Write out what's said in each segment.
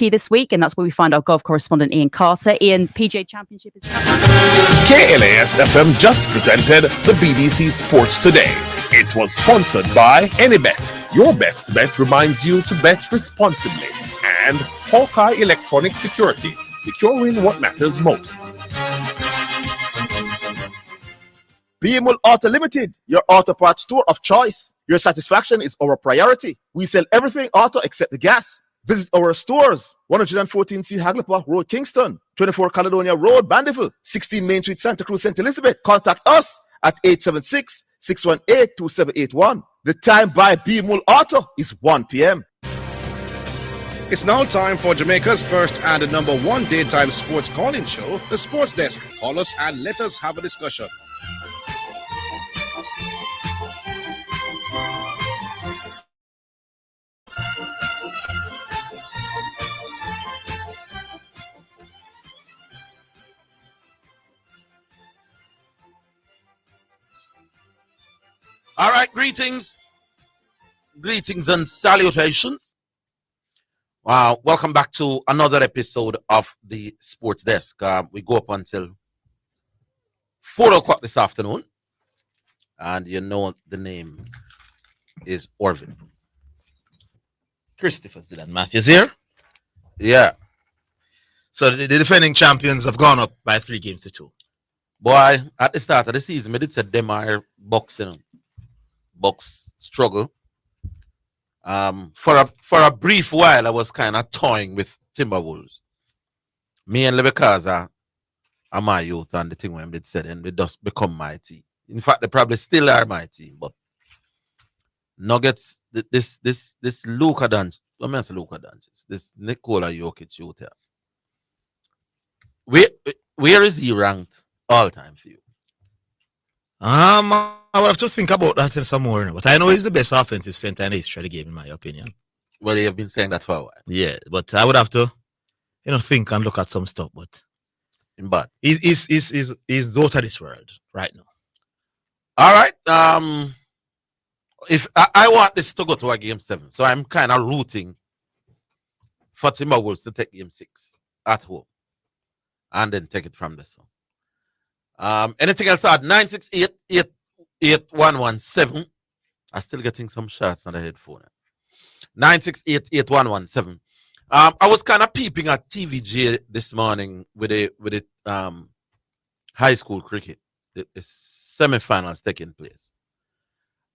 Torquay this week, and that's where we find our golf correspondent Ian Carter. Ian, PGA Championship is KLAS FM just presented the BBC Sports Today. It was sponsored by Anybet. Your best bet reminds you to bet responsibly. And Hawkeye Electronic Security, securing what matters most. BMUL Auto Limited, your auto parts store of choice. Your satisfaction is our priority. We sell everything auto except the gas. Visit our stores, 114C Haglapa Road, Kingston, 24 Caledonia Road, Bandiville, 16 Main Street, Santa Cruz, St. Elizabeth. Contact us at 876-618-2781. The time by BMUL Auto is 1 p.m. It's now time for Jamaica's first and number one daytime sports calling show, The Sports Desk. Call us and let us have a discussion. All right, greetings and salutations. Wow, welcome back to another episode of the Sports Desk. We go up until 4 o'clock this afternoon, and you know the name is Orville. Christopher Zidane Matthews here. Yeah. So the defending champions have gone up by 3-2. Boy, at the start of the season, I did say them are boxing. Bucks struggle. For a brief while, I was kind of toying with Timberwolves. Mainly because I'm my youth and the thing when they said, and they just become my team. In fact, they probably still are my team. But Nuggets, this Luka Doncic, I mean, Luka Doncic, this Nikola Jokic shooter. Where is he ranked all time for you? I would have to think about that in some more, but I know he's the best offensive center in the history of the game, in my opinion. Well, you have been saying that for a while. Yeah, but I would have to, think and look at some stuff. But he's out of this world right now. All right. If I want this to go to a game 7, so I'm kind of rooting for Timberwolves to take game 6 at home, and then take it from there. So. Anything else at 968-8117? I'm still getting some shots on the headphone. 968-8117. I was kind of peeping at TVJ this morning with the high school cricket, the semi-finals taking place,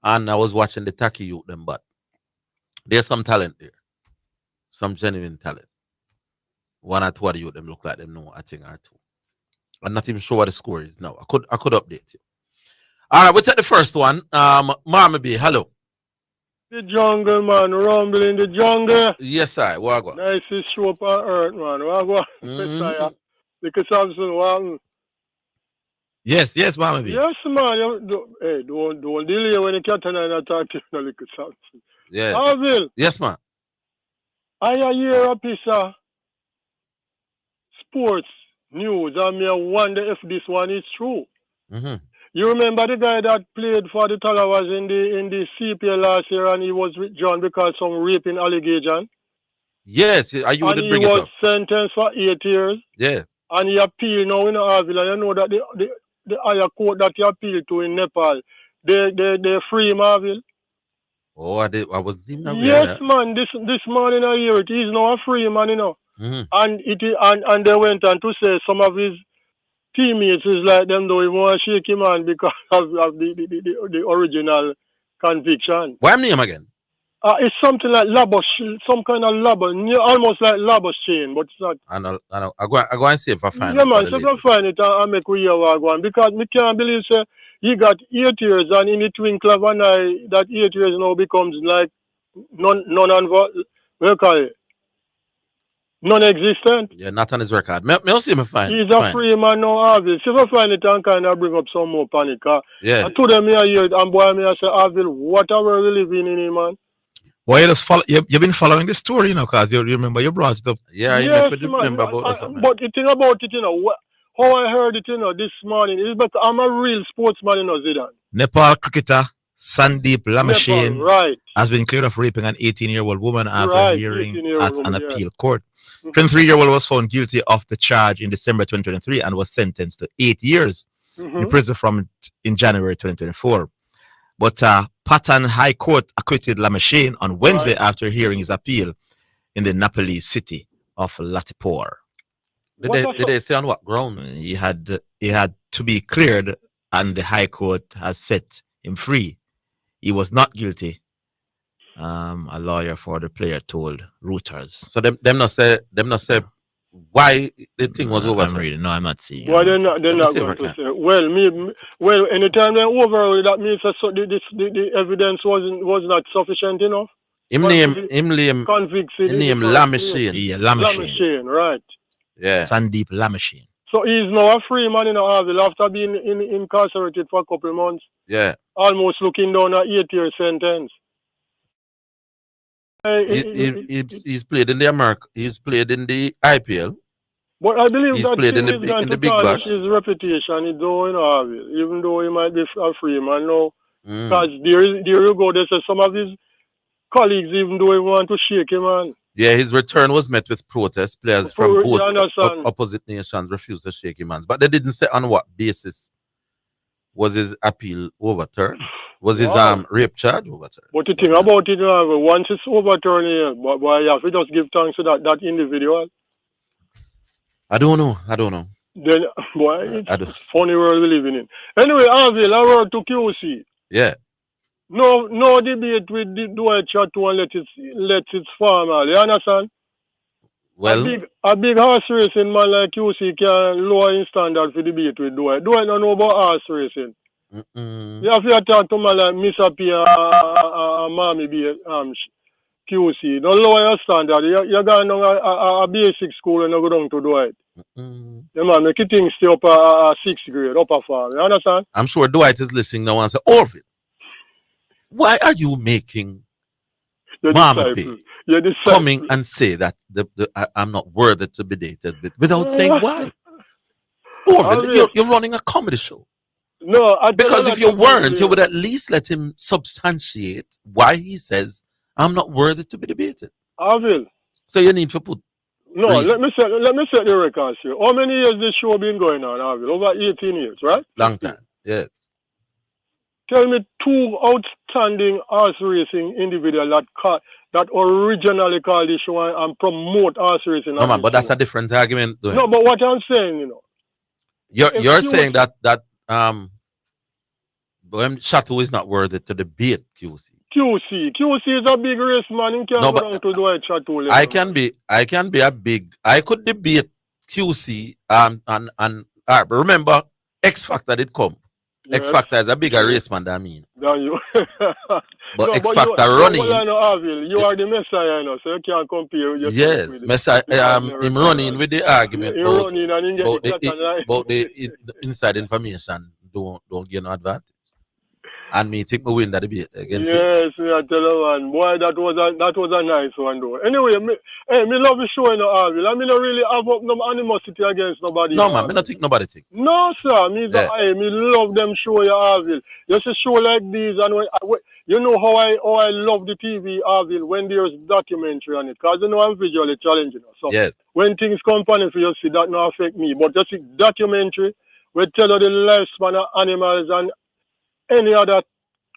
and I was watching the Taki youth them, but there's some talent there, some genuine talent. 1 or 2 of the youth them look like them know a thing or two. I'm not even sure what the score is now. I could update you. All right, we'll take the first one. Mama B, hello. The jungle, man. Rumble in the jungle. Yes, sir. Wagwan. Nice to show up on earth, man. Wagwan. Because Samson, wow. Yes, Mama B. Yes, man. Don't delay when you can't attack you, little Samson. Yeah. Orville. Yes, man. I hear a piece of sports news, and I wonder if this one is true. Mm-hmm. You remember the guy that played for the Talawas in the CPL last year, and he was with John because some raping allegation? Yes, are you and he was sentenced for 8 years. Yes. And he appealed now in Orville, and you know that the higher court that he appealed to in Nepal, they free him, Orville. Oh, I wasn't even aware. Yes, man. This morning I hear it. He's now a free man, Mm-hmm. And they went on to say some of his teammates is like them though he want to shake him on because of the original conviction. What's name again? It's something like Labosh, some kind of Labosh, almost like Labosh chain, but it's not. I know. I go and see if I find it. Yeah, man, so go find it and make we hear what going because me can't believe say he got 8 years and in the twinkle of an eye that 8 years now becomes like non-existent. Yeah, not on his record. I'll see him find. He's a free man now, Orville. See if I find it and kind of bring up some more panic. Yeah. I told them here, and boy, me I say, Orville, what are we living in, man? Well, you've been following the story, because you remember you brought it up. Yeah, yes, remember about this. But the thing about it, how I heard it, this morning, is because I'm a real sportsman, Zidane. Nepal cricketer Sandeep Lamashane right. has been cleared of raping an 18-year-old woman after Right, hearing 18-year-old at woman, an yeah. appeal court. 23-year-old was found guilty of the charge in December 2023 and was sentenced to 8 years in prison in January 2024. But Patton High Court acquitted Lamashane on Wednesday after hearing his appeal in the Nepalese city of Latipur. Did they say on what grounds? He had to be cleared, and the High Court has set him free. He was not guilty. A lawyer for the player told Reuters. So them not say why the thing was over. I'm not seeing. Well, they're not going to say. Well, anytime they overrule, that means that the evidence was not sufficient enough. Him name Lamashane. Yeah, Lamashane, right? Yeah. Sandeep Lamashane. So he's now a free man in Orville after being incarcerated for a couple of months. Yeah. Almost looking down an 8-year sentence. He's played in the He's played in the IPL. But I believe he's that played in the Big Bash. His reputation is doing Orville, even though he might be a free man now. Because there you go. They say some of his colleagues, even though he want to shake him, man. Yeah, his return was met with protests. Players from both opposite nations refused to shake him hands. But they didn't say on what basis was his appeal overturned. Was his rape charge overturned? But the thing about it, once it's overturned, why you have to just give thanks to that individual? I don't know. Then, boy, it's funny world we living in. Anyway, Orville, I wrote to QC. Yeah. No debate with the Dwight Chatto and let it formal. You understand? Well, a big horse racing man like QC can lower his standard for debate with Dwight. Dwight don't know about horse racing. You have to talk to man like Mr. P and Mommy B QC. Don't lower your standard. You're going down a basic school and you go down to Dwight. Yeah, man, make your things stay up a 6th grade, upper farm. You understand? I'm sure Dwight is listening now and say, Orville, why are you making Mama P coming and say that I'm not worthy to be dated without saying why? Orville, you're running a comedy show. No, because if you weren't, you would at least let him substantiate why he says I'm not worthy to be debated. Orville. So you need to put. No, let me set the records here. How many years this show been going on, Orville? Over 18 years, right? Long time. Yeah. Tell me 2 outstanding horse racing individuals that originally called the show and promote horse racing. No, man, but that's a different argument. No, but what I'm saying, you're saying that Chatto is not worthy to debate QC. QC is a big race man. He can't go down to Dwight Chatto. I could debate QC and remember X Factor did come. Yes. X Factor is a bigger race man than me. Than you. But X Factor running. You are the Messiah, so you can't compare with yourself. Yes, Messiah. Him running with the argument about the inside information don't get no advantage. And me think we win that debate against Yes, I tell you, man. Boy, that was a nice one, though. Anyway, me love the show in the Orville. I mean, I really have up no animosity against nobody. No, man, me not think nobody think. No, sir. Me love them show in Orville. Just a show like this, and you know how I love the TV Orville when there's documentary on it, because you know I'm visually challenging. So yes. When things come on it, you see that not affect me, but just a documentary we tell you the lifespan of animals and any other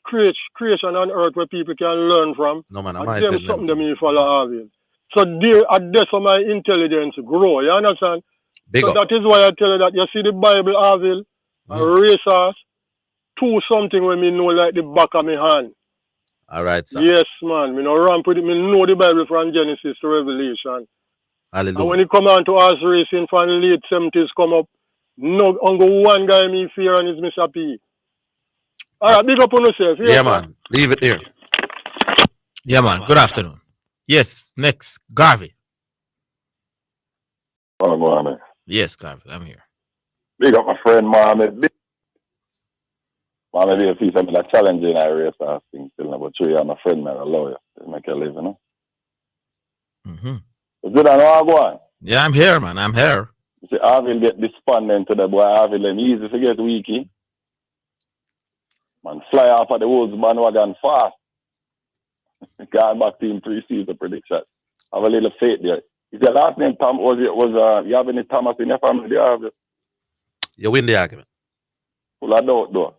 creation on earth where people can learn from. No, man, and them something that me follow Orville. So that's how my intelligence grow, you understand? That is why I tell you that you see the Bible Orville and racers, 2 something when me know like the back of my hand. All right, sir. Yes, man. Me no ramp with it. Me know the Bible from Genesis to Revelation. Hallelujah. And when it come on to horse racing from the late 70s come up, no, only one guy me fear and is Mr. P. All right, big up on yourself. Yeah, man. Leave it there. Yeah, man. Good afternoon. Yes, next, Garvey. Yes, Garvey, I'm here. Big up my friend Mohammed. Mohammed be a piece of a challenging I race asking still about 3 years. My friend man a lawyer. To make a living, Is it an one? Yeah, I'm here, man. I'm here. You see, Orville get despondent to the boy. Orville and easy to get weaky. Man, fly off of the Wolves bandwagon fast. Gone back to him pre-season prediction. Have a little faith there. Is your last name Tom? You have any Thomas in your family? Do you have it? You win the argument. Full of doubt, though.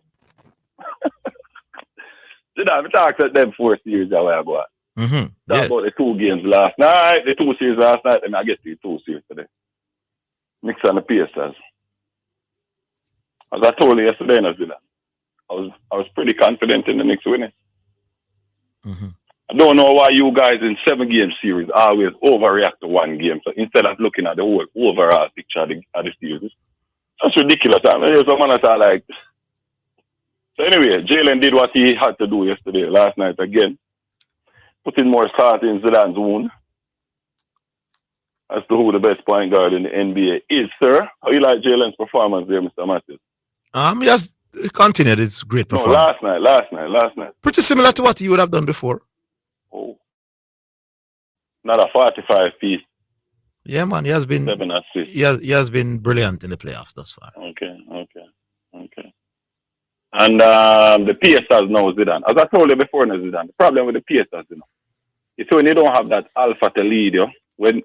You know, we talked about them 4 series away, boy. Mm-hmm. Talk about the 2 games last night, the 2 series last night, and I get to the 2 series today. Knicks and the Pacers. As I told you yesterday, I was pretty confident in the Knicks winning. Mm-hmm. I don't know why you guys in 7-game series always overreact to 1 game. So instead of looking at the whole overall picture of the series, that's ridiculous. I mean, some man are like. So anyway, Jalen did what he had to do yesterday, last night again. Putting more salt in Zidane's wound as to who the best point guard in the NBA is, sir. How you like Jalen's performance there, Mr. Matthews? He has continued his great No, performance. last night. Pretty similar to what he would have done before. Oh. Not a 45 piece. Yeah, man, he has been 7 assists. he has been brilliant in the playoffs thus far. Okay. And the Pacers now Zidane. As I told you before, Zidane, the problem with the Pacers, it's when you don't have that alpha to lead you. When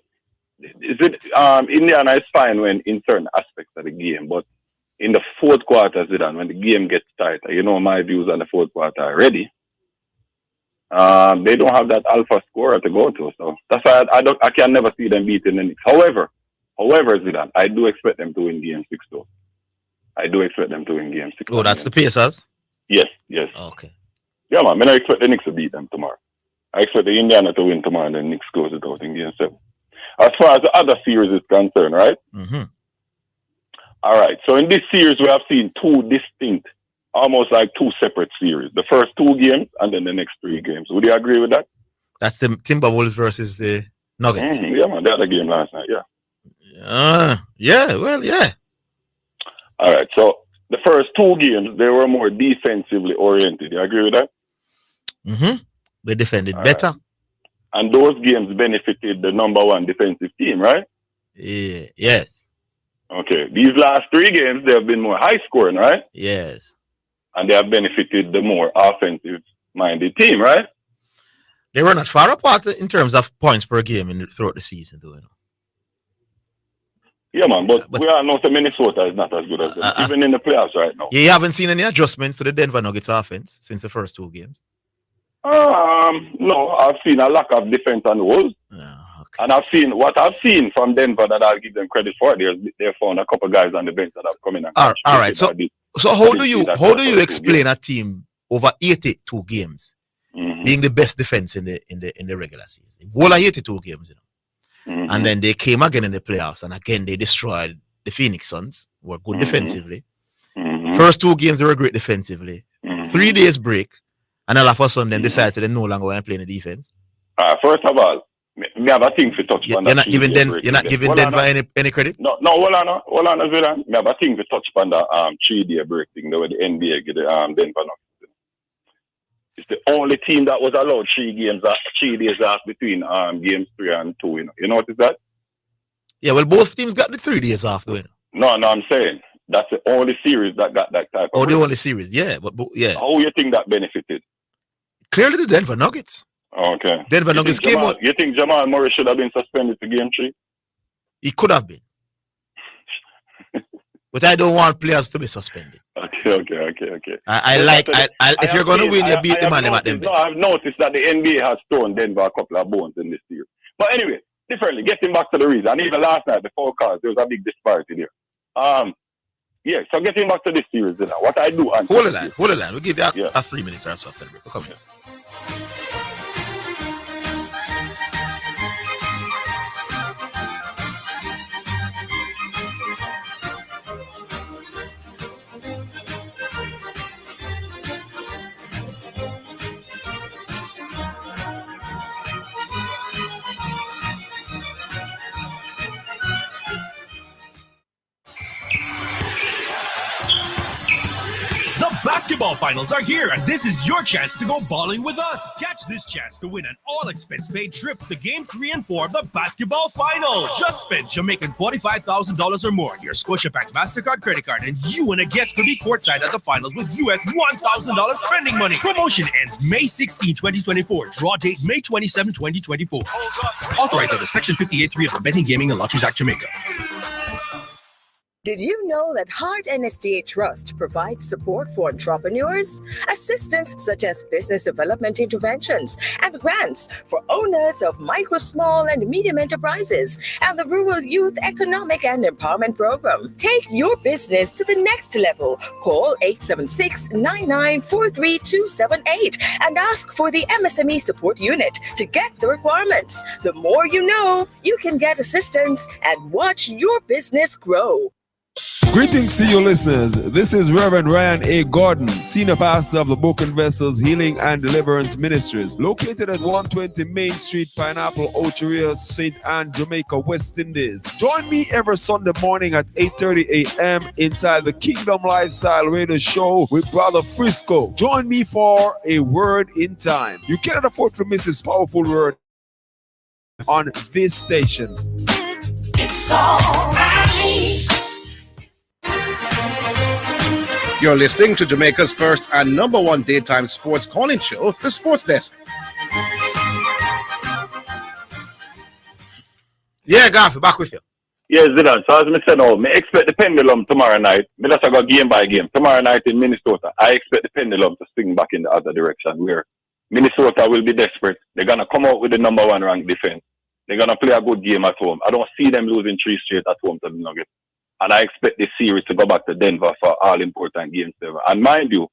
Indiana is fine when in certain aspects of the game, but in the fourth quarter, Zidane, when the game gets tighter, you know my views on the fourth quarter already. They don't have that alpha scorer to go to, so that's why I can never see them beating the Knicks. However, Zidane, I do expect them to win Game 6 though. I do expect them to win Game 6. Oh, that's the Pacers? Yes. Okay. Yeah, man. I expect the Knicks to beat them tomorrow. I expect the Indiana to win tomorrow and the Knicks close it out in Game 7. As far as the other series is concerned, right? Mm-hmm. All right. So in this series, we have seen 2 distinct, almost like 2 separate series. The first 2 games and then the next 3 games. Would you agree with that? That's the Timberwolves versus the Nuggets. Yeah, man. They had a game last night, yeah. Yeah. All right. So the first 2 games, they were more defensively oriented. You agree with that? Mm-hmm. They defended All better. right. And those games benefited the number 1 defensive team, right? Yeah. Yes. Okay. These last 3 games, they have been more high scoring, right? Yes. And they have benefited the more offensive minded team, right? They were not far apart in terms of points per game throughout the season, though. Yeah, man, but we all know that Minnesota is not as good as them, even in the playoffs right now. You haven't seen any adjustments to the Denver Nuggets offense since the first 2 games? No, I've seen a lack of defense on the walls. Okay. And I've seen from Denver that I'll give them credit for. They found a couple guys on the bench that have come in and all right. So how do you explain a team over 82 games being the best defense in the regular season? Whole of 82 games, And then they came again in the playoffs, and again they destroyed the Phoenix Suns, who were good defensively. First 2 games they were great defensively. 3 days break, and all of a sudden then decided they no longer want to play in the defense. First of all, me have a thing to touch on. You're not giving Denver any credit? No, hold on, Zidane. Me have a thing to touch on the 3-day break thing, the way the NBA get the Denver Nuggets. It's the only team that was allowed 3 days off between games 3 and 2. You notice that? Yeah, well, both teams got the 3 days off, though. No, I'm saying that's the only series that got that type of. Oh, the only series, yeah, but yeah. How you think that benefited? Clearly, the Denver Nuggets. Okay. Denver Nuggets came out. You think Jamal Murray should have been suspended to Game 3? He could have been, but I don't want players to be suspended. Okay. If you're going to win, you beat the man at them. No, I've noticed that the NBA has thrown Denver a couple of bones in this series. But anyway, differently, getting back to the reason, and even last night, before cars, there was a big disparity there. Yeah, so getting back to this series, what I do... Hold the line. We'll give you a 3 minutes or so. We'll come here. Basketball basketball finals are here, and this is your chance to go balling with us. Catch this chance to win an all-expense-paid trip to Game 3 and 4 of the basketball finals. Just spend Jamaican $45,000 or more on your Scotiabank MasterCard credit card, and you and a guest could be courtside at the finals with US $1,000 spending money. Promotion ends May 16, 2024. Draw date May 27, 2024. Authorized under Section 58.3 of the Betting, Gaming, and Lotteries Act, Jamaica. Did you know that Heart NSDA Trust provides support for entrepreneurs? Assistance such as business development interventions and grants for owners of micro, small, and medium enterprises, and the Rural Youth Economic and Empowerment Program. Take your business to the next level. Call 876-9943-278 and ask for the MSME Support Unit to get the requirements. The more you know, you can get assistance and watch your business grow. Greetings to you listeners. This is Reverend Ryan A. Gordon, Senior Pastor of the Broken Vessels Healing and Deliverance Ministries, located at 120 Main Street, Pineapple, Ocheria, St. Anne, Jamaica, West Indies. Join me every Sunday morning at 8:30 a.m. inside the Kingdom Lifestyle Radio Show with Brother Frisco. Join me for a word in time. You cannot afford to miss this powerful word on this station. It's all right. You're listening to Jamaica's first and number one daytime sports calling show, The Sports Desk. Yeah, Garth, back with you. Yes, Zidane. So as I said, I expect the pendulum tomorrow night. I just go game by game. Tomorrow night in Minnesota, I expect the pendulum to swing back in the other direction, where Minnesota will be desperate. They're going to come out with the number one ranked defense. They're going to play a good game at home. I don't see them losing 3 straight at home to the Nuggets. And I expect this series to go back to Denver for all important games ever. And mind you,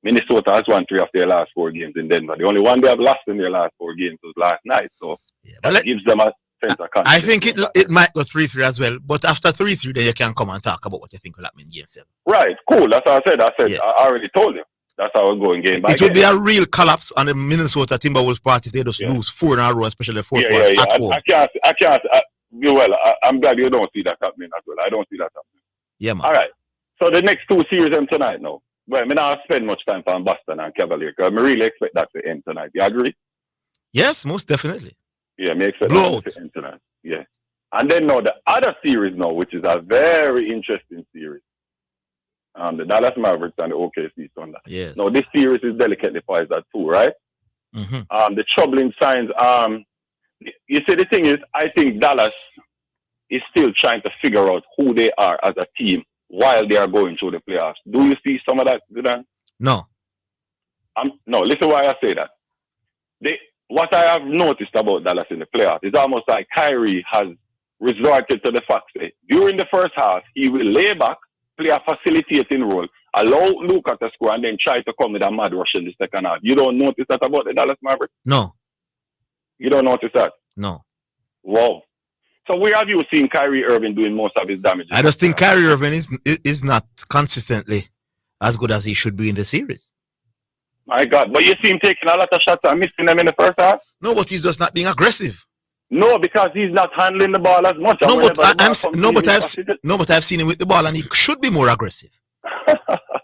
Minnesota has won 3 of their last 4 games in Denver. The only one they have lost in their last 4 games was last night. So that gives them a sense of confidence. I think it might go 3-3 as well. But after 3-3, then you can come and talk about what you think will happen in game 7. Right, cool. That's what I said. Yeah. I already told you. That's how we're going game by game. It would be a real collapse on the Minnesota Timberwolves part if they just lose 4 in a row, especially the 4th one at home. I can't. I'm glad you don't see that happening as well. I don't see that happening. Yeah, man. All right. So the next 2 series end tonight now. Well, I not spend much time on Boston and Cavalier because I really expect that to end tonight. You agree? Yes, most definitely. Yeah, I expect that to end tonight. Yeah. And then now the other series now, which is a very interesting series. The Dallas Mavericks and the OKC Thunder. Yes. Now this series is delicately poised at 2, right? Mm-hmm. The troubling signs. You see, the thing is, I think Dallas is still trying to figure out who they are as a team while they are going through the playoffs. Do you see some of that, Zidane? No. No, listen why I say that. What I have noticed about Dallas in the playoffs is almost like Kyrie has resorted to the fact that during the first half, he will lay back, play a facilitating role, allow Luka to score, and then try to come with a mad rush in the second half. You don't notice that about the Dallas Mavericks? No. You don't notice that? No. Wow. So where have you seen Kyrie Irving doing most of his damage? I just think Kyrie Irving is not consistently as good as he should be in the series. My God. But you see him taking a lot of shots and missing them in the first half? No, but he's just not being aggressive. No, because he's not handling the ball as much. I've seen him with the ball and he should be more aggressive.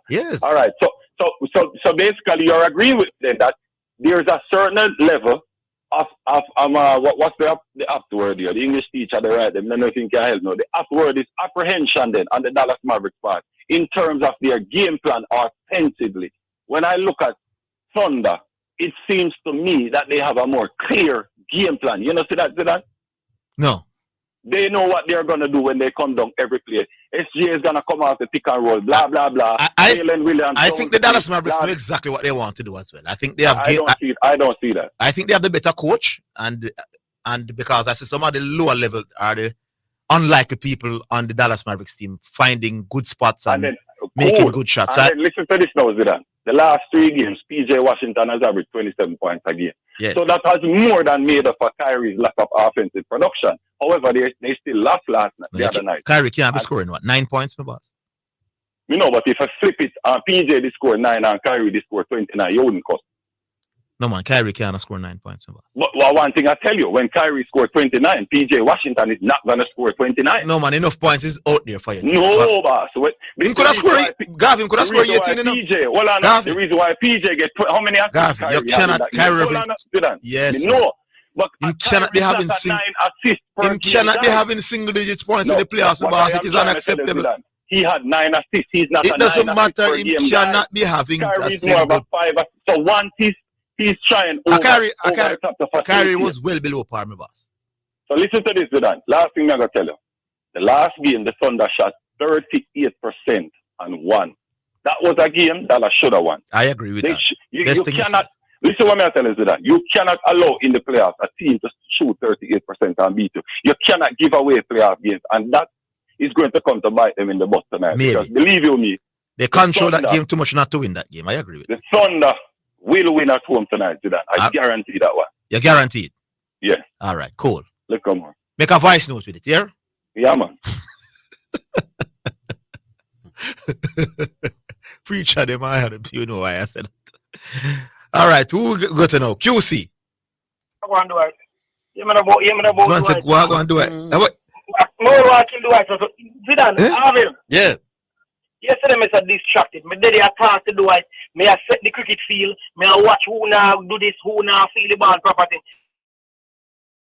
Yes. All right. So basically you're agreeing with them that there's a certain level of what's the afterword here? The English teacher, they write them. None of you can help. No, the afterword is apprehension then on the Dallas Mavericks part in terms of their game plan offensively. When I look at Thunder, it seems to me that they have a more clear game plan. You know, see that, Zidane? No. They know what they're going to do when they come down every play. SGA is going to come out the pick and roll, blah, blah, blah. I think the Dallas Mavericks know exactly what they want to do as well. I think they have. I don't see that. I think they have the better coach, and because I see some of the lower level are the unlikely people on the Dallas Mavericks team finding good spots and making good shots. And then listen to this now, Zidane. The last 3 games, PJ Washington has averaged 27 points a game. Yes. So that has more than made up for Kyrie's lack of offensive production. However, they still lost the other night. Kyrie can't be scoring, 9 points, my boss? You know, but if I flip it, PJ they score 9 and Kyrie they score 29, you wouldn't cost. No, man, Kyrie can't score 9 points. But one thing I tell you, when Kyrie scored 29, PJ Washington is not going to score 29. No, man, enough points is out there for you. No, boss. He could have scored, Gavin could have scored 18, you know. PJ, hold on. Gavin. The reason why PJ get how many assists? Gavin, you cannot carry yes. No. But you cannot be having single digits points in the playoffs, boss. It is unacceptable. He had 9 assists. He's not. It doesn't matter. He cannot be having a single. So one he's trying. Kyrie was well below par, my boss. So listen to this, Zidane. Last thing I'm gonna tell you. The last game, the Thunder shot 38% and won. That was a game that I should have won. I agree with that. You cannot. Listen what I'm telling you, Zidane. You cannot allow in the playoffs a team to shoot 38% and beat you. You cannot give away playoff games, and that is going to come to bite them in the butt tonight. Maybe. Because believe you me, they control that game too much not to win that game. I agree with the Thunder will win at home tonight, Zidane. I guarantee that one. You guarantee it? Yeah. All right, cool. Look, come on. Make a voice note with it, yeah? Yeah, man. Preacher, them I had you know why I said that. All right, who go to know? QC. I want to do it. You mean about go and do it. No, I can do it. Zidane, Orville. Yeah. Yesterday, I said distracted. My daddy I talk to do it. May I set the cricket field. May I watch who now do this, who now feel the ball property.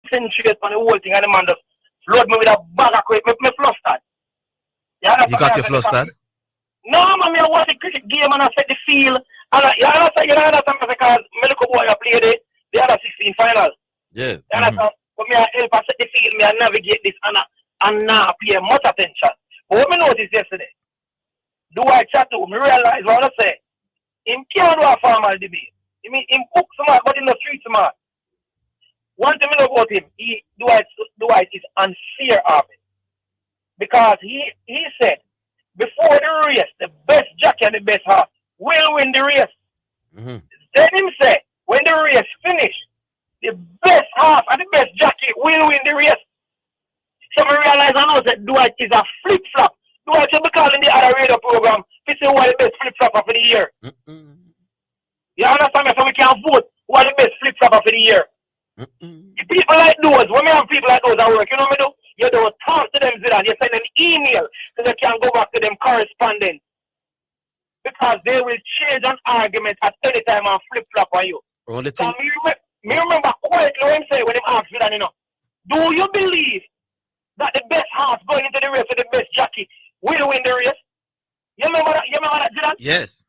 Concentrate on the whole thing, and the man just flood me with a bag of crap. Me flustered. You got your flustered? No, man, I watch the cricket game and I set the field. And you understand because me look boy I play the other 16 finals. Yeah. You understand? But me I help I set the field, me I navigate this and now pay much attention. But what me noticed yesterday, do I chat to him, me realize what I say. Him can't do a formal debate. I mean, him book smart, but in the street smart. One thing I know about him, Dwight is unfair of it. Because he said, before the race, the best jockey and the best horse will win the race. Mm-hmm. Then him say, when the race finish, the best horse and the best jockey will win the race. So I realize I know that Dwight is a flip-flop. Dwight should be calling the other radio program to say who are the best flip-flopper for the year. Mm-mm. You understand me? So we can vote who are the best flip-flopper for the year. If people like those, when we have people like those at work, you know what I do? You don't talk to them, Zidane. You send them email so they can go back to them correspondence. Because they will change an argument at any time and flip-flop on you. Only so me remember quietly when he say when he asked Zidane, you know, do you believe that the best horse going into the race with the best jockey will win the race? You remember that, Zidane? Yes.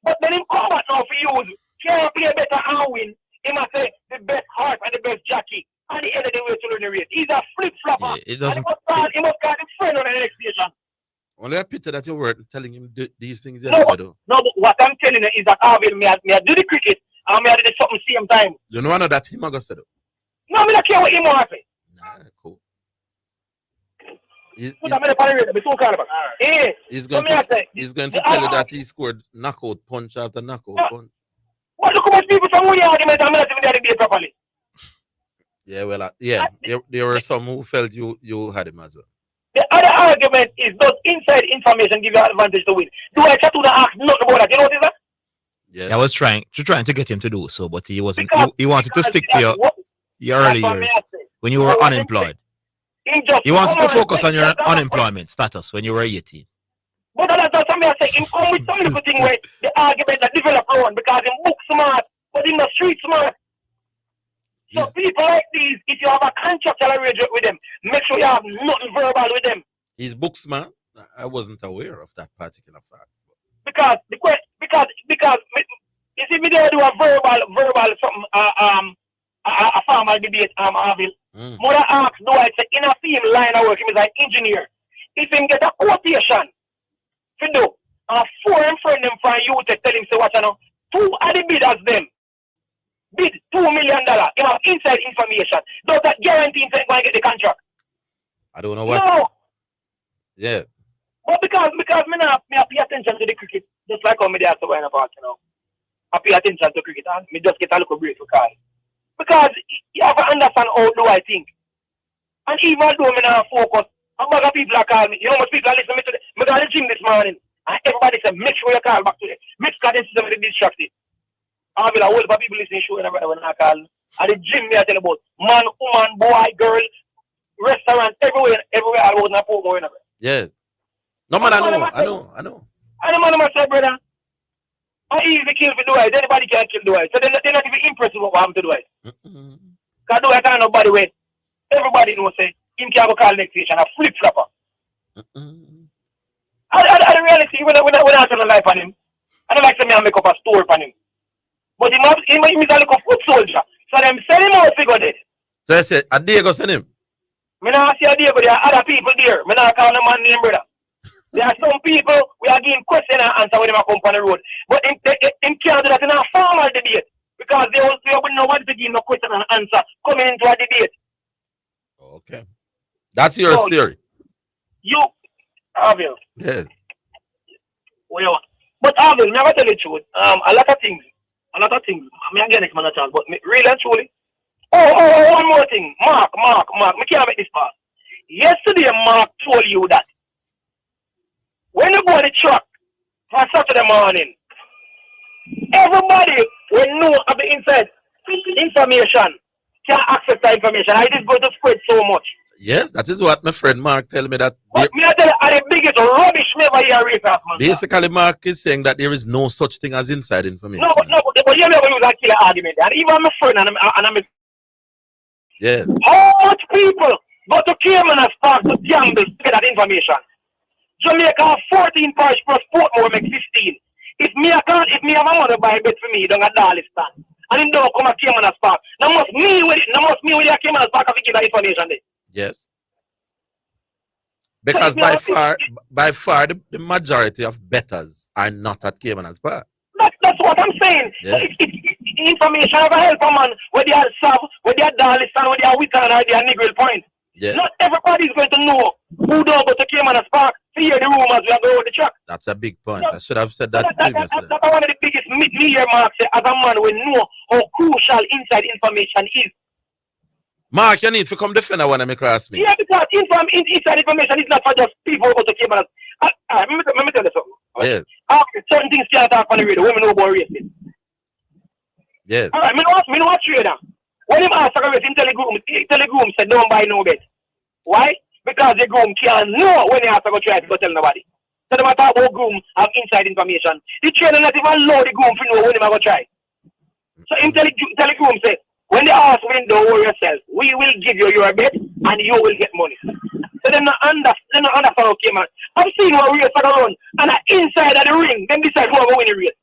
But then he come back now for you. Can't play better and win. He must say the best horse and the best jockey. And the end of the way to win the race. He's a flip-flopper. Yeah, it doesn't. And he must call him friend on the next station. Only a picture that you were telling him these things. No, but what I'm telling you is that Orville, me I do the cricket and me I do the something same time. You know that him gonna say. No, me not care what him want to say. Nah, cool. He's going to tell you that he scored knockout punch after knockout punch. But look how much people from the argument I'm not even there to be properly. Yeah, well, there were some who felt you had him as well. The other argument is those inside information give you an advantage to win. Do I try to ask nothing about that? You know what is that? Yeah. I was trying to get him to do so, but he wasn't. He wanted to stick to your early years when you were unemployed. He wanted to focus on your unemployment status when you were 18. But that's something I say. Him come with some little thing where the argument that develop on because him book smart, but in the street smart. So people like these, if you have a contractual arrangement with them, make sure you have nothing verbal with them. He's book smart. I wasn't aware of that particular fact. Because you see me there do a verbal something a formal debate Orville. Mother asks do I say in a team line of work him is an engineer. If he get a quotation to do a foreign friend them from you to tell him say what you know, 2 of the bidders them bid $2 million. You have inside information. Does that guarantee him going to get the contract? I don't know what. No. Yeah. But because me pay attention to the cricket, just like how me there to wine about, you know. I pay attention to cricket and me just get a little break to call. Because you have to understand how do I think. And even though me not focus, a lot of people are calling me. You know how much people are listening to me today? Me got the gym this morning. And everybody said, make sure you call back today. Make sure this system is distracted. I will a whole lot of people listening show when I call. At the gym, me I tell you about man, woman, boy, girl, restaurant, everywhere I was not poor more. Yes. No man, I know. And the man myself, brother. How easy kill for Dwight. Anybody can kill Dwight. So they're not even impressed with what happened to Dwight. Because Dwight can't nobody win. Everybody knows say him can go call next station a flip flopper. And the reality when I tell a life on him, I don't like to make up a story on him. But he is a little foot soldier. So them send him out figure dead. So I said, a Diego send him. Me not see a Diego, there are other people there. Me not call no man name, brother. There are some people we are giving question and answer when they come on the road. But in can't do that in a formal debate. Because they wouldn't know what to give no question and answer coming into a debate. Okay. That's your theory. You, Orville. Yes. Well, but Orville, me I tell you the truth. A lot of things. I mean, again, it's man a chance, but really and truly. Oh, one more thing. Mark. Me can't make this pass. Yesterday, Mark told you that when you go to the truck on Saturday morning, everybody will know of the inside information, can access that information. I just go to spread so much. Yes, that is what my friend Mark tell me that. But me I tell you, the biggest rubbish me ever hear race man. Basically, Mark is saying that there is no such thing as inside information. No, but you never use that killer argument. And even my friend and I'm yes. How much people go to Cayman and start to gamble to get that information? Jamaica 14 parish plus Portmore make 15. If me have a money buy a bet for me, don't a Darlistan. And him don't come at Cayman and Spark. Now must me with the Cayman and Spark have to give that information there. Yes. Because by far the majority of bettors are not at Cayman and Spark. That's what I'm saying. Yeah. So information of a helper man, whether they are Sub, whether they are Darlistan, whether they are Wiccan or they are Negril Point. Yeah. Not everybody is going to know who don't go to Cayman and Spark to hear the rumors we are going with the truck. That's a big point. I should have said that previously. That's one of the biggest myths me hear Mark say as a man will know how crucial inside information is. Mark, you need to come defend one of my classmates. Yeah, because inside information is not for just people who go to Cayman. Let me tell you something. Yes. Certain things can't talk on the radio. Women know about racing. Yes. All right, me know what trader. When him ask a race, him tell the groom said don't buy no bet. Why? Because the groom can't know when he has to go try to go tell nobody. So they talk about groom have inside information. The trainer not even allow the groom to know when he go try. So him tell the groom say, when they ask when don't worry yourself, we will give you your bet and you will get money. So they not understand okay man. I've seen what race are run and inside of the ring, then decide who will win the race.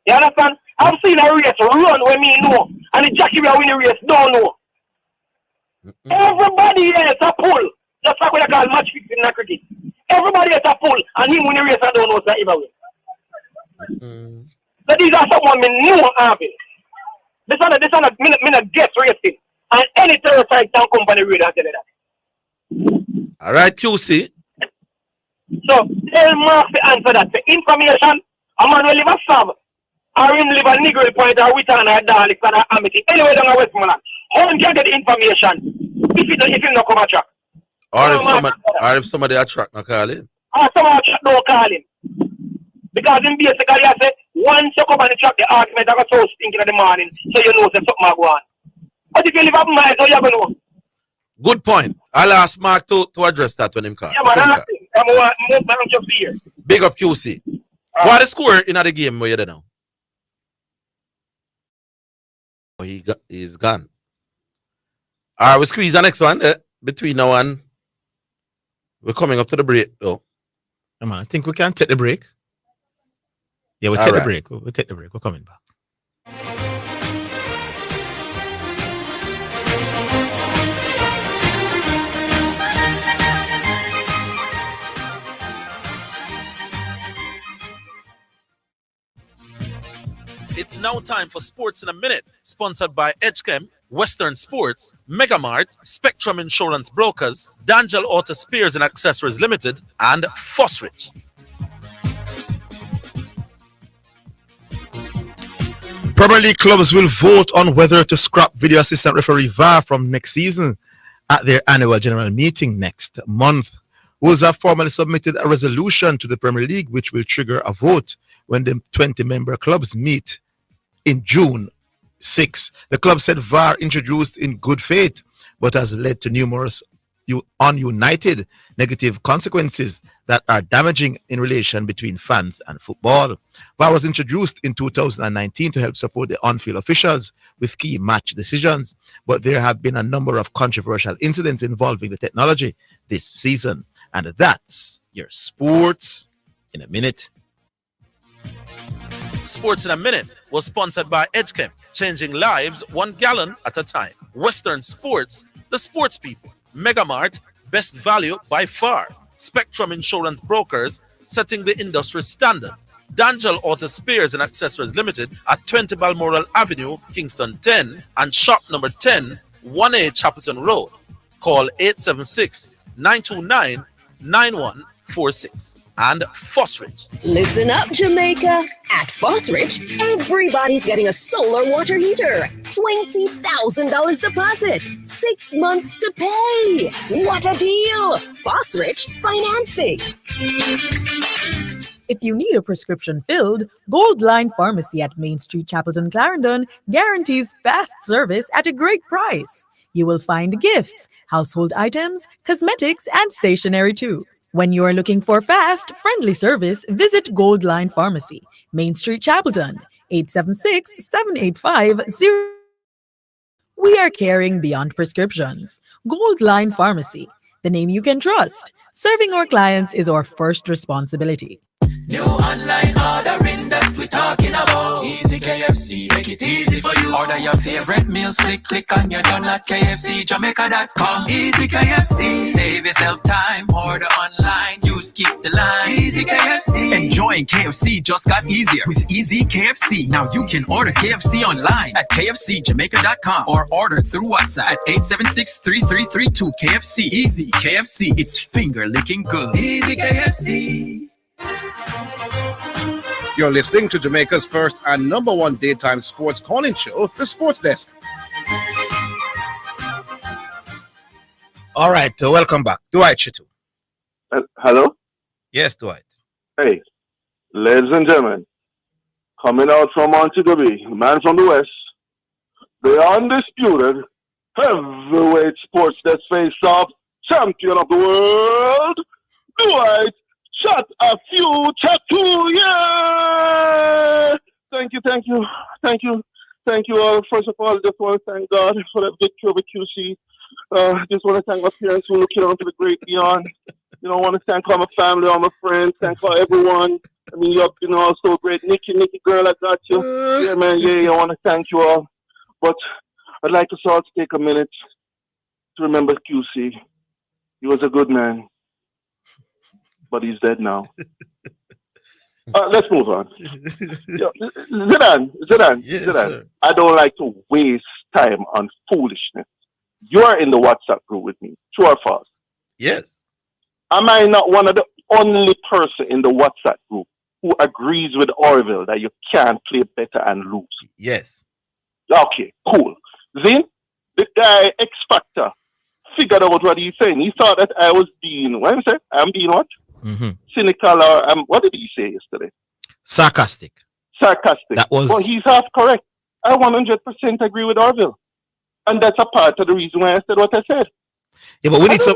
You understand? I've seen a race run when me know and the jockey will win the race don't know. Everybody else a pull. Just like what I call match fixing in cricket. Everybody else a pull and him win the race I don't know so ever win. So these are someone me know having. This one me not guess racing. And any terrified town company really tell you that. Alright, QC. So tell Mark to answer that. The information a man will live a Sam or him live a Negril Point or Witton or Darlington or Amity. Anyway down Westmoreland. How him can get the information if he not come a track? Or if somebody at track not call him. Or somebody at track don't call him. Because him basically I say once you come on the track the argument I got so stinking in the morning so you know that something go on. But if you live up miles, how you going to know? Good point. I'll ask Mark to address that when him call. Yeah, man, I'm just here. Big up QC. What the score in the game where you there now? Oh, he's gone. Alright, we squeeze the next one between now and we're coming up to the break though. Come on, I think we can take the break. Yeah, we'll take the break. We'll take the break. We're coming back. It's now time for Sports in a Minute, sponsored by Edgechem, Western Sports, Megamart, Spectrum Insurance Brokers, D'Angelo Auto Spares and Accessories Limited, and Fosrich. Premier League clubs will vote on whether to scrap video assistant referee VAR from next season at their annual general meeting next month. Wolves have formally submitted a resolution to the Premier League which will trigger a vote when the 20-member clubs meet in June 6. The club said VAR introduced in good faith but has led to numerous ununited negative consequences that are damaging in relation between fans and football. VAR was introduced in 2019 to help support the on-field officials with key match decisions, but there have been a number of controversial incidents involving the technology this season. And that's your Sports in a Minute. Sports in a Minute was sponsored by Edgechem, changing lives 1 gallon at a time. Western Sports, the sports people. Megamart, best value by far. Spectrum Insurance Brokers, setting the industry standard. D'Angelo Auto Spares and Accessories Limited at 20 Balmoral Avenue, Kingston 10, and shop number 10, 1A Chapelton Road. Call 876-929-9146. And Fosridge. Listen up, Jamaica. At Fosridge, everybody's getting a solar water heater. $20,000 deposit. 6 months to pay. What a deal. Fosridge Financing. If you need a prescription filled, Gold Line Pharmacy at Main Street, Chapelton, Clarendon guarantees fast service at a great price. You will find gifts, household items, cosmetics, and stationery too. When you are looking for fast, friendly service, visit Gold Line Pharmacy, Main Street, Chapelton, 876-785-0. We are caring beyond prescriptions. Gold Line Pharmacy, the name you can trust. Serving our clients is our first responsibility. New online ordering that we're talking about. Easy KFC, make it easy for you. Order your favorite meals, click and you're done at KFCJamaica.com. Easy KFC, save yourself time. Order online, you skip the line. Easy KFC. Enjoying KFC just got easier with Easy KFC. Now you can order KFC online at KFCJamaica.com or order through WhatsApp at 876-3332. KFC. Easy KFC, it's finger licking good. Easy KFC. You're listening to Jamaica's first and number one daytime sports calling show, The Sports Desk. All right, welcome back. Dwight Chitu. Hello? Yes, Dwight. Hey, ladies and gentlemen, coming out from Montego Bay, man from the West, the undisputed heavyweight sports desk face-off champion of the world, Dwight Shot a few tattoo, yeah! Thank you all. First of all, just want to thank God for that victory over QC. Just want to thank my parents for looking on to the great beyond. I want to thank all my family, all my friends, thank all everyone. I mean, you've been all so great. Nikki girl, I got you. Yeah, man, I want to thank you all. But I'd like us all to take a minute to remember QC. He was a good man. But he's dead now. Let's move on. Zidane, yes, Zidane. Sir. I don't like to waste time on foolishness. You are in the WhatsApp group with me. True or false? Yes. Am I not one of the only person in the WhatsApp group who agrees with Orville that you can't play better and lose? Yes. Okay, cool. Then the guy X Factor figured out what he's saying. He thought that I was being, what did he say? I'm being what? Mm-hmm. Cynical or what did he say yesterday? Sarcastic. That was. Well, he's half correct. I 100% agree with Orville, and that's a part of the reason why I said what I said. Yeah, but we need some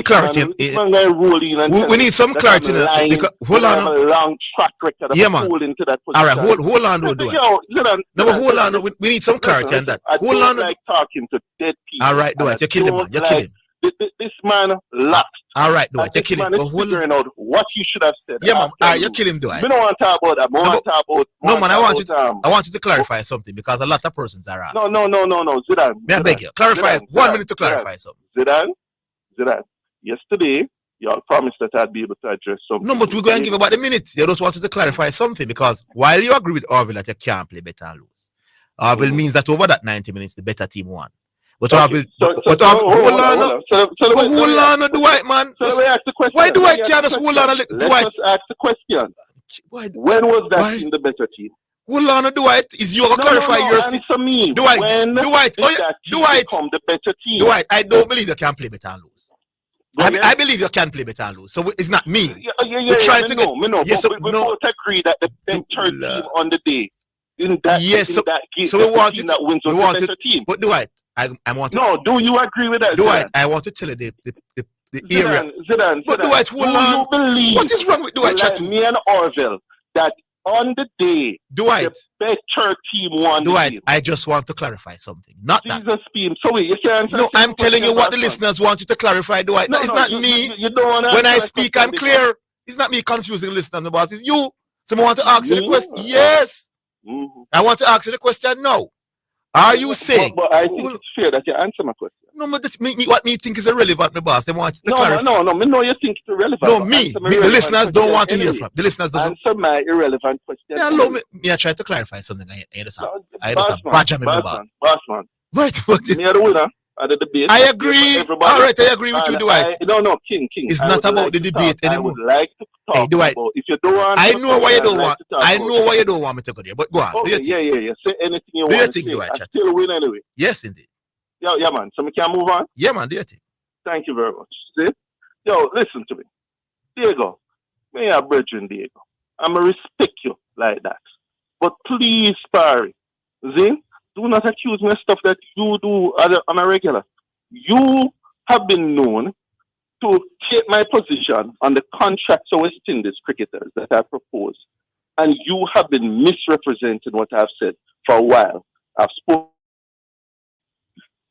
clarity. We need some clarity. Because, hold on. A long track record of into that position. All right, hold on. No, but hold on. We need some clarity on that. Hold on. Like talking to dead people. All right, do it. You kill him. You kill him. This man laughed. All right, do it. You kill him. This man is figuring out what he should have said. Yeah, man. All right, you kill him, do it. We don't want to talk about that. No, man. I want you to clarify something because a lot of persons are asking. No. Zidane. I beg you. Clarify. 1 minute to clarify something. Zidane. Yesterday, y'all promised that I'd be able to address something. No, but we're going to give about a minute. You just wanted to clarify something because while you agree with Orville that you can't play better and lose, Orville means that over that 90 minutes, the better team won. But Orville, hold on, Dwight, man. Why Dwight can't just hold on a little? Let's just ask the question. When was that team the better team? Hold on, Dwight. Is you going to clarify your answer me. Dwight, become the better team? Dwight, I don't believe you can play better and lose. I believe you can play better and lose. So it's not me. We're trying to get. Yes, we both agree that the better team on the day in that game. So we want team that wins was the better team. But do I want to. No, do you agree with that? Do I want to tell you the area. Zidane, but do I hold on? What is wrong with Dwight Chattu? Me and Orville that on the day Dwight, the better team won. Dwight, I just want to clarify something. Not Jesus that. So wait, you can't. No, I'm telling you what the listeners want you to clarify, Dwight. No, it's not me. You don't want to. When I speak, I'm clear. It's not me confusing the listener, the boss. It's you. So I want to ask you the question. Yes. I want to ask you the question now. Are you saying? But I think it's fair that you answer my question. No, but what me think is irrelevant, my boss. They want you to clarify. No. Me know you think it's irrelevant. No, the listeners don't want to hear from. The listeners doesn't. Answer my irrelevant question. Yeah, allow me. I try to clarify something. I just badger me, my boss. Boss man. What is? Me are the winner at the debate. I agree. All right, I agree with you, Dwight. No, King. It's not about the debate anymore. I would like to talk about. If you don't want, I know why you don't want. I know why you don't want me to go there. But go on. Okay, yeah. Say anything you want. Do your thing, Dwight. I still win anyway. Yes, indeed. Yeah, man. So we can move on. Yeah, man. Do your thing. Thank you very much. See? Yo, listen to me, Diego. Me a brethren, Diego. I'ma respect you like that. But please, Barry, Zin, do not accuse me of stuff that you do on a regular. You have been known to take my position on the contracts of West Indies cricketers that I propose. And you have been misrepresenting what I've said for a while. I've spoken.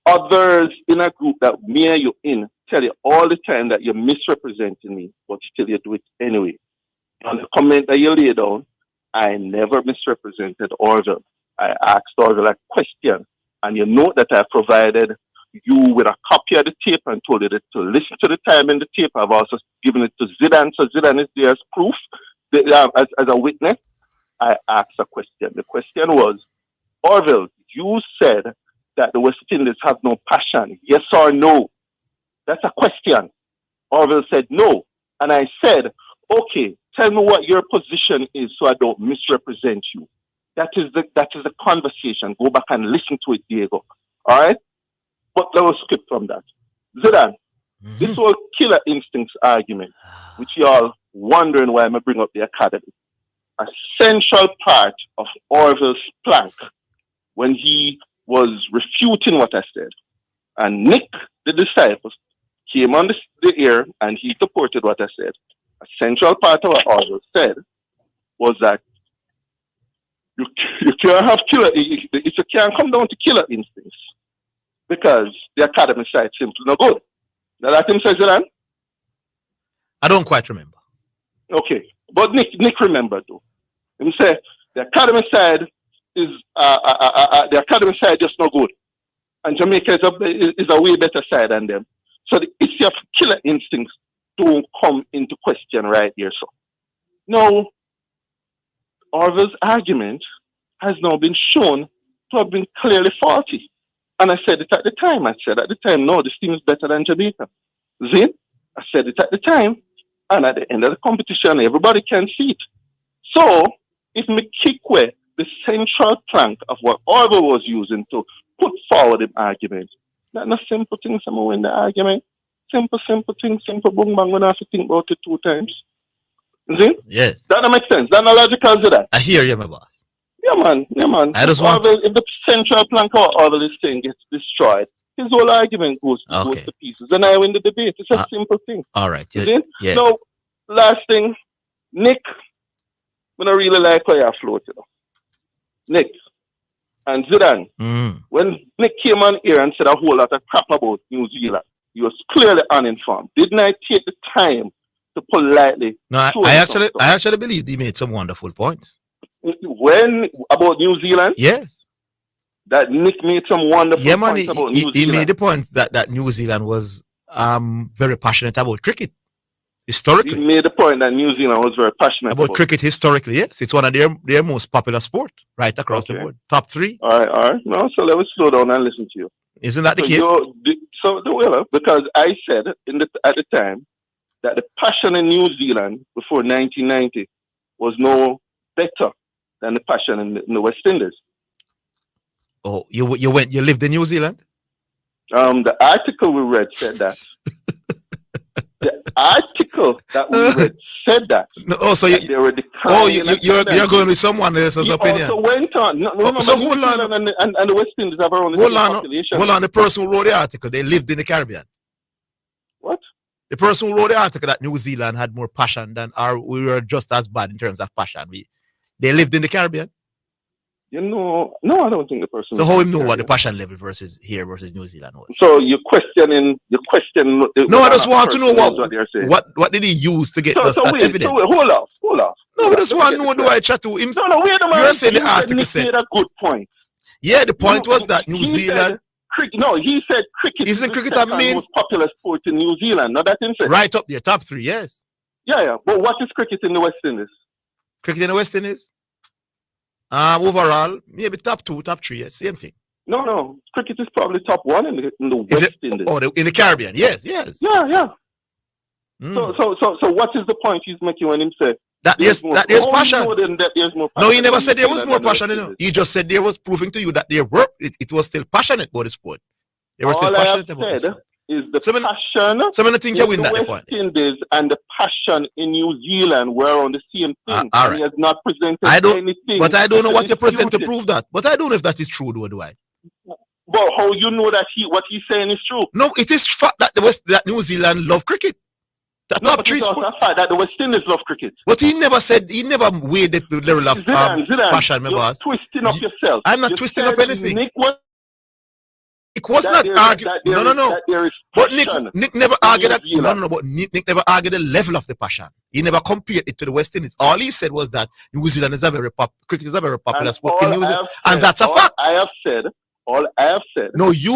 Others in a group that me and you in tell you all the time that you're misrepresenting me, but still you do it anyway. On the comment that you lay down, I never misrepresented Orville. I asked Orville a question, and you know that I provided you with a copy of the tape and told you to listen to the time in the tape. I've also given it to Zidane, so Zidane is there as proof, as a witness. I asked a question. The question was, Orville, you said that the West Indies have no passion, yes or no? That's a question. Orville said no. And I said, okay, tell me what your position is so I don't misrepresent you. That is the conversation. Go back and listen to it, Diego. All right? But let us skip from that. Zidane, this whole killer instincts argument, which you all wondering why I bring up the academy, a central part of Orville's plank when he was refuting what I said. And Nick, the disciple, came on the air and he supported what I said. A central part of what Orville said was that you can't have killer, you can't come down to killer instincts because the academy side simply not good. Now that him says Zidane? I don't quite remember. Okay. But Nick remembered though. He said the academy side is the academy side just not good. And Jamaica is a way better side than them. So the issue of killer instincts don't come into question right here. So now Orville's argument has now been shown to have been clearly faulty. And I said it at the time. I said at the time, no, this team is better than Jamaica. Zin, I said it at the time. And at the end of the competition, everybody can see it. So if me kick away the central plank of what Orville was using to put forward an argument, that's not simple things I'm win the argument. Simple thing, simple boom bang, we don't have to think about it two times. See? Yes. That don't make sense. That's not logical, is that? I hear you, my boss. Yeah, man. I just if the central plank of Orville is saying gets destroyed, his whole argument goes to pieces. And I win the debate. It's a simple thing. All right. Yeah. So, last thing, Nick, I don't really like how you float, you know. Nick and Zidane, when Nick came on here and said a whole lot of crap about New Zealand, he was clearly uninformed. Didn't I take the time to politely? No, I actually believe he made some wonderful points. When about New Zealand? Yes. That Nick made some wonderful points about New Zealand. He made the point that New Zealand was very passionate about cricket. Historically. He made the point that New Zealand was very passionate about cricket historically, yes. It's one of their most popular sport right across the board. Top 3. All right. No, so let us slow down and listen to you. Isn't that the case? Because I said at the time that the passion in New Zealand before 1990 was no better than the passion in the West Indies. Oh, you lived in New Zealand? The article we read said that. The article that we read said that. So you're going with someone else's opinion. Also went on. Remember, so New Zealand and the West Indies have around the same population. Hold on. The person who wrote the article, they lived in the Caribbean. What? The person who wrote the article that New Zealand had more passion than we were just as bad in terms of passion. They lived in the Caribbean. No, I don't think the person. So how him know what the passion level versus New Zealand was? So you're questioning. No, I just want to know what did he use to get that evidence? Hold off. No, I just want to know do I chat to him. No, wait a minute. You're saying the article said a good point. Yeah, the point was that New Zealand. He said cricket. Isn't cricket the most popular sport in New Zealand? No, that's interesting. Right up there, top 3, yes. Yeah. But what is cricket in the West Indies? Cricket in the West Indies? Overall, maybe top 2, top 3, yes, same thing. No. Cricket is probably top 1 in the West Indies. Oh, in the Caribbean, yes. Yeah. So what is the point he's making when he says that there's passion? No, he never said there was more passion. He just said there was proving to you that there were. It was still passionate about the sport. They were still passionate about the sport. Is the passion think you win that the West Indies and the passion in New Zealand were on the same thing. All right. He has not presented anything. But I don't know what you present to prove that. But I don't know if that is true, do I? But how you know that what he's saying is true? No, it is fact that New Zealand love cricket. But it's also a fact that the West Indies love cricket. But he never weighed the level of passion. You're twisting up yourself. I'm not twisting up anything. Nick was not arguing. No. But Nick never argued that. No. But Nick never argued the level of the passion. He never compared it to the West Indies. All he said was that New Zealand is cricket is a very popular sport in New Zealand, and that's a fact. All I have said. No, you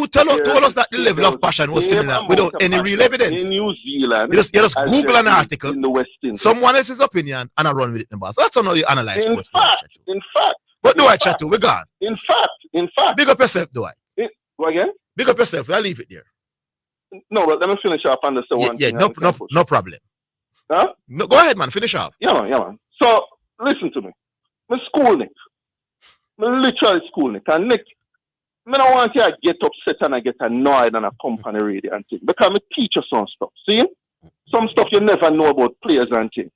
told us that the level of passion was similar without any real evidence. In New Zealand, you just Google an article, in the West Indies. Someone else's opinion, and I run with it. So that's how you analyze sports. In fact. But do I chat to? We're gone. In fact. Big up yourself, do I? Go again? Big up yourself. I'll leave it there. No, but let me finish up on this one. Yeah, no problem. Huh? No, go ahead, man. Finish off. Yeah, man. So listen to me. Me school Nick. Me literally school Nick. And Nick, I don't want you to get upset and I get annoyed and I come on the radio and things. Because I teach you some stuff. See? Some stuff you never know about players and things.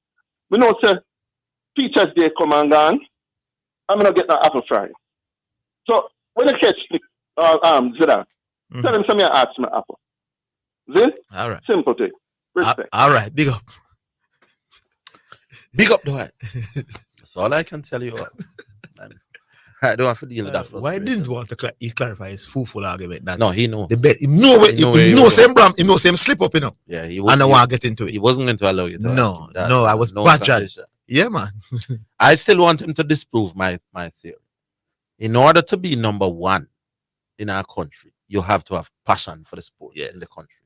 We know, sir, Teachers Day come and gone. I'm going to get an apple fry. So when I catch Zidane, tell him something ask me apple. Zin? All right. Simple thing. Respect. All right. Big up. Big up, Dwight. That's all I can tell you. I don't have to deal with that. Why didn't you want to clarify his fool argument? That no, he know. He knows him slip up, Yeah, he was. And I want to get into it. He wasn't going to allow you to. No, I was bad judge. Yeah, man. I still want him to disprove my theory. In order to be number 1 in our country, you have to have passion for the sport in the country.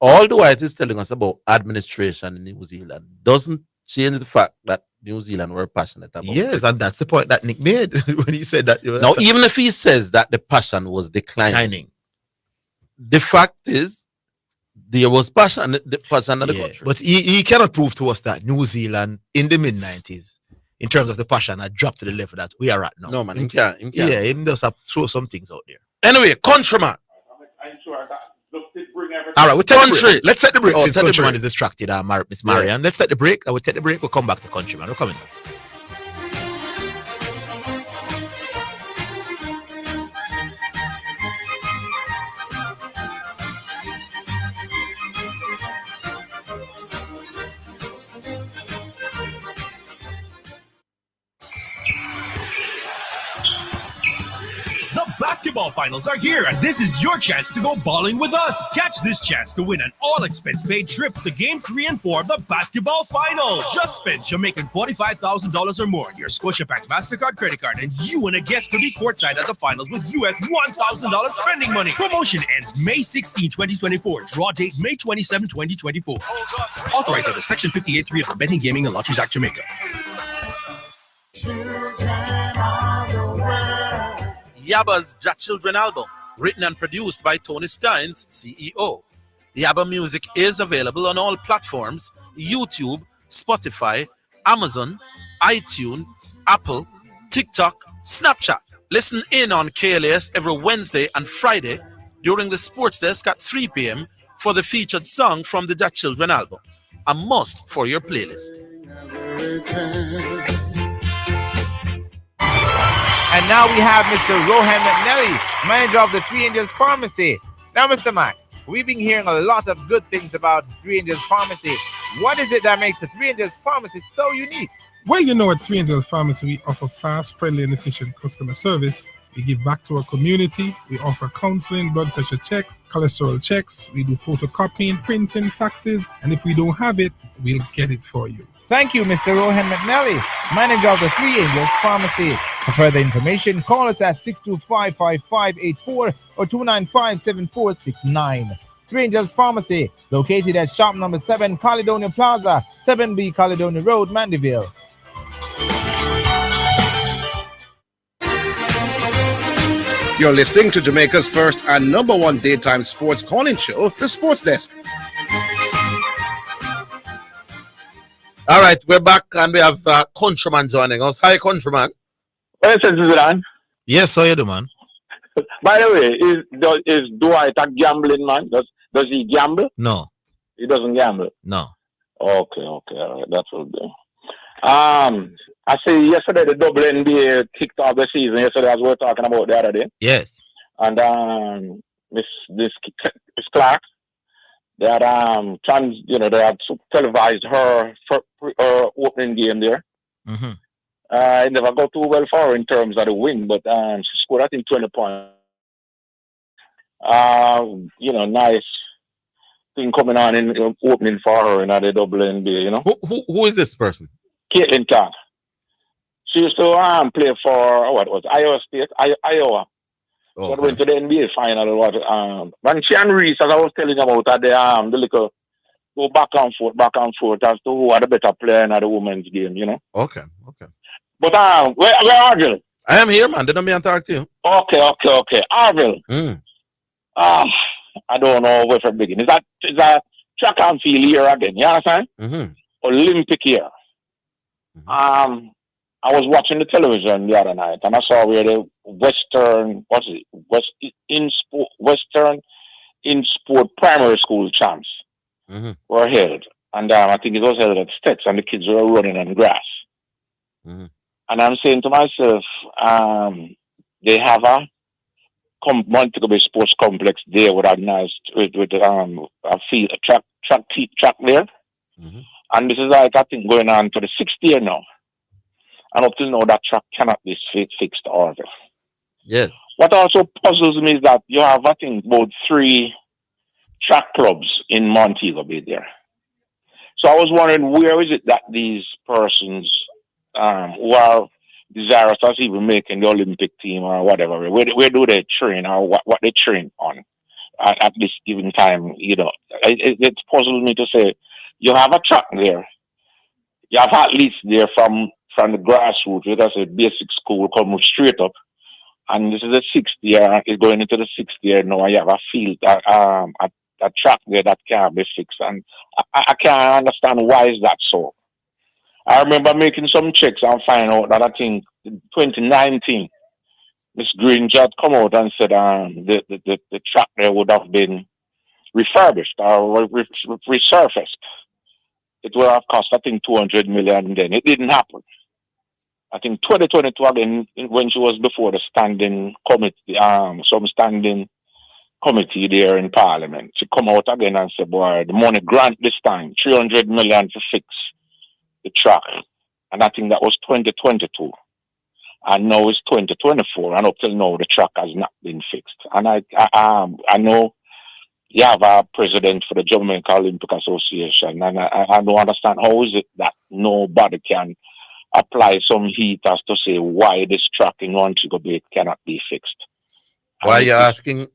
All the white is telling us about administration in New Zealand doesn't change the fact that New Zealand were passionate about cricket. And that's the point that Nick made when he said that. Now, even if he says that the passion was declining, the fact is there was passion in the country. But he cannot prove to us that New Zealand in the mid-90s, in terms of the passion, had dropped to the level that we are at now. No, man, he can't. Yeah, he does have to throw some things out there. Anyway, countryman. All right, we'll take the break. Let's take the break since Countryman break. is distracted, Miss Marian. Yeah. Let's take the break. I will take the break. We'll come back to Countryman. We're coming. Basketball finals are here, and this is your chance to go balling with us. Catch this chance to win an all-expense-paid trip to Game 3 and 4 of the basketball finals. Just spend Jamaican $45,000 or more on your Scotiabank MasterCard credit card, and you and a guest could be courtside at the finals with US $1,000 spending money. Promotion ends May 16, 2024. Draw date May 27, 2024. Authorized under Section 58.3 of the Betting, Gaming, and Lotteries Act, Jamaica. Yabba's Ja Children album, written and produced by Tony Steins, CEO. Yabba music is available on all platforms: YouTube, Spotify, Amazon, iTunes, Apple, TikTok, Snapchat. Listen in on KLAS every Wednesday and Friday during the sports desk at 3 p.m. for the featured song from the That Children album. A must for your playlist. And now we have Mr. Rohan McNally, manager of the Three Angels Pharmacy. Now, Mr. Mac, we've been hearing a lot of good things about the Three Angels Pharmacy. What is it that makes the Three Angels Pharmacy so unique? Well, you know, at Three Angels Pharmacy, we offer fast, friendly, and efficient customer service. We give back to our community. We offer counseling, blood pressure checks, cholesterol checks. We do photocopying, printing, faxes, and if we don't have it, we'll get it for you. Thank you, Mr. Rohan McNally, manager of the Three Angels Pharmacy. For further information, call us at 625-5584 or 295-7469. Three Angels Pharmacy, located at shop number 7, Caledonia Plaza, 7B Caledonia Road, Mandeville. You're listening to Jamaica's first and number one daytime sports calling show, The Sports Desk. All right, we're back and we have Countryman joining us. Hi, Countryman. Well, Zidane. Yes, how you do, man? By the way, is Dwight a gambling man? Does he gamble? No. He doesn't gamble? No. Okay, all right, that will do. I see yesterday the double NBA kicked off the season yesterday, as we were talking about the other day. Yes. And Miss Clark, they had they had televised her opening game there. Mm-hmm. It never got too well for her in terms of the win, but she scored, I think, 20 points. Nice thing coming on in opening for her in the double NBA, you know. Who is this person? Caitlin Clark. She used to play for Iowa State, Iowa. Okay. But went to the NBA final. When she and Reese, as I was telling you about, the little go back and forth as to who are the better player in the women's game, you know. Okay. But where Orville? I am here, man. They don't me and talk to you. Okay. Orville. I don't know where to begin. Is that track and field here again? You understand? Mm-hmm. Olympic here. I was watching the television the other night and I saw where the Western in sport primary school champs were held. And I think it was held at Stetts and the kids were running on grass. Mm-hmm. And I'm saying to myself, they have a Montego Bay Sports Complex there with a nice a field, a track there. Mm-hmm. And this is like I think going on to the 6th year now. And up till now that track cannot be fixed order. Yes. What also puzzles me is that you have I think about 3 track clubs in Montego Bay there. So I was wondering where is it that these persons who are desirous of even making the Olympic team or whatever, where do they train or what they train on at this given time, you know. It puzzles me to say you have a track there. You have athletes there from the grassroots, that's a basic school, come straight up. And this is the 6th year, it's going into the 6th year now. You have a field, a track there that can't be fixed. And I can't understand why is that so. I remember making some checks and finding out that I think in 2019, Miss Green had come out and said the track there would have been refurbished or resurfaced. It would have cost, I think, 200 million then. It didn't happen. I think 2022 again, when she was before the standing committee, some standing committee there in Parliament, she come out again and said, boy, the money grant this time, 300 million to fix the track. And I think that was 2022. And now it's 2024, and up till now the track has not been fixed. And I know you have a president for the Jamaica Olympic Association, and I don't understand how is it that nobody can apply some heat as to say why this track in Montego Bay cannot be fixed. Why are you asking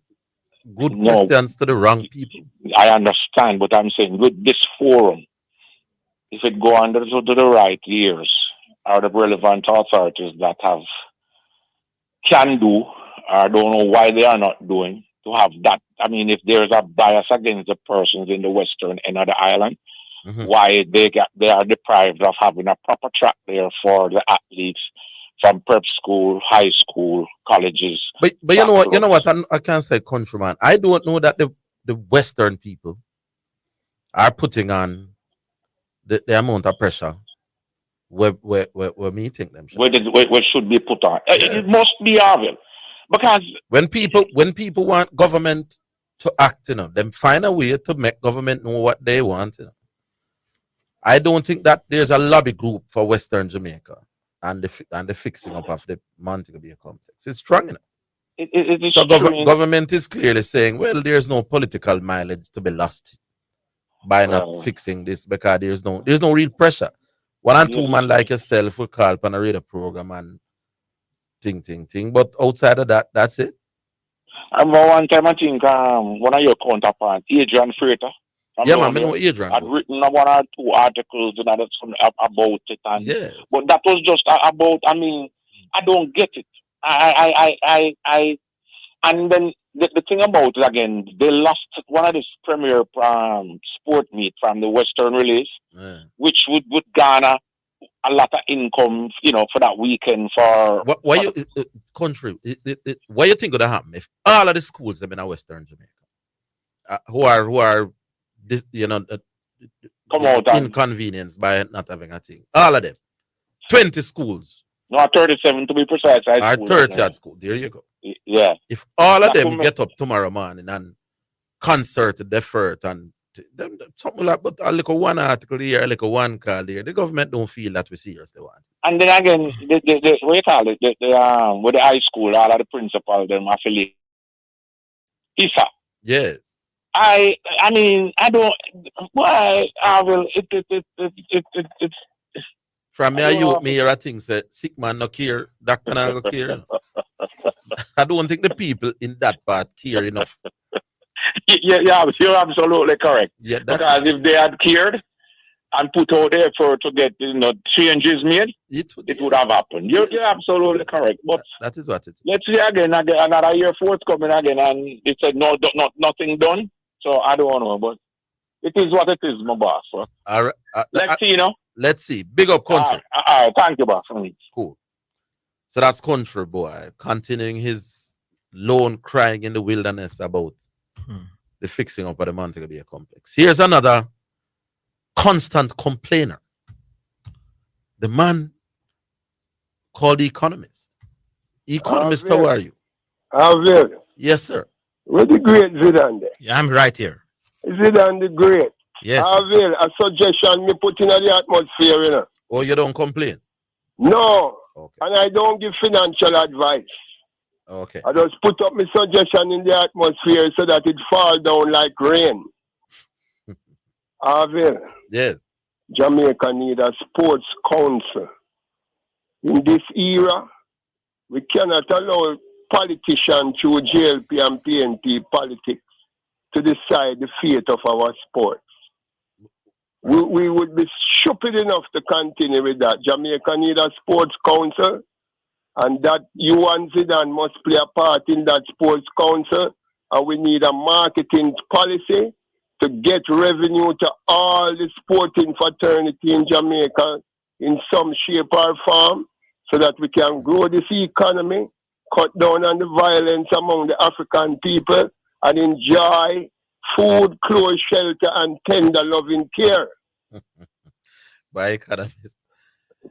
good questions to the wrong people? I understand, but I'm saying with this forum, if it go under to the right ears, are the relevant authorities that can do, or don't know why they are not doing, to have that. I mean, if there's a bias against the persons in the western end of the island, why they are deprived of having a proper track there for the athletes from prep school, high school, colleges. But you know what I can't say, Countryman. I don't know that the Western people are putting on the amount of pressure where me think them should. Where should be put on. It must be Orville. Because when people want government to act, them find a way to make government know what they want. I don't think that there's a lobby group for Western Jamaica and the fixing up of the Montego Bay complex. It's strong enough. It is So strange. government is clearly saying, well, there's no political mileage to be lost by not fixing this because there's no real pressure. One and two man like yourself will call upon a radio program and ting. But outside of that, that's it. One time I think one of your counterparts, Adrian Freighter. Yeah, man, I know Adrian. I'd written one or two articles about it, and but that was just about. I mean, I don't get it. I and then the thing about it again, they lost one of the premier sport meet from the Western release, which would garner a lot of income, for that weekend. For why you country? What you think would happen if all of the schools have been in Western Jamaica, who are this, come out inconvenienced by not having a thing, all of them, 20 schools. No, 37 to be precise. Or 30 at school. There you go. Yeah. If all of them get up tomorrow morning and concert deferred and something like, but a little one article here, a little one call here, the government don't feel that we seriously want. And then again, the what you call it, with the high school, all of the principals, them affiliate. ISA. Yes. I mean, I don't. Why? I will. It. From me, you me hear a thing say sick man no care, doctor no care. I don't think the people in that part care enough. Yeah, you're absolutely correct. Yeah, because if they had cared and put out the effort to get changes made, it would have happened. You're absolutely correct. But that is what it is. Let's see again another year forthcoming again, and it said nothing done. So I don't know, but it is what it is, my boss. So. All right. Let's see, Let's see. Big up country. Thank you, boss. Cool. So that's country boy continuing his lone crying in the wilderness about the fixing up of the Montego Bay complex. Here's another constant complainer. The man called the Economist. Economist, how are you? Orville. Yes, sir. Where the great Zidane there? Yeah, I'm right here. Zidane the great. Yes. Orville, a suggestion me put in the atmosphere, Oh, you don't complain? No. Okay. And I don't give financial advice. Okay. I just put up my suggestion in the atmosphere so that it fall down like rain. Orville. Yes. Jamaica need a sports council. In this era, we cannot allow politicians through JLP and PNP politics to decide the fate of our sports. We would be stupid enough to continue with that. Jamaica need a sports council, and that you and Zidane must play a part in that sports council, and we need a marketing policy to get revenue to all the sporting fraternity in Jamaica in some shape or form, so that we can grow this economy, cut down on the violence among the African people, and enjoy food, clothes, shelter, and tender loving care. By economist.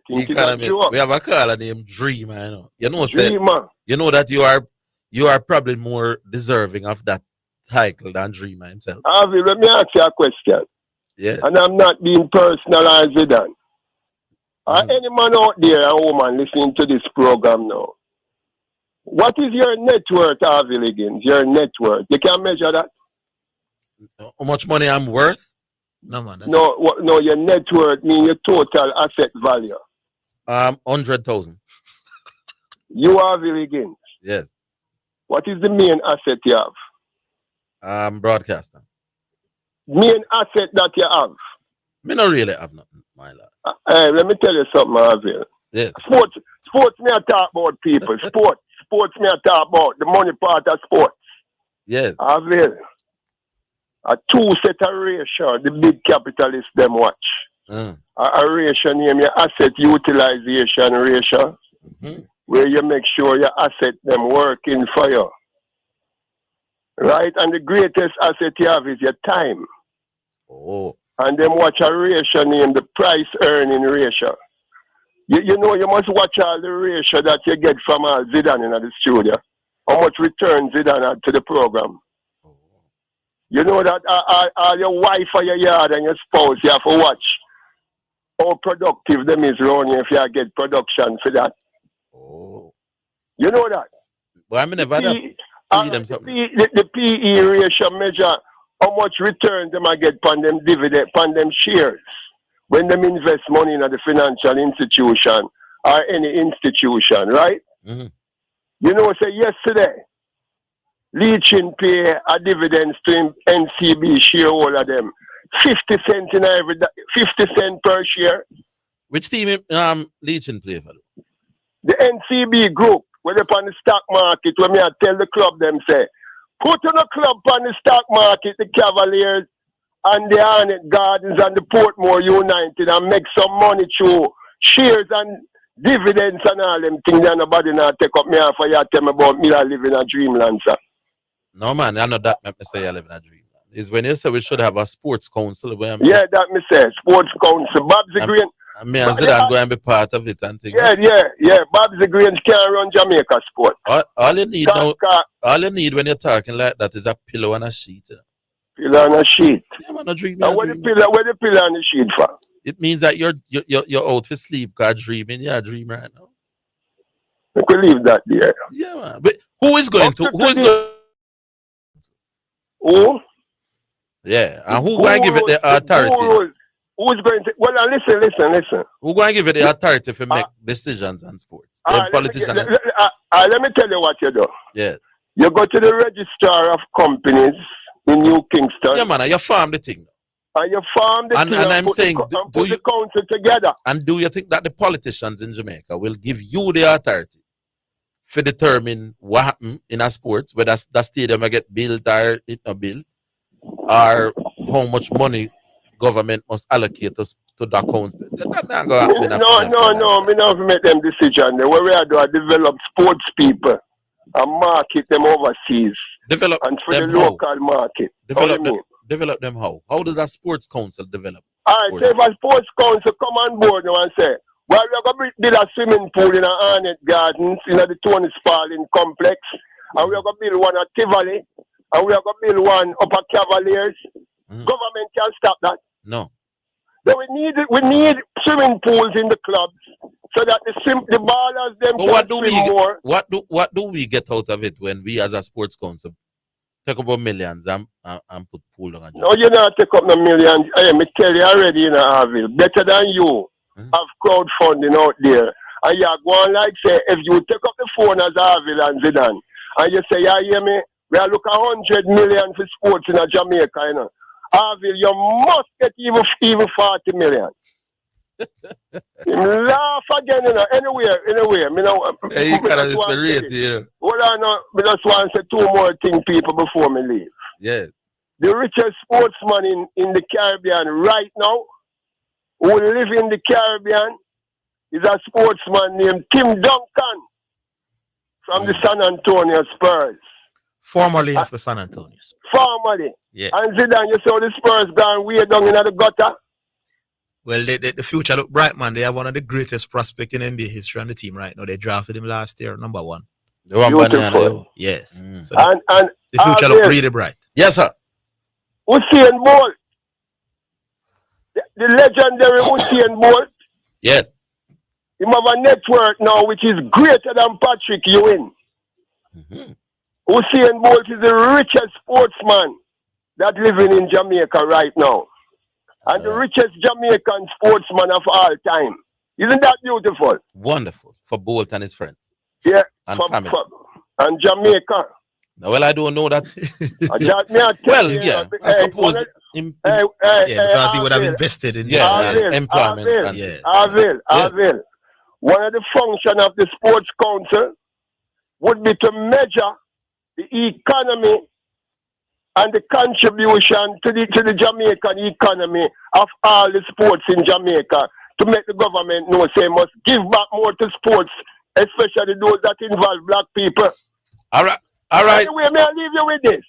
We have a caller named Dreamer. Dreamer. You know that you are probably more deserving of that title than Dreamer himself. Avi, let me ask you a question. Yeah. And I'm not being personalized with that. Any man out there and woman listening to this program now, what is your net worth, Avi Liggins? Your net worth. You can measure that? How much money I'm worth? No, man. No, your net worth means your total asset value. 100,000. You are Liggins. Yes. What is the main asset you have? Broadcaster. Main asset that you have? Me not really have nothing, my lad. Hey, let me tell you something, Harvey. Yeah. Sports me I talk about, people. Sports me I talk about. The money part of sports. Yes. Harvey. A two set of ratio, the big capitalists them watch. A ratio name your asset utilization ratio, where you make sure your asset them working for you. right? And the greatest asset you have is your time. Oh. And then watch a ratio named the price earning ratio. You know, you must watch all the ratio that you get from Zidane in the studio. How much return Zidane had to the program. You know that all your wife or your yard and your spouse, you have to watch how productive them is around you if you get production for that. Oh. You know that? Well, I mean, never the PE ratio measure how much return them I get on them dividend, on them shares when them invest money in the financial institution or any institution, right? Mm-hmm. You know, say yesterday, Leachin pay a dividends to him NCB shareholder them 50 cents in every 50 cents per share. Which team Leachin play for? The NCB group, where they on the stock market, when me I tell the club them say, put on a club on the stock market, the Cavaliers and the Arnett Gardens and the Portmore United and make some money through shares and dividends and all them things that nobody now take up me off for you tell me about me that live in a dreamland, sir. No man, I know that make me say I live in a dreamland. Is when you say we should have a sports council where yeah, that me say, sports council. Bob's Green. Me and Zidane go and be part of it and things. Yeah. Bob's Green can't run Jamaica sport. All you need now, all you need when you're talking like that is a pillow and a sheet. Pillow and a sheet. Yeah, man, a dream. Where the pillow and the sheet for? It means that you're out for sleep, God dreaming. You're a dream right now. We could leave that there. Yeah, man. But who is going to? Who is going? Who? Yeah, and who going to give it the authority? Who's going to? Well, listen. Who going to give it the authority to make decisions on sports? Politicians. Let me tell you what you do. Yeah. You go to the registrar of companies in New Kingston. Yeah, man. You farm the thing. And you farm the thing. And I'm saying, put the council together. And do you think that the politicians in Jamaica will give you the authority to determine what happened in a sport, whether that stadium will get built or it not built, or how much money government must allocate us to that council? No, we don't make them decisions. What we do is develop sports people and market them overseas. Develop and for them the local market. Develop them how? How does a sports council develop? All right, so if a sports council come on board now and say, well, we're going to build a swimming pool in the Arnett Gardens, in the Tony Spalding complex, and we're going to build one at Tivoli, and we're going to build one up at Cavaliers. Government can stop that. No. Then we need swimming pools in the clubs so that the ballers them can more. What do we get out of it when we as a sports council take up millions and put pool on? No, you not take up no millions. I me tell you already in Orville, better than you have crowdfunding out there. And you go on like say, if you take up the phone as Orville and Zidane, and you say, yeah, hear me, we are looking 100 million for sports in Jamaica, you know. Orville, you must get even 40 million. Laugh again, you know, anywhere. Me know, hey, you gotta inspirate, you know. Well, I know, I just want to say two more things, people, before me leave. Yeah. The richest sportsman in the Caribbean right now, who live in the Caribbean, is a sportsman named Tim Duncan from the San Antonio Spurs. Formerly of the San Antonio Spurs. Formerly. Yeah. And Zidane, you saw the Spurs gone way down in the gutter. Well, the future look bright, man. They have one of the greatest prospects in NBA history on the team right now. They drafted him last year, number 1. Beautiful. Yes. So and the future look really bright. Yes, sir. Usain Bolt. The legendary Usain Bolt. Yes. He have a network now which is greater than Patrick Ewing. Usain Bolt is the richest sportsman that living in Jamaica right now. And the richest Jamaican sportsman of all time. Isn't that beautiful? Wonderful. For Bolt and his friends. Yeah. And family. And Jamaica. No, well, I don't know that. I suppose. Because he would have invested in employment. Orville. One of the functions of the Sports Council would be to measure the economy and the contribution to the Jamaican economy of all the sports in Jamaica to make the government know say must give back more to sports, especially those that involve black people. All right. Anyway, may I leave you with this?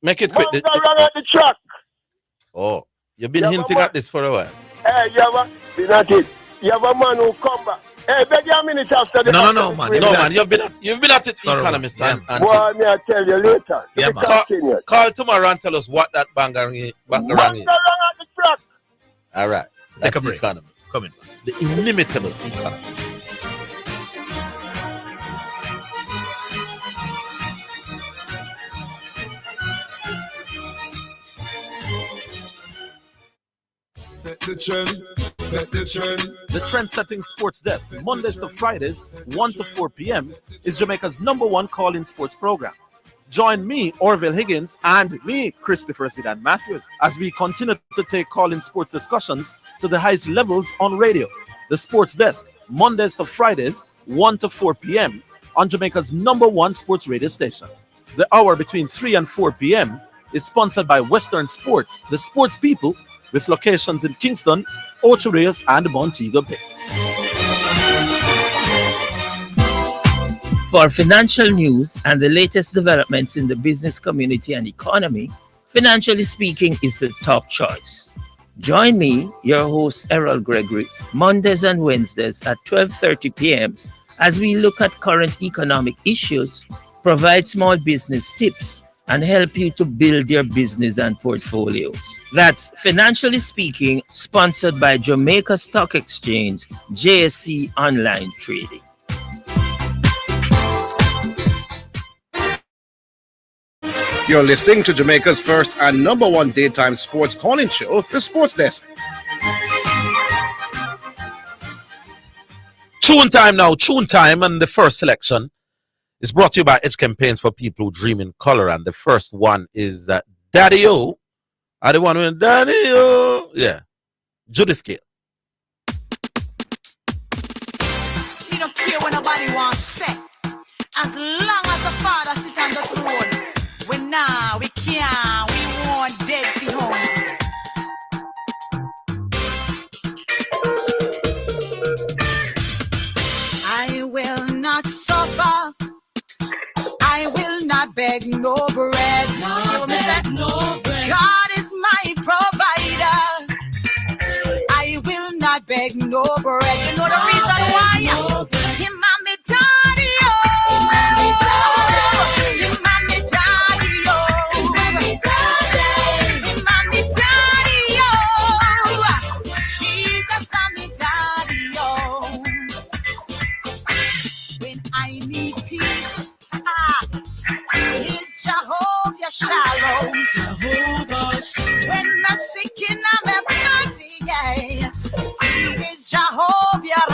Make it quick. Wrong at the track. Oh, you've been hinting at this for a while. Hey, you have been at it. You have a man who come back. Hey, beg you a minute after the No, man. No, man. You've been at it for economists. Well, I'll tell you later. Yeah, man. Call tomorrow and tell us what that bangarang is. Wrong at the track. All right. Take a break. Economy. Coming. The inimitable economy. Set the trend. Set the trend. The Trend-Setting Sports Desk, Mondays to Fridays, 1 to 4 p.m., is Jamaica's #1 call-in sports program. Join me, Orville Higgins, And me, Christopher Zidane Matthews. as we continue to take call-in sports discussions to the highest levels on radio. The Sports Desk, Mondays to Fridays, 1 to 4 p.m., on Jamaica's #1 sports radio station. The hour between 3 and 4 p.m. is sponsored by Western Sports, the sports people, with locations in Kingston, Ocho Rios, and Montego Bay. For financial news and the latest developments in the business community and economy, Financially Speaking is the top choice. Join me, your host Errol Gregory, Mondays and Wednesdays at 12:30 p.m. as we look at current economic issues, provide small business tips, and help you to build your business and portfolio. That's Financially Speaking, sponsored by Jamaica Stock Exchange, JSC Online Trading. You're listening to Jamaica's first and #1 daytime sports calling show, The Sports Desk. Tune time now. Tune time, and the first selection is brought to you by Edge Campaigns for people who dream in color. And the first one is Daddy O. I the one with Daddy O. Yeah, Judith Gale. We don't care what nobody wants say. As long as the father sit on the throne, we can't, we want dead be home. I will not suffer. I will not beg no bread. No bread. God is my provider. I will not beg no bread. You know the reason why? Him and me daddy, oh. Him and me daddy, oh. Him and me daddy, oh. Jesus and me daddy, oh. When I need peace, is Jehovah Shalom. When I'm sick in my body, yeah, he is Jehovah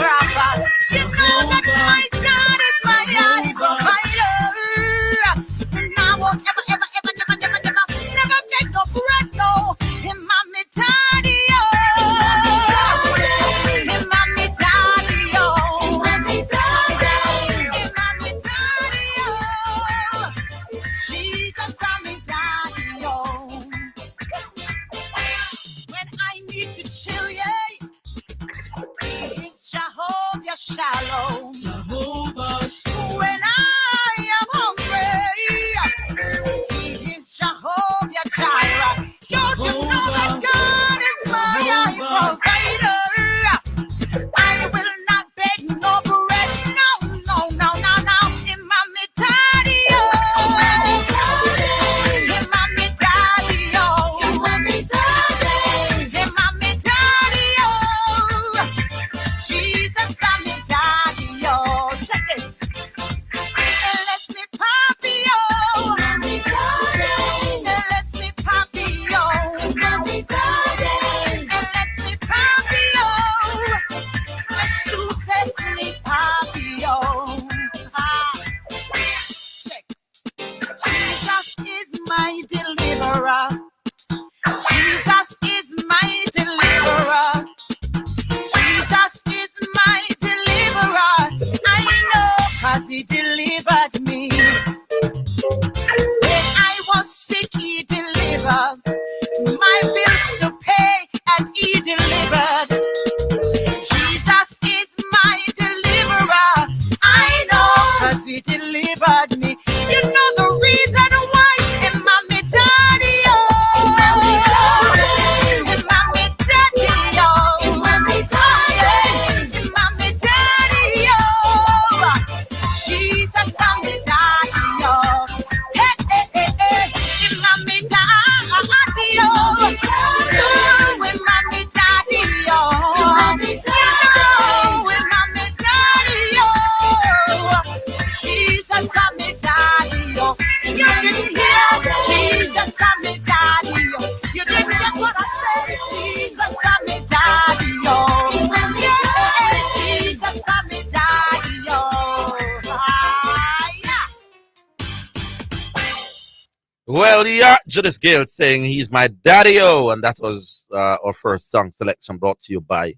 Judith Gale saying he's my daddy-o, and that was our first song selection brought to you by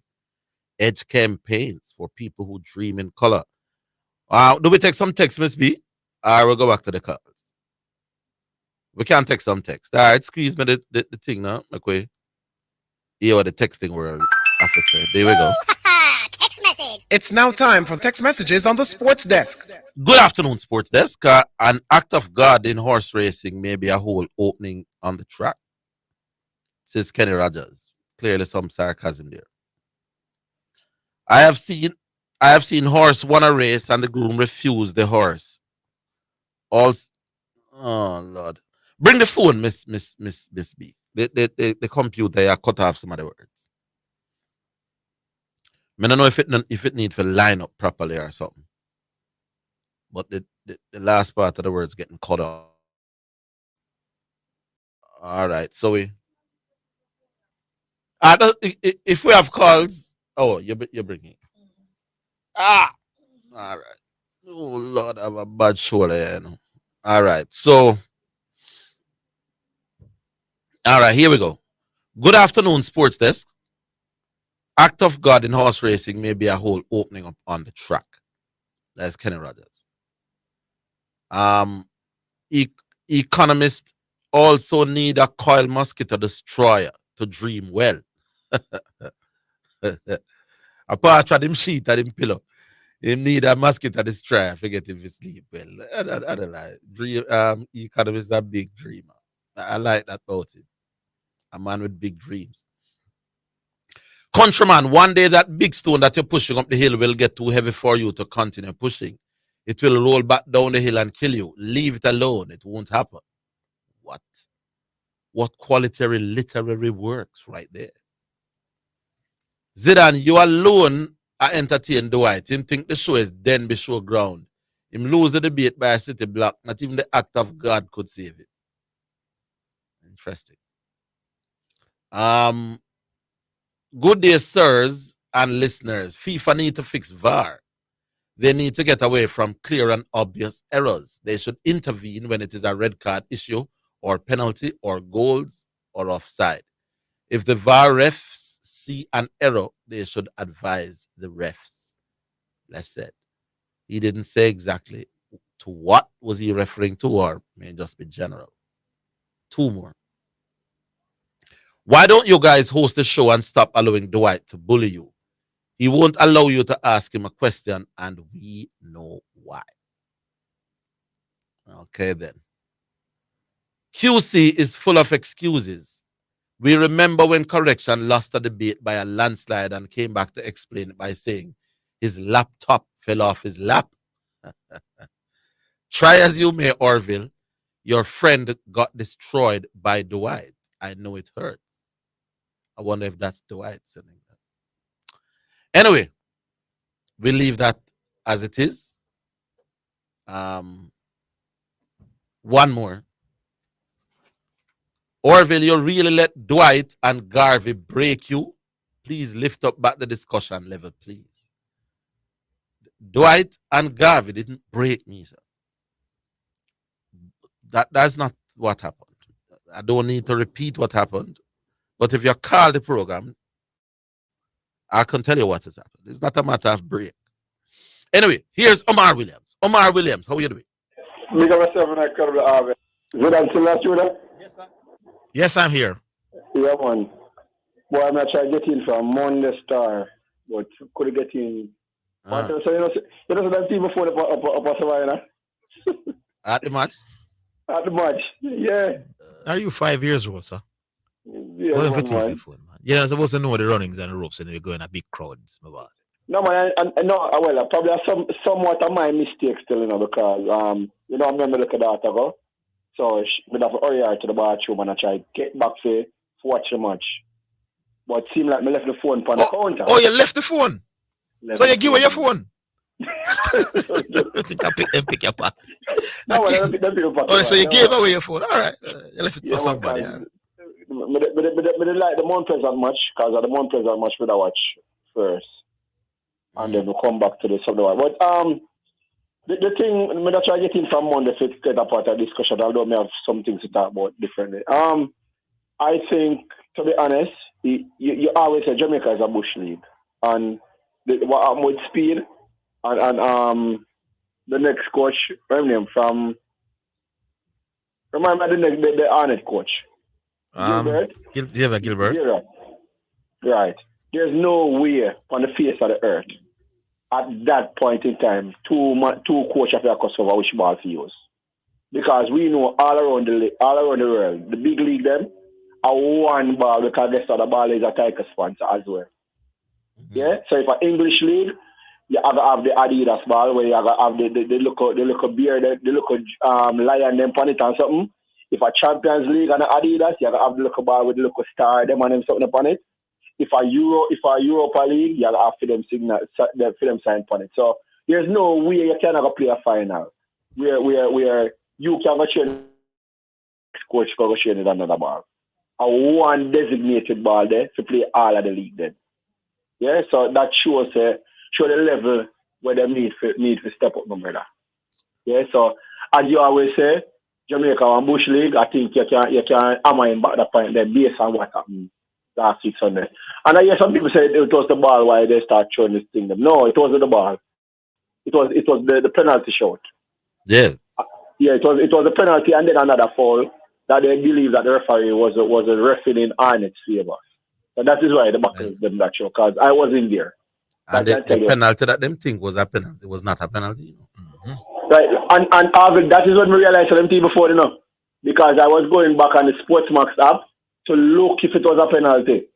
Edge Campaigns for people who dream in color. Do we take some text, Miss B? We'll go back to the calls. We can't take some text. All right, squeeze me the thing now, McQuay. Here the texting world officer. There we go. Text message. It's now time for text messages on the sports desk. Good afternoon, sports desk. An act of God in horse racing may be a whole opening on the track, says Kenny Rogers. Clearly some sarcasm there. I have seen horse won a race and the groom refused the horse. Also, oh Lord. Bring the phone, Miss B. The computer I cut off some of the words. I don't know if it need to line up properly or something. But the last part of the words getting cut off. All right, so if we have calls, you're bringing. All right. Oh Lord, I have a bad shoulder, you know. All right, so. All right, here we go. Good afternoon, sports desk. Act of God in horse racing may be a whole opening up on the track. That's Kenny Rogers. Economists also need a coil mosquito destroyer to dream well. Apart from them sheet and them pillow, he need a mosquito destroyer. Forget if he sleep well. I don't like. Economists are a big dreamer. I like that about him. A man with big dreams. Countryman, one day that big stone that you're pushing up the hill will get too heavy for you to continue pushing. It will roll back down the hill and kill you. Leave it alone. It won't happen. What? What quality literary works right there? Zidane, you alone are entertained Dwight. Him think the show is then be show ground. Him lose the debate by a city block. Not even the act of God could save it. Interesting. Good day, sirs and listeners. FIFA need to fix VAR. They need to get away from clear and obvious errors. They should intervene when it is a red card issue or penalty or goals or offside. If the VAR refs see an error, they should advise the refs. That's it. He didn't say exactly to what was he referring to, or may just be general. Two more. Why don't you guys host the show and stop allowing Dwight to bully you? He won't allow you to ask him a question, and we know why. Okay, then. QC is full of excuses. We remember when Correction lost a debate by a landslide and came back to explain it by saying his laptop fell off his lap. Try as you may, Orville, your friend got destroyed by Dwight. I know it hurts. I wonder if that's Dwight saying that. Anyway, we leave that as it is. One more. Orville, you really let Dwight and Garvey break you? Please lift up back the discussion level, please. Dwight and Garvey didn't break me, sir. That's not what happened. I don't need to repeat what happened. But if you call the program, I can tell you what has happened. It's not a matter of break. Anyway, here's Omar Williams. Omar Williams, how are you doing? Big up yourself and I come to Harvard. Zidane still not you there? Yes, sir. Yes, I'm here. Yeah, man. Boy, I'm not trying to get in from Monday Star, but couldn't get in. So, you know that team before the Savannah? At the match? At the match, yeah. Are you 5 years old, sir? Yeah, what if man. You're not supposed to know the runnings and the ropes and you're going a big crowds. No, man, I know, well, I probably have somewhat of my mistake still, you know, because, you know, I remember looking at that ago. So, I have to hurry out to the bathroom and I try to get back to watch the match. But it seemed like I left the phone on the counter. Oh, you left the phone? So you give away your phone? I think I pick your pack. No, I don't pick your pack. Oh, so you gave away your phone. All right. You left it for somebody. But like the Mount Pleasant match, because at the Mount Pleasant match we watch first. And then we come back to the subway. But The thing, I'm going to try to get in from Monday to get a part of the discussion, although I may have some things to talk about differently. I think, to be honest, you always say Jamaica is a bush league. And what happened with Speed and the next coach, remember the Arnett coach. Gilbert? Gilbert. Right. There's no way on the face of the earth at that point in time two coaches have covered which ball to use. Because we know all around the world, the big league them are one ball because guess what, the ball is a tiger sponsor as well. Yeah? So if an English league, you have to have the Adidas ball where you have to have the local beer, the local lion them on it and something. If a Champions League and an Adidas, you have to have the local ball with the local star them and them something upon it. If a Europa League, you have to have for them sign upon it. So there's no way you can have play a final where you can go train coach go train with another ball. A one designated ball there to play all of the league then. Yeah, so that shows the level where they need to step up, my brother. Yeah, so as you always say, Jamaica and Bush League, I think you can hammer him back the point there based on what happened last 600. And I hear some people say it was the ball why they start throwing this thing. No, it wasn't the ball. It was the penalty shot. Yeah. Yeah, it was the penalty and then another foul that they believe that the referee was a referee in Arnett's favor. And that is why the back is them that show, because I was in there. And the penalty that them think was a penalty. It was not a penalty, you know. Mm-hmm. Right, and Arville, that is when we realized them thing before, you know. Because I was going back on the Sportsmax app to look if it was a penalty.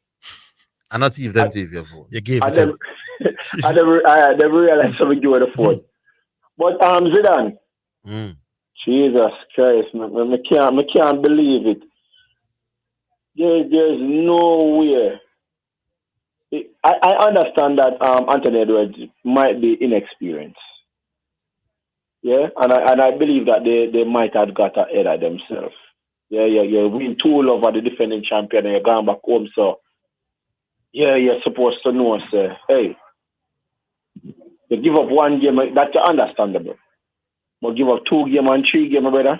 And not even them TV phone. You gave it them. And they realized something do with the phone. But Zidane, Jesus Christ, man, I can't believe it. There's no way. I understand that Anthony Edwards might be inexperienced. Yeah, and I believe that they might have got ahead of themselves. Yeah, you win 2 over the defending champion and you're going back home, so yeah, you're supposed to know, say, hey, you give up 1 game, that's understandable. But give up 2 games and 3 games, brother,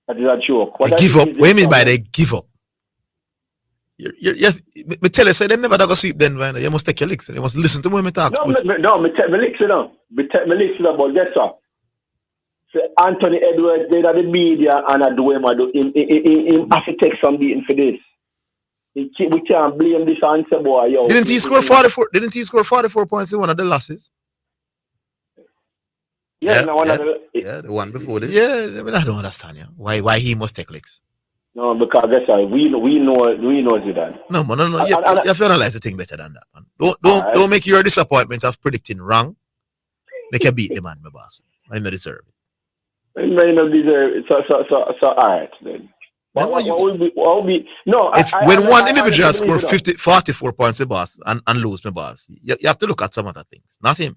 that is a joke. What do you mean by they give up? Me tell you, say them never go sweep then, man. You must take your licks. You must listen to me talk. No, me take my licks, you know. Me take my licks, but guess what? So Anthony Edwards, they are the media and I do him have to take some beating for this. We can't blame this answer, boy. Yo. Didn't he score 44? Didn't he score 44 points in one of the losses? The one before this. Yeah, I mean, I don't understand why he must take licks. No, because that's why we know Zidane. No. You have to analyze the thing better than that, man. Don't make your disappointment of predicting wrong. Make you beat the man, my boss. I don't deserve it. I don't deserve it. So all right then. What will be? No. When one individual score 44 points, my boss, and lose, my boss, you have to look at some other things, not him.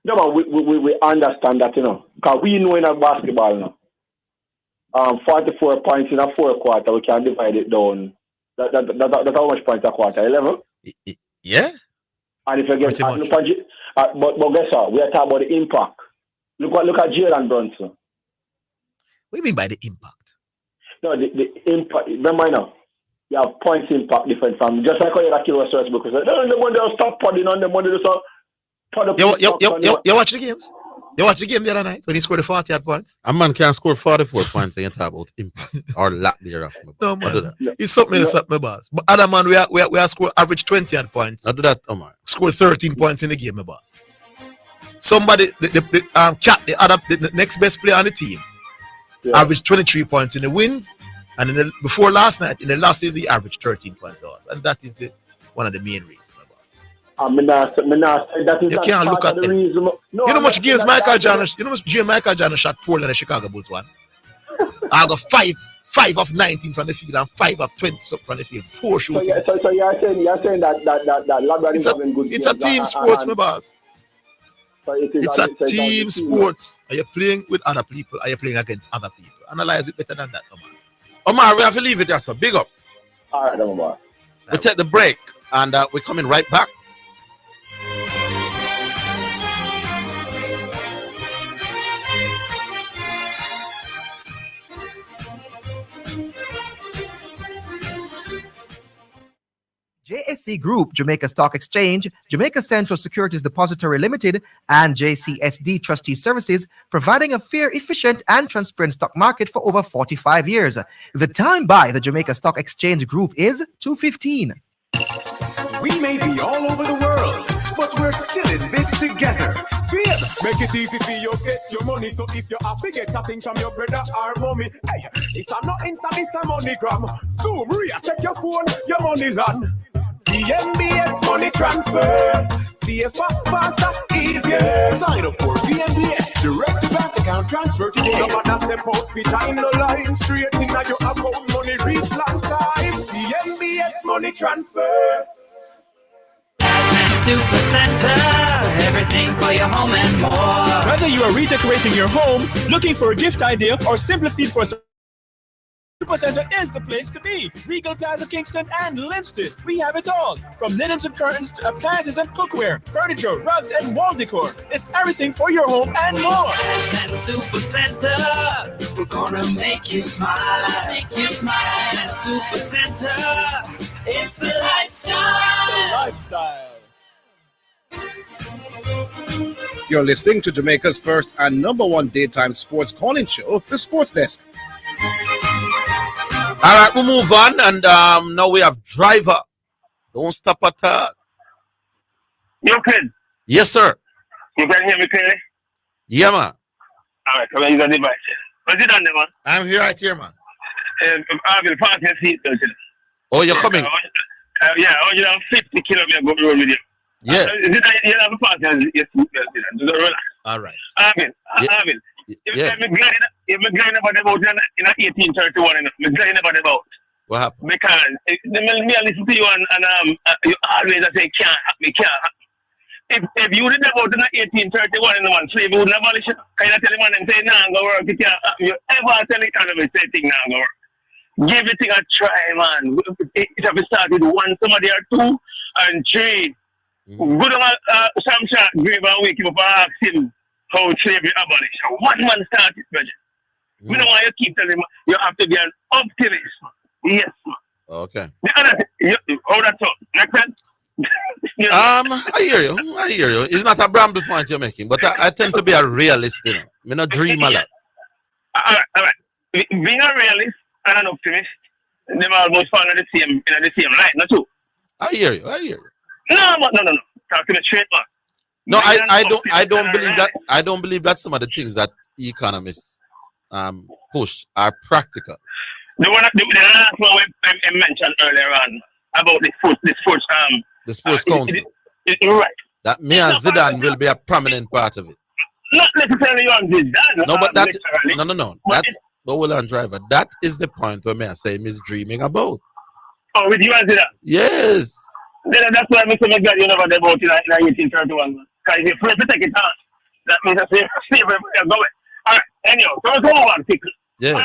No, but we understand that, you know, because we know in a basketball now. 44 points in a 4 quarter, we can divide it down. That's how much points a quarter? 11? Yeah. And if you get but guess what? We are talking about the impact. Look at Jalen Brunson. What do you mean by the impact? No, the impact. Remember now, you have points impact different from just like how you have Kilo Source because the one they'll stop podding on them when they just you watch the games? You watched the game the other night when he scored the 40 points? A man can't score 44 points and you talk about impact or lack thereof. No, man. It's something else up my boss. But other man, we are score average 20 points. I do that, Omar. Score 13 points in the game, my boss. Somebody, the next best player on the team, averaged 23 points in the wins. And before last night, in the last season, he averaged 13 points. And that is one of the main reasons. You can't look at them. You know how much games Michael Jordan shot poorly than the Chicago Bulls one? I got 5 of 19 from the field and 5 of 20 from the field. 4 shooting. So you're saying that LeBron is having good It's a team sports, my boss. It's a team sports. Are you playing with other people? Are you playing against other people? Analyze it better than that, Omar. Omar, we have to leave it there, so big up. All right, Omar. We take the break and we're coming right back. JSC Group, Jamaica Stock Exchange, Jamaica Central Securities Depository Limited, and JCSD Trustee Services, providing a fair, efficient, and transparent stock market for over 45 years. The time by the Jamaica Stock Exchange Group is 2:15. We may be all over the world, but we're still in this together. Feel, make it easy for you get your money. So if you have to get a thing from your brother or mommy, hey, it's a not Insta, it's a MoneyGram. Zoom, check your phone, your money land. VMBS money transfer. CFA faster, easier. Sign up for VMBS direct to bank account transfer today. No matter step out, behind the line, straight in your account, money reach long time. VMBS money transfer. Super Center, everything for your home and more. Whether you are redecorating your home, looking for a gift idea, or simply feel for Super Center is the place to be. Regal Plaza, Kingston, and Linston. We have it all. From linens and curtains to appliances and cookware, furniture, rugs, and wall decor. It's everything for your home and more. At Super Center, we're gonna make you smile. Make you smile. At Super Center, it's a lifestyle. It's a lifestyle. You're listening to Jamaica's first and number one daytime sports calling show, The Sports Desk. All right, we'll move on, and now we have Driver. Don't stop at all. You can? Yes, sir. You can hear me clearly? Yeah, man. All right, come on, use the device. What's it on there, man? I'm here right here, man. I will pass your seat. Oh, you're coming? Yeah, 150 kilometers go road with you. Yeah. You have a pass your seat. All right. Arvin, yeah. If me grind about the boat in 1831, me grind about the boat. What happened? Because me listen to you and you always say me can't. If you did about in 1831 in the man, slave wouldn't abolish it. Can you tell the man and say, nah, go work, it can't happen. You ever tell the economy, say, thing, nah, go work. Give it a try, man. It have started one, somebody or two, and three. Good on Sam Shot, grave and wake him up and ask him how slavery abolished. One man started, brother. We don't want you to keep telling him you have to be an optimist. Yes, man. Okay. The other thing, how that's up? Next time? I hear you. It's not a bramble point you're making, but I tend to be a realist, you know. I not dream a lot. All right. Being a realist and an optimist, they almost fall in the same line, not true? I hear you. No. Talk to me straight, man. No, I don't believe that. I don't believe that some of the things that economists push are practical. The last one I mentioned earlier on about the sports council. You're right. That me and Zidane will be a prominent part of it. Not necessarily on Zidane. No, but that no. But hold on, Driver. That is the point where me I say Miss dreaming about. Oh, with you and Zidane? Yes. That's why Mr. McGrath, you never about in 1831. Because if you take it on, that means I say, where you're going. All right, anyhow, so let's go on quickly. Yeah.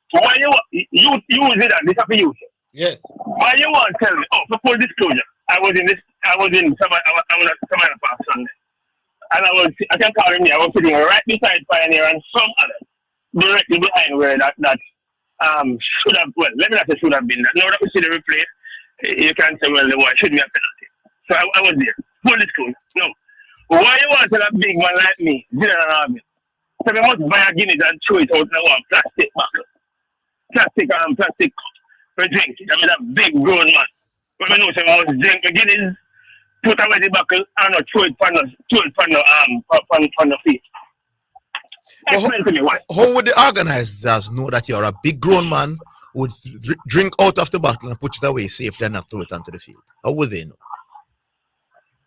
Why you Zidane, this is for you. Yes. Why you want to tell me? Oh, for full disclosure, I was in Samana Park Sunday. And I can call him here, I was sitting right beside Pioneer and some other directly behind where that should have, well, let me not say should have been that. Now that we see the replay, you can say, well, the boy should be a penalty. So I was there. Full disclosure. No. Why you want to tell a big man like me, Zidane and Arvin, so we must buy a Guinness and throw it out in one plastic bottle. Plastic cup for drink. I mean, a big grown man. When I know say I must drink the Guinness, put away the buckle and not throw it on the feet. Explain to me why. How would the organizers know that you're a big grown man who would drink out of the bottle and put it away safe and not throw it onto the field? How would they know?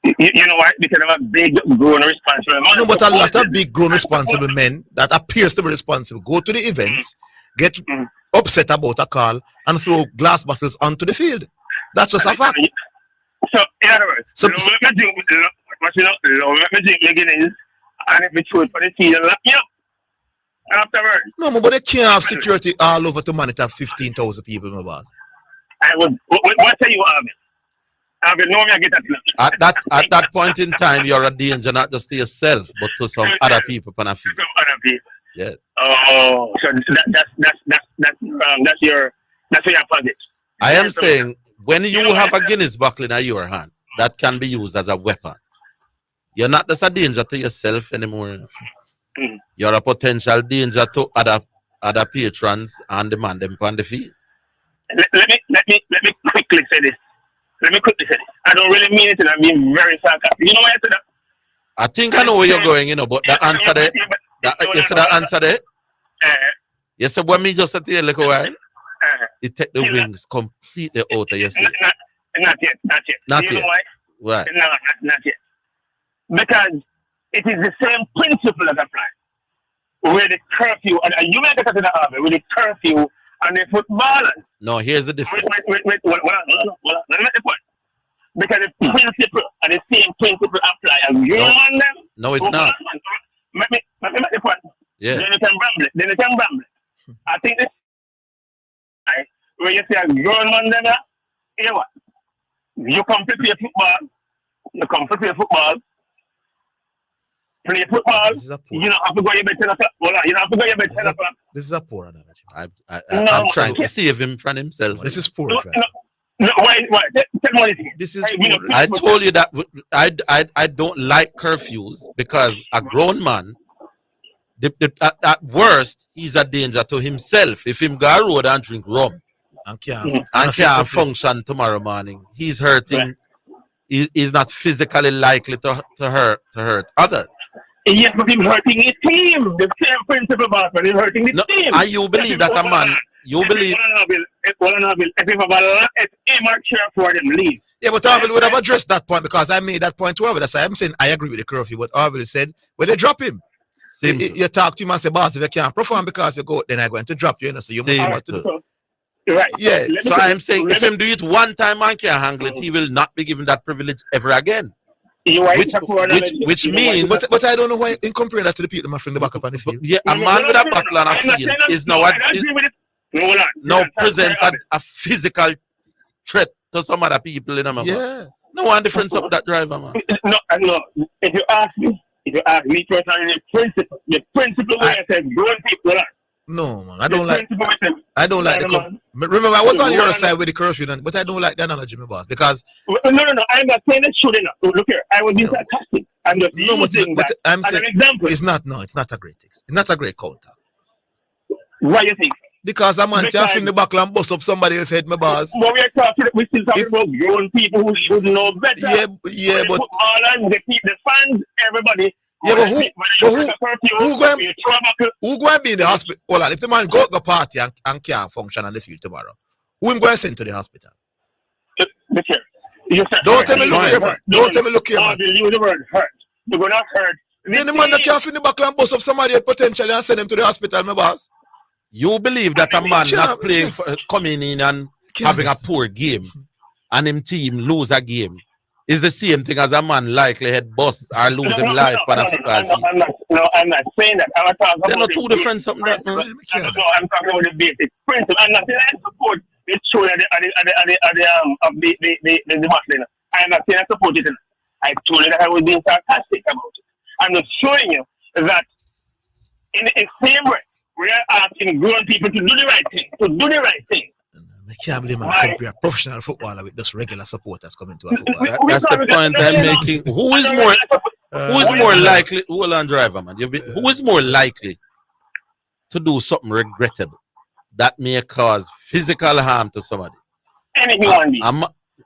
You know why? Because I'm a big grown responsible man. No, but a lot of big grown responsible men that appears to be responsible go to the events, get upset about a call, and throw glass bottles onto the field. That's just a fact. So, in other words, let me drink Guinness, and if we throw it for the field, lock me up. Afterwards. No, but they can't have security all over to monitor 15,000 people, my boss. What say you, Arvin? Arvin, no, I get that. At that point in time, you're a danger not just to yourself, but to some other people on a field. Some other people. Yes. Oh, so that's your positive. I am saying when you have a Guinness bottle in your hand, that can be used as a weapon. You're not just a danger to yourself anymore. You're a potential danger to other patrons and the man them on the field. Let me quickly say this. I don't really mean it, and I'm being very sarcastic. You know why I said that? I think I know where you're going, but the answer there, you said the answer there? You said when me just at the little while, it take the wings completely out of your seat. Not yet. Not you yet. know why? Right. No, not yet. Because it is the same principle that applies. Where the curfew, and you may get to the arbor, with the curfew and the footballers. No, here's the difference. Wait, hold on. Let me make the point. Because the principle and the same principle apply. And you want them? No, it's not. Let me make the point. Yeah. Then you can bramble. I think this, right, where you say a grown man them, you know what? You come to play football. Play football. You don't have to go your bed 10 o'clock. Hold on, you don't have to go your bed 10 o'clock. This is a poor analogy. I'm trying to save him from himself. This is poor. No, why? Tell me this is. I told you that I don't like curfews because a grown man, at worst, he's a danger to himself. If him go road and drink rum and can't function tomorrow morning, he's hurting. He's not physically likely to hurt others. Yes, but he's hurting his team. The same principle, but he's hurting the team. And you believe that a man? You believe? If you have a lot, it's immature for them leave. Yeah, but Orville would have addressed that point because I made that point to Orville. That's why I'm saying I agree with the curfew. What Orville said, when they drop him, you talk to him and say, boss, if you can't perform because you go, then I'm going to drop you. So you must know what to do. Right. Yeah. So I'm saying if him do it one time and can't handle it, he will not be given that privilege ever again. Which means, but I don't know why in comparing that to the people my friend the back up on the field. Yeah, a man with a battle on a field is now presents a physical threat to some other people in America. Yeah. No one difference of that driver, man. No. If you ask me personally, the principle where I said grown people. No, man, I don't like the. Remember, I was on your side with the curfew, but I don't like the analogy, my boss, because. No. I'm not saying it shouldn't. Look here, I was being sarcastic. I'm just using that as an example. It's not a great. It's not a great counter. Why you think? Because a man can fling the buckle and bust up somebody else's head, my boss. But we're still talking about grown people who should know better. Yeah, but the fans, everybody. Yeah, but who going to be in the hospital? Hold on, if the man go to the party and can't function on the field tomorrow, who him going to send to the hospital? Don't tell me look here, man. Don't tell me look here, man. Use the word hurt. You're going to hurt. Then the man that can't fling the buckle and bust up somebody potentially and send him to the hospital, my boss. You believe that a man not playing, coming in and having a poor game, and him team lose a game, is the same thing as a man likely head bust or losing life on a football field? I'm not saying that. I'm talking they're about not two different something that, man. I'm talking about the basic principle. I'm not saying I support the show of the Muslim. I'm not saying I support it. I told you that I was being sarcastic about it. I'm just showing you that in the same way, we are asking grown people to do the right thing. I can't believe I compare a professional footballer with just regular supporters coming to a football. That's the point I'm making. Who is more likely? Hold on, driver, man. Who is more likely to do something regrettable that may cause physical harm to somebody?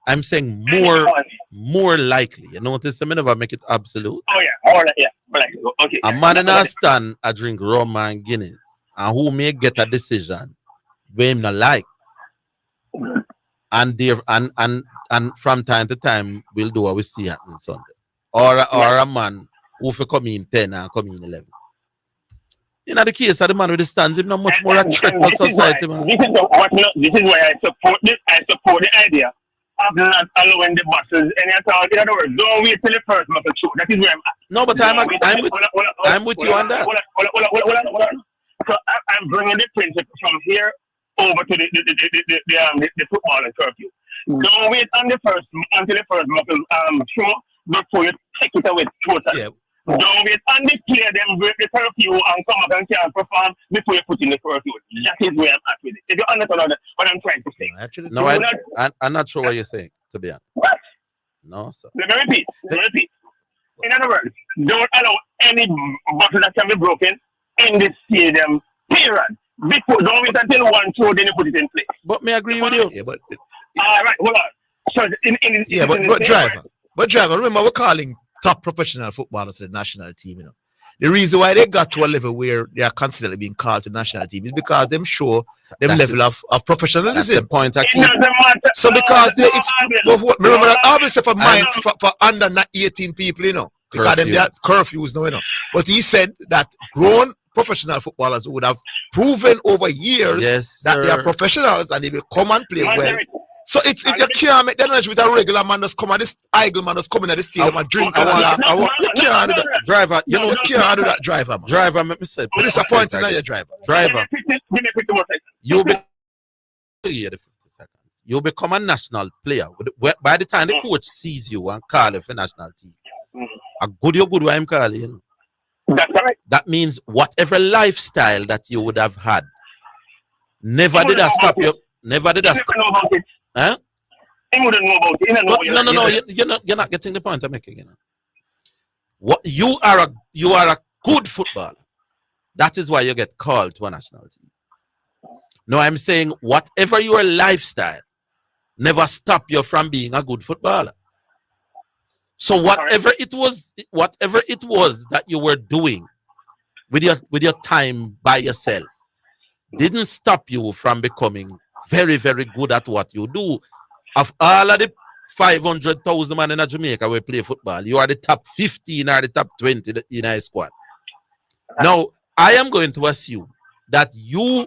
I'm saying more likely. You notice I never make it absolute. Oh yeah, all right, yeah. Okay. A man in a stand, I drink rum and Guinness, and who may get a decision where him not like. And from time to time we'll do what we see happening Sunday. Or a man who for come in 10 and come in 11. In the case of the man with the stands, he's not much more a threat to society, man. This is why I support this. I support the idea of not allowing the buses any at all. In other words, don't wait till the first muscle show. That is where I'm at. No, but I'm with you on that. So I'm bringing the principle from here over to the football and curfew. Don't wait until the first muscle show before you take it away totally. Yeah. Don't wait and declare them break the curfew and come up and can't perform before you put in the curfew. That is where I'm at with it. If you understand what I'm trying to say. Actually, No, I'm not sure what you're saying, to be honest. What? No, sir. Let me repeat. In other words, don't allow any bottle that can be broken in the stadium, period. Before, don't wait until one show, then you put it in place. But me agree with you. Yeah, but all right, hold on. So but driver, remember we're calling top professional footballers to the national team, you know. The reason why they got to a level where they are constantly being called to the national team is because them show them level of professionalism. The point so because remember that obviously for under 18 people, you know, because them they are curfews now, you know. But he said that grown professional footballers would have proven over years that they are professionals and they will come and play well. So it's you can't make that knowledge with a regular man that's come at this idle man that's coming at the stadium and drink and all. You can't do that. Driver, you know, you can't do that, driver, man. Driver, let me say. Disappointing now, your driver. Driver. You'll be here the 50 seconds. You'll become a national player. By the time the coach sees you and call you for national team, a good way I'm calling you. That's right. That means whatever lifestyle that you would have had, never did I stop you. Never did I stop. Huh? He wouldn't know about it. No. You're not getting the point I'm making. You know. What you are a good footballer. That is why you get called to a national team. No, I'm saying whatever your lifestyle, never stop you from being a good footballer. So whatever it was that you were doing with your time by yourself, didn't stop you from becoming very, very good at what you do. Of all of the 500,000 men in Jamaica who play football, you are the top 15 or the top 20 in a squad. Now, I am going to assume that you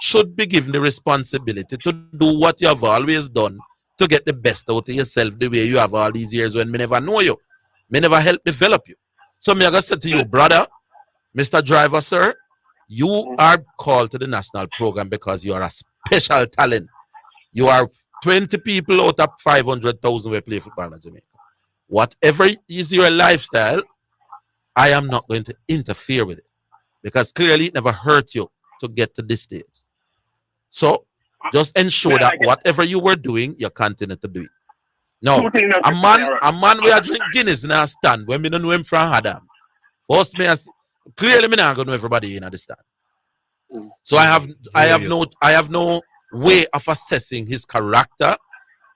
should be given the responsibility to do what you have always done to get the best out of yourself the way you have all these years when me never know you. Me never help develop you. So me gonna say to you, brother, Mr. Driver, sir, you are called to the national program because you are a special talent. You are 20 people out of 500,000 who play football in Jamaica. Whatever is your lifestyle, I am not going to interfere with it because clearly it never hurt you to get to this stage. So just ensure that whatever you were doing, you continue to do it. No, a man will drink Guinness in a stand when we don't know him from Adam. First, clearly, me not gonna know everybody in the stand. So I have no way of assessing his character,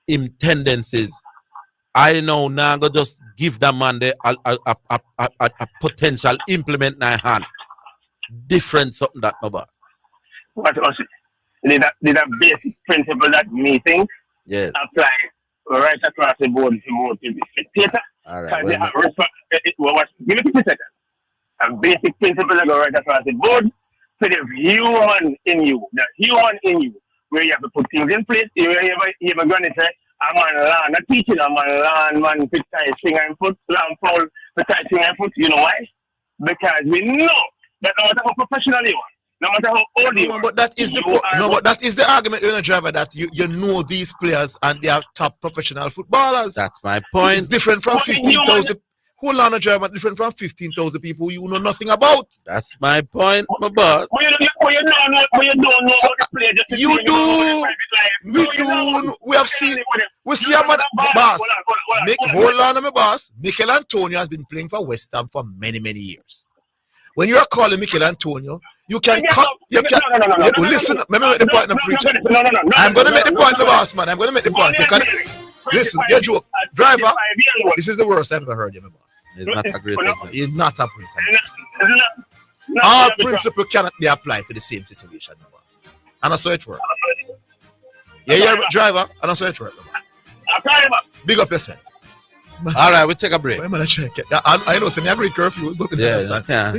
his tendencies. I know now go just give that man a potential implement in my hand. Different something that my boss. Did a basic principle that meeting apply right across the board to motivate the spectator. All right. Give me 50 seconds. A basic principle that go right across the board to the human in you. The human in you. Where you have to put things in place. You have a gun and say, I'm on land. Not teaching, I'm on land, man, to tie finger and foot, land foul, to tie finger and foot. You know why? Because we know that no matter how professional you are, no matter how old you are. But that is the argument, you know, driver, that you know these players and they are top professional footballers. That's my point. It's different from 15,000. Hold on, driver, different from 15,000 people you know nothing about. That's my point, my boss. You do. We have seen. We see a man, boss. Hold on, my boss. Mikel Antonio has been playing for West Ham for many, many years. When you are calling Mikel Antonio, you can cut. You can listen. Let me make the point, preacher. I'm going to make the point, the boss, man. I'm going to make the point. You can listen. Your joke, driver. This is the worst I've ever heard, my boss. It's not a great thing. It's not a great thing. All principle cannot be applied to the same situation, my boss. And that's how it works. Yeah, driver. And that's how it works. Big up yourself. All right, we'll take a break. I know, some great curfew. We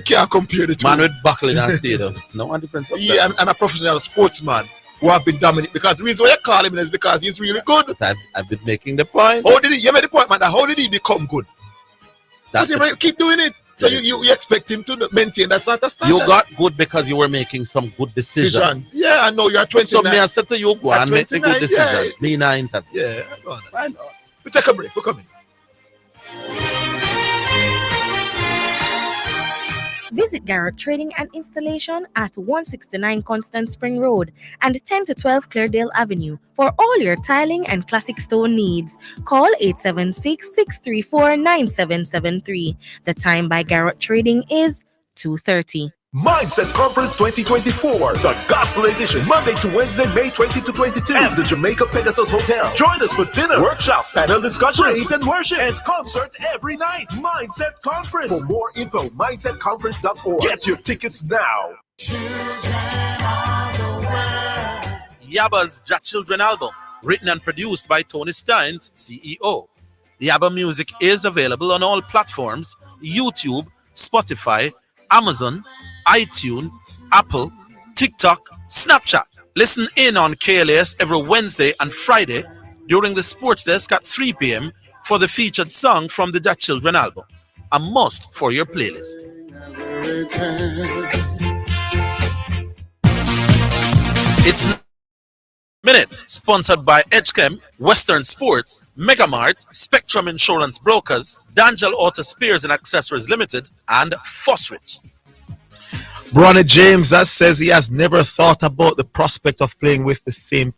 can't compare the two. Man with buckling and stadium. No one difference. Yeah, and a professional sportsman who have been dominant. Because the reason why you call him is because he's really good. But I've been making the point. How did he? You made the point, man. How did he become good? Keep doing it. So you expect him to maintain that sort of standard. You got good because you were making some good decisions. Yeah, I know. You're 29. So me I said to you, go and make the good decisions. Me not interview. Yeah, I know. We take a break. We're coming. Visit Garrett Trading and Installation at 169 Constant Spring Road and 10 to 12 Cleardale Avenue for all your tiling and classic stone needs. Call 876-634-9773. The time by Garrett Trading is 2:30. Mindset Conference 2024, the Gospel Edition, Monday to Wednesday, May 20 to 22, at the Jamaica Pegasus Hotel. Join us for dinner, workshops, panel discussions, praise and worship, and concert every night. Mindset Conference. For more info, mindsetconference.org. Get your tickets now. Yabba's Ja Children album, written and produced by Tony Steins, CEO. The Yabba music is available on all platforms: YouTube, Spotify, Amazon, iTunes, Apple, TikTok, Snapchat. Listen in on KLAS every Wednesday and Friday during the Sports Desk at 3 p.m. for the featured song from the Ja Children album. A must for your playlist. It's Minute, sponsored by Edgechem, Western Sports, Megamart, Spectrum Insurance Brokers, Dangel Auto Spears and Accessories Limited, and Fosrich. Bronny James says he has never thought about the prospect of playing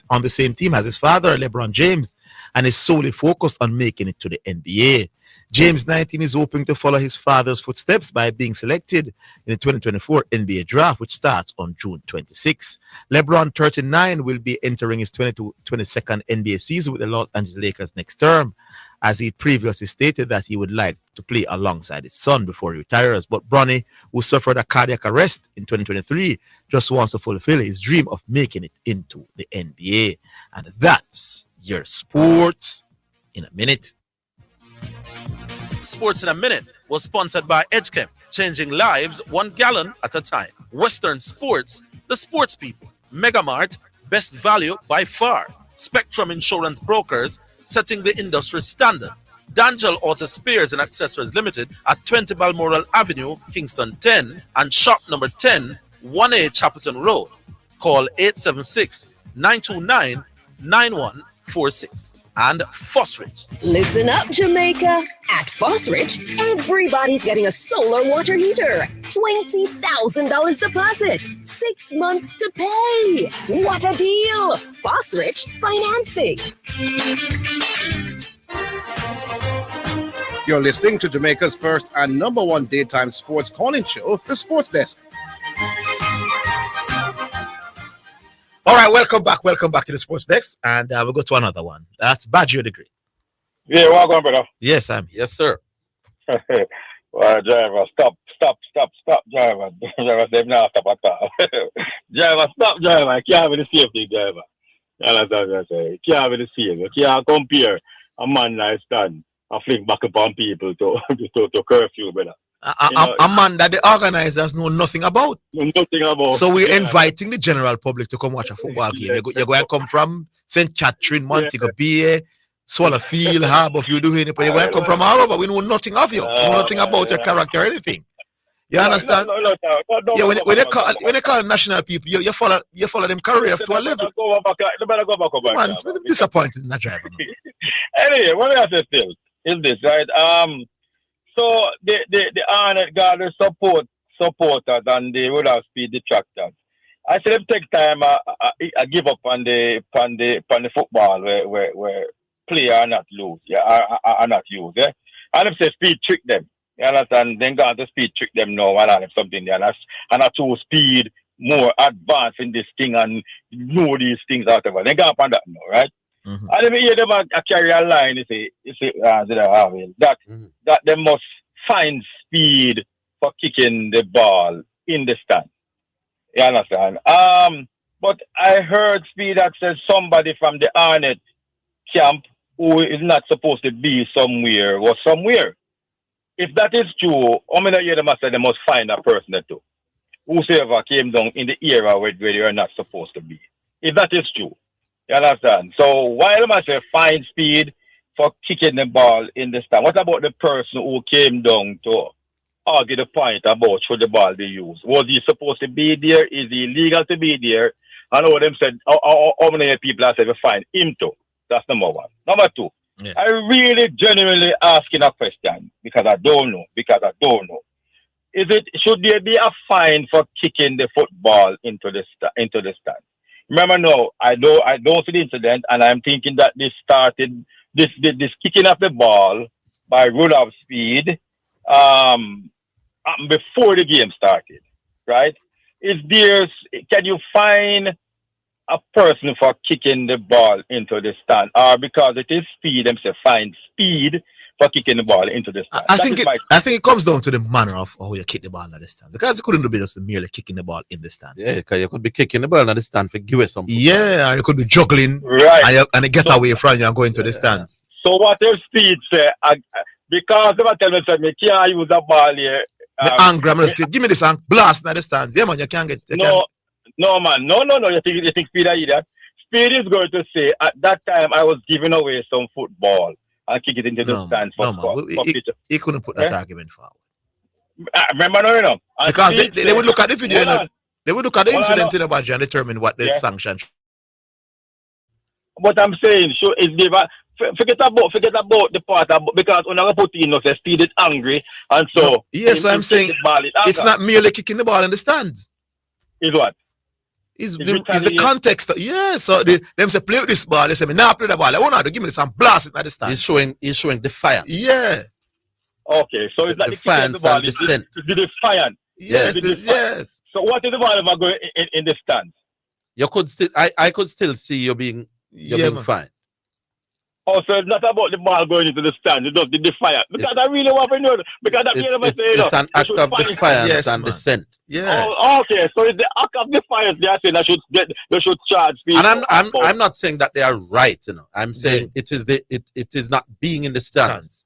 on the same team as his father, LeBron James, and is solely focused on making it to the NBA. James, 19, is hoping to follow his father's footsteps by being selected in the 2024 NBA draft, which starts on June 26. LeBron, 39, will be entering his 22nd NBA season with the Los Angeles Lakers next term, as he previously stated that he would like to play alongside his son before he retires. But Bronny, who suffered a cardiac arrest in 2023, just wants to fulfill his dream of making it into the NBA. And that's your Sports in a Minute. Sports in a Minute was sponsored by Edgechem, changing lives 1 gallon at a time. Western Sports, the sports people. Megamart, best value by far. Spectrum Insurance Brokers, setting the industry standard. Dangel Auto Spears and Accessories Limited at 20 Balmoral Avenue, Kingston 10, and shop number 10, 1A Chapelton Road. Call 876-929-9146. And Fosrich. Listen up, Jamaica. At Fosrich, everybody's getting a solar water heater. $20,000 deposit. 6 months to pay. What a deal. Fosrich Financing. You're listening to Jamaica's first and number one daytime sports calling show, The Sports Desk. All right, welcome back to the Sports Desk, and we'll go to another one. That's Badger Degree. Yeah, welcome, brother. Yes, I'm. Yes, sir. Well, driver, stop, driver. Driver, say now stop at all. Driver, stop, driver. I can't be the safety, driver. You understand what I say? You can't be the same. You can't compare a man like stand and fling back upon people to curfew, brother. A man that the organizers know nothing about. So we're inviting the general public to come watch a football game. You're going to come from St. Catherine, Montego Bay, Swallowfield, Harbour, if you do anything. You're going to come from all over. We know nothing of you. We know nothing about your character or anything. You understand? Yeah, when they call national people, you follow them career to a level. Man, disappointed in that driver. Anyway, what I have to say is this, right? So the honored gather supporters and the road of speed detractors. I said them take time I give up on the football where player are not loose, are not used, yeah. And if say speed trick them, you understand, then got to speed trick them now and have something there and I to speed more advanced in this thing and know these things out of it. They got up on that now, right? Mm-hmm. And if you hear them carry a line, you say that they must find speed for kicking the ball in the stand. You understand? But I heard speed that says somebody from the Arnett camp who is not supposed to be somewhere was somewhere. If that is true, how many hear them say they must find a person that too? Whosoever came down in the era where they are not supposed to be. If that is true. You understand? So while I say find speed for kicking the ball in the stand, what about the person who came down to argue the point about should the ball be used? Was he supposed to be there? Is he legal to be there? I know them said how many people I said we find him too. That's number one. Number two, yeah. I really genuinely asking a question because I don't know. should there be a fine for kicking the football into the stand? Remember now, I don't see the incident, and I'm thinking that this kicking of the ball by Rudolph Speed before the game started, right? Can you fine a person for kicking the ball into the stand, or because it is Speed, them say fine Speed for kicking the ball into the stand? I think it comes down to the manner of how you kick the ball in the stand, because it couldn't be just merely kicking the ball in the stand. Yeah, because you could be kicking the ball in the stand for give it some. Yeah, or you could be juggling, right, and you get away from you and go into the stands. So what if Speed say? Because they tell me me can't use a ball here. Angry, I'm just give me this and blast in the stands. Yeah, man, you can't get. No, man, no. You think Speed are that? Speed is going to say at that time I was giving away some football and kick it into the stands for he couldn't put that argument forward. Remember, no. Because they would look at the video, they would look at the incident in the badge and determine what the sanction. What I'm saying, forget about the part because when I put in, say Speed is angry, and so yes, so I'm saying it's not merely kicking the ball in the stands. Is what? Is the context? Yeah, so them say play with this ball. They say me now play the ball. I want to give me some blast at the stand. He's showing defiance. Yeah. Okay, so it's not the defiance ball. and dissent. It's the defiance. Yes, yes. So what is the ball if I go in the stand? You could still, I could still see you being fine. Oh, so it's not about the ball going into the stand. It's just the defiance. Because I really want to know. Because it's an act of defiance and dissent. Yeah. Oh, okay. So it's the act of defiance they are saying they should charge people. And I'm not saying that they are right. I'm saying it is not being in the stands.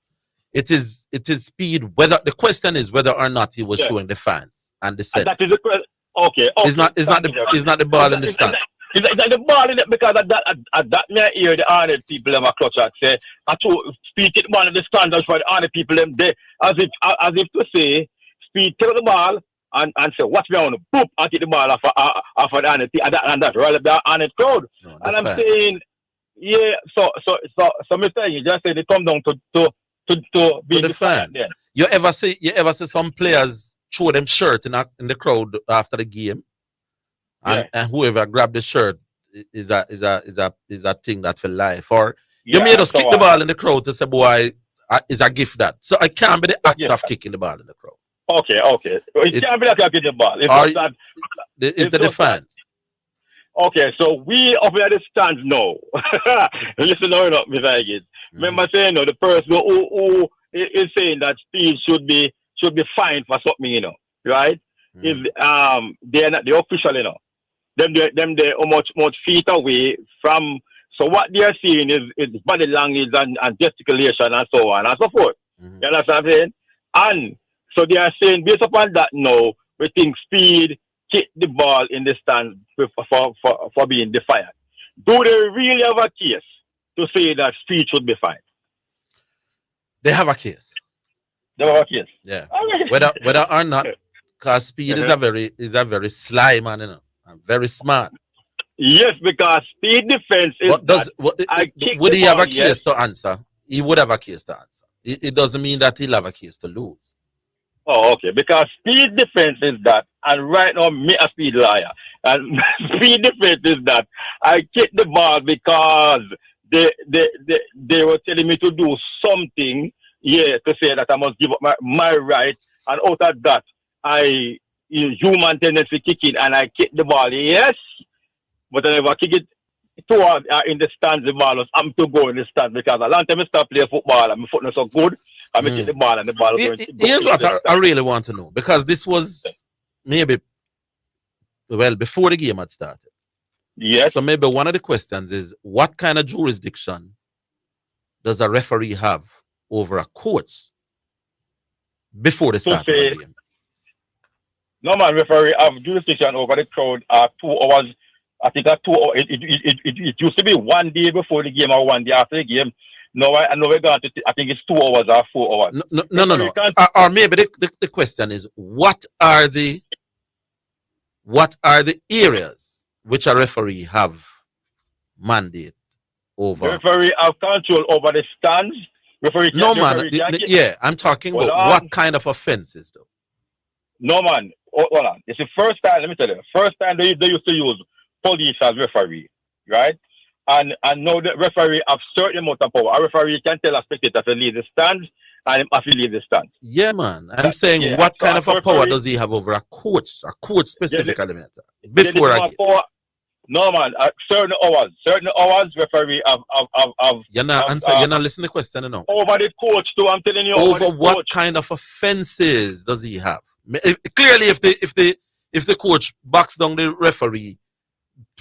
It is Speed. Whether the question is whether or not he was showing defiance and dissent. And that is the question. Okay. It's not the ball in the stand. Is that the ball in it? Because at that me I hear the honest people them a clutch and say, I told Speed take the ball in the standards for the honest people them there, as if to say, Speed take the ball and say, watch me on the boop and take the ball off of the honest and that really the honest crowd. And I'm saying, yeah, so Mr. You just said it come down to being the fan. Then. You ever see some players throw them shirt in the crowd after the game? And whoever grabbed the shirt is a thing that for life. Or you made us kick the ball in the crowd to say, boy, is a gift that. So it can't be the act of kicking the ball in the crowd. Okay. It can't be the act of kicking the ball. It's the defense. Okay, so we up at the stands now. Listen, no, Mr. Higgins. Remember saying, the person who is saying that Speed should be fined for something, right? Is they're not the official, Them they are much feet away from. So what they are seeing is body language and gesticulation and so on and so forth. You understand what I'm saying? And so they are saying based upon that now, we think Speed kick the ball in the stand for being defiant. Do they really have a case to say that Speed should be fined? They have a case. They have a case. Yeah. Whether or not, because Speed is a very sly man, very smart. Yes, because Speed defense is. Would he have a case to answer? He would have a case to answer. It doesn't mean that he'll have a case to lose. Oh, okay. Because Speed defense is that, and right now me a Speed liar, and Speed defense is that I kicked the ball because they were telling me to do something, to say that I must give up my right, and out of that I human tendency kicking and I kick the ball, yes, but I never kick it toward in the stands. The ball was I'm to go in the stands because a long time I start playing football and my foot not so good. I kick the ball and the ball going. Here's what I really want to know, because this was maybe before the game had started. Yes. So maybe one of the questions is, what kind of jurisdiction does a referee have over a coach before the start of the game? No man, referee have jurisdiction over the crowd 2 hours. I think 2 hours. It used to be 1 day before the game or 1 day after the game. No, I know we're going to. I think it's 2 hours or 4 hours. No. Or maybe the question is, what are the areas which a referee have mandate over? The referee have control over the stands. I'm talking about what kind of offenses though. No, man. Hold on. It's the first time, let me tell you, first time they used to use police as referee, right? And now the referee have certain amount of power. A referee can tell a spectator to leave the stand and have to leave the stand. Yeah, man. I'm saying, what kind of a power does he have over a coach specifically? Before I no, man. Certain hours, referee have. You're not answering. You're not listening to the question, no. Over the coach too. I'm telling you. Over what kind of offenses does he have? Clearly, if the coach backs down the referee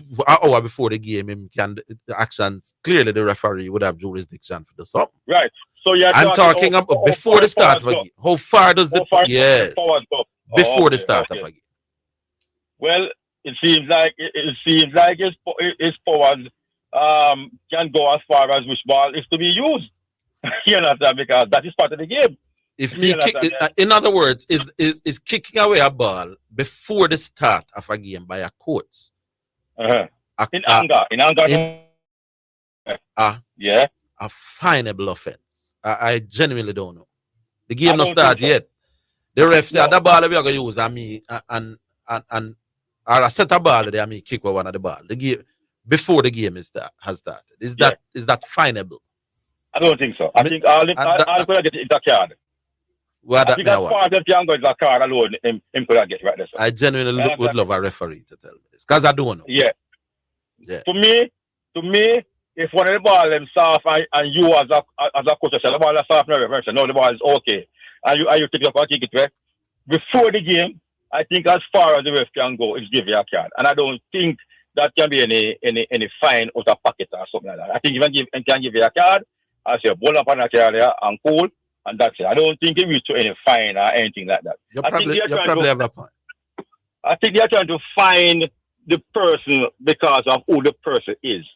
an hour before the game, the actions, clearly the referee would have jurisdiction for the something. Right. So I'm talking about before the start of a game. How far does the yes before the start of a game? Well, it seems like his powers can go as far as which ball is to be used. You know that, because that is part of the game. If me kick, in other words, is kicking away a ball before the start of a game by a coach. In anger. Yeah. A finable offense. I genuinely don't know. The game not start yet. The ref said the ball we are going to use and or a set of ball there, me kick one of the ball. The game before the game has started. Is that finable? I don't think so. I think all could get is a card. What I think as far as the young is a card alone, him could get right there. So. I genuinely would love a referee to tell me this, because I don't know. Yeah. To me, if one of the ball them soft and you as a coach say the ball is soft, no, the ball is okay, and you take it up and kick it right before the game. I think as far as the ref can go, it's give you a card, and I don't think that can be any fine out of pocket or something like that. I think even can give you a card, I say ball up on a card there and cool, and that's it. I don't think it reach to any fine or anything like that. You probably have a point. I think they're trying to find the person because of who the person is.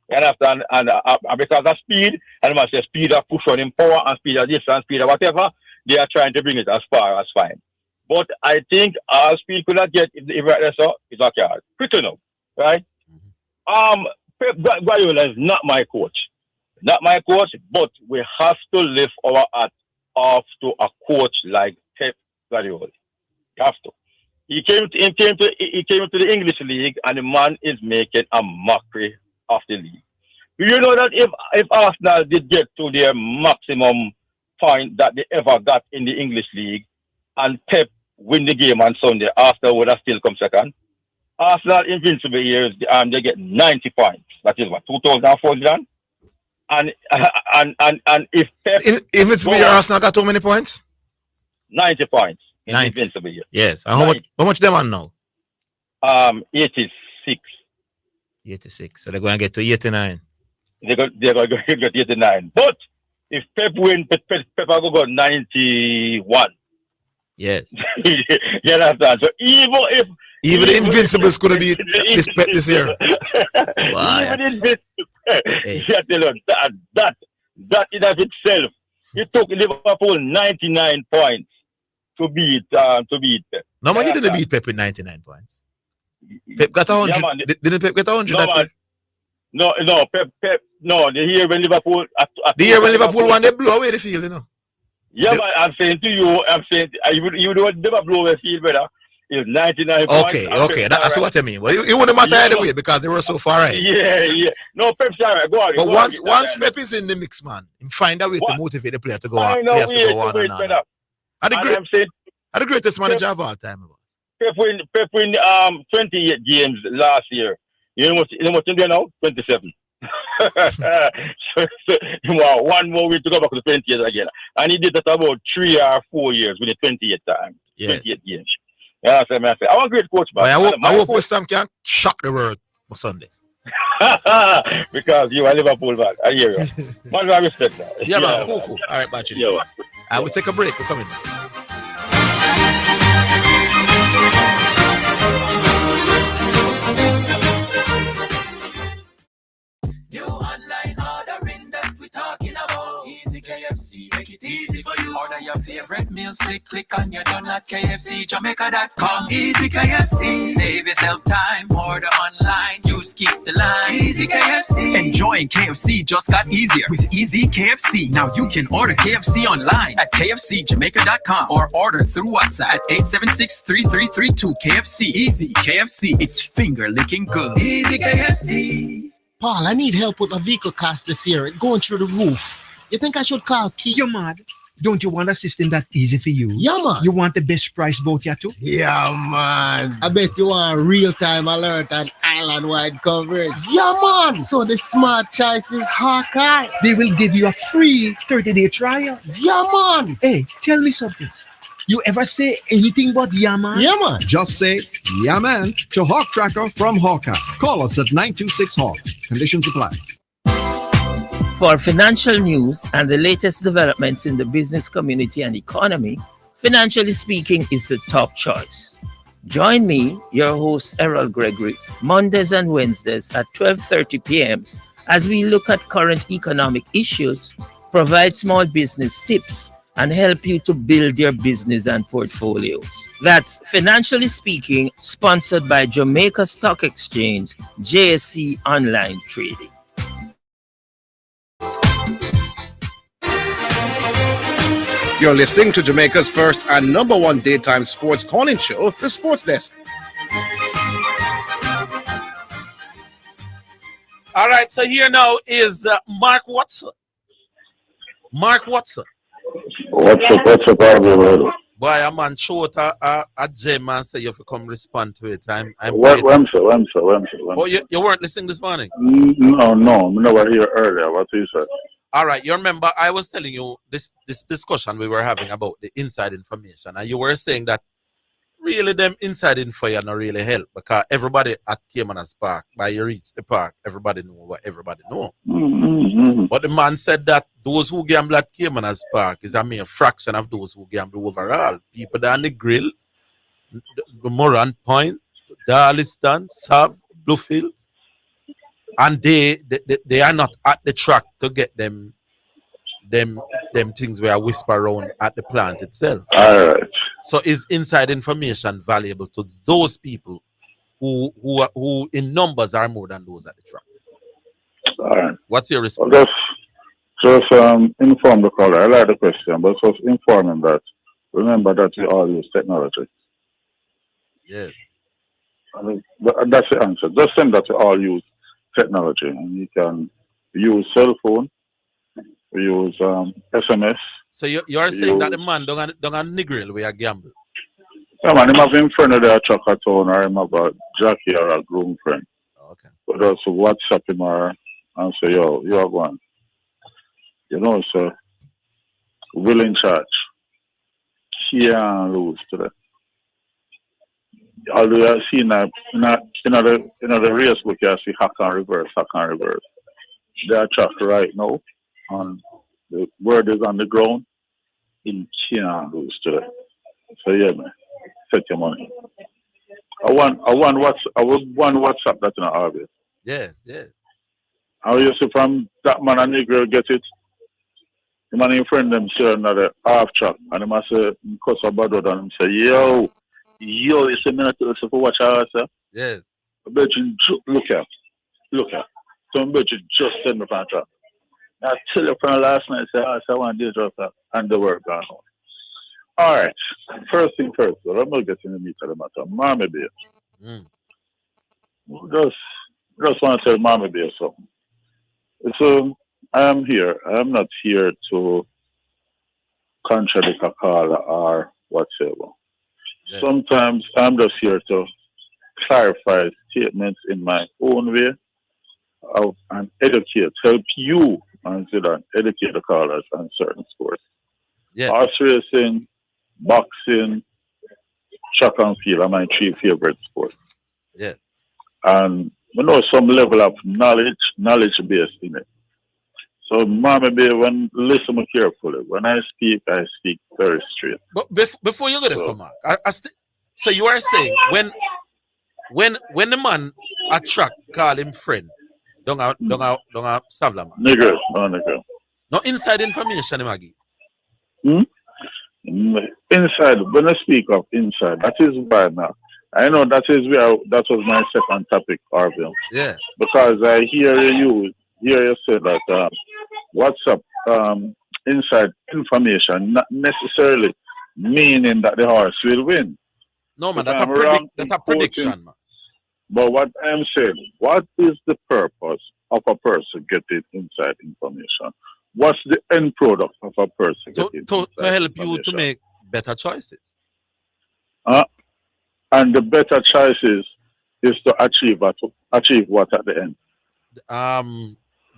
You understand? And because of speed, and must say speed of push on him power and speed of distance, speed of whatever, they are trying to bring it as far as fine. But I think all speed could not get if right there, so it's a card. Quick enough, right? Pep Guardiola is not my coach. Not my coach, but we have to lift our hat off to a coach like Pep Guardiola. You have to. He came to the English league, and the man is making a mockery of the league. Do you know that if Arsenal did get to their maximum point that they ever got in the English league, and Pep win the game on Sunday, Arsenal would have still come second? Arsenal invincible years, they get 90 points. That is what, 2004 done? And if Pep invincible year, Arsenal got how many points? 90 points. 90. Invincible year. Yes. And how much them on now? 86. 86. So they're going to get to 89. They're going to get 89. But if Pep win, Pep will go 91. Yes. You understand? So even the Invincibles could have beat this Pep this year. Even Invincibles, that in of itself, it took Liverpool 99 points to beat Pep. No, man, you didn't beat Pep with 99 points. Pep got 100. Yeah, didn't Pep get 100? No, Pep. No, the year when Liverpool. The year when Liverpool won, they blow away the field, you know. Yeah, but I'm saying to you, you don't never blow away the field, brother. It's 99 points. Okay, that's what I mean. Well, it wouldn't matter either way because they were so far right. Yeah. No, Pep's all right. Go on. But once Pep is in the mix, man, find a way to motivate the player to go on. Players to go on and on. The greatest manager of all time. Pep win 28 games last year. You know what in there now? 27. Wow, one more week to go back to 28 again. And he did that about 3 or 4 years with the 28 times. Yes. 28 games. Yeah, I want a great coach, man. I hope West Ham can shock the world on Sunday. Because you are Liverpool, man. I hear you. Man, I respect that. Yeah, man. Cool. All right, Bachi. Yeah, I will take a break. We're coming. New online ordering that we're talking about. Easy KFC, make it easy for you. Order your favorite meals, click on your done at KFCJamaica.com. Easy KFC. Save yourself time. Order online. Use keep the line. Easy KFC. Enjoying KFC just got easier with Easy KFC. Now you can order KFC online at KFCJamaica.com or order through WhatsApp at 876-3332. KFC. Easy KFC. It's finger licking good. Easy KFC. Paul, I need help with my vehicle cost this year. It's going through the roof. You think I should call Pete? You're mad. Don't you want a system that easy for you? Yeah, man. You want the best price both here too? Yeah, man. I bet you want real-time alert and island-wide coverage. Yeah, man. So the smart choice is Hawkeye. They will give you a free 30-day trial. Yeah, man. Hey, tell me something. You ever say anything but yeah, man? Yeah, man. Just say yeah, man to Hawk Tracker from Hawkeye. Call us at 926 Hawk. Conditions apply. For financial news and the latest developments in the business community and economy, Financially Speaking is the top choice. Join me, your host Errol Gregory, Mondays and Wednesdays at 12:30 p.m. as we look at current economic issues, provide small business tips, and help you to build your business and portfolio. That's Financially Speaking, sponsored by Jamaica Stock Exchange, JSE Online Trading. You're listening to Jamaica's first and number one daytime sports calling show, The Sports Desk. All right, so here now is Mark Watson. Mark Watson. What's up, Orville? Boy, I'm on short a gem and say you have to come respond to it. I'm When, sir. Oh, you weren't listening this morning? No, we never hear earlier. What you said? All right, you remember I was telling you this discussion we were having about the inside information, and you were saying that really them inside info not really help because everybody at Caymanas Park, by you reach the park, everybody know what everybody know. Mm-hmm. But the man said that those who gamble at Caymanas Park is a mere fraction of those who gamble overall. People down the grill, the Moran Point, Darliston, Sav, Bluefield, and they are not at the track to get them things where whisper around at the plant itself. All right. So is inside information valuable to those people who in numbers are more than those at the track? All right. What's your response? Just inform the caller. I like the question, but just inform him that remember that we all use technology. Yeah. That's the answer. Just send that we all use technology, and you can use cell phone, use SMS. So you're saying that the man don't niggeril where you gamble? Yeah, man, him have him friend of their truck at town, or him have a jockey or a groom friend. Okay. But also WhatsApp him and say, yo, you are one. You know, so will in charge. Can't lose today. Although you see in the race book, you see hack and reverse. They are tracked right now, and the word is on the ground. In can't lose today. So yeah, man, set your money. I want WhatsApp that's not obvious. Yes. I used to from that man and Negro get it. The man in friend them share another half track, and he must say, because of bad and him say, yo, you see me not to watch out, sir. Yes. I bet you look at. So I bet you just send me from track. I tell you from last night, say, I want to do that, and the work gone on. All right. First thing first, so I'm not getting the meat of the matter. Mommy beer. Just want to tell Mommy beer something. So I am here. I am not here to contradict a caller or whatever. Yeah. Sometimes I'm just here to clarify statements in my own way and help you and Zidane educate the callers on certain sports. Yeah. Horse racing, boxing, track and field are my three favorite sports. Yeah. And we know some level of knowledge based in it. So, Mama Bear, listen me carefully. When I speak very straight. But before you go there, Mark, so you are saying when the man at track call him friend, don't have Savla man. Nigga. No inside information, Maggie. Inside, when I speak of inside, that is why now. I know that was my second topic, Orville. Yeah. Because I hear you say that WhatsApp inside information, not necessarily meaning that the horse will win. No, man, If that's a prediction, man. But what I'm saying, what is the purpose of a person getting inside information? What's the end product of a person getting To help you to make better choices. And the better choices is to achieve what at the end?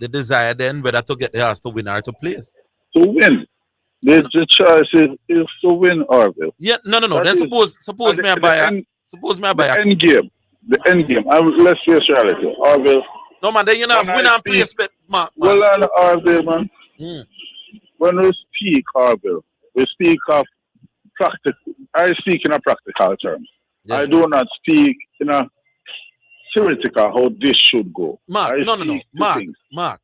The desire then whether to get the horse to win or to place. To win. The choice is to win, Orville. Yeah, no. Then suppose me I buy a end game. The end game. Let's face reality, Orville. No man, then you know win and place bet, man. Well, on Orville, man. When we speak, Orville, we speak of practical. I speak in a practical terms. Yeah. I do not speak in a theoretical how this should go. Mark, Mark.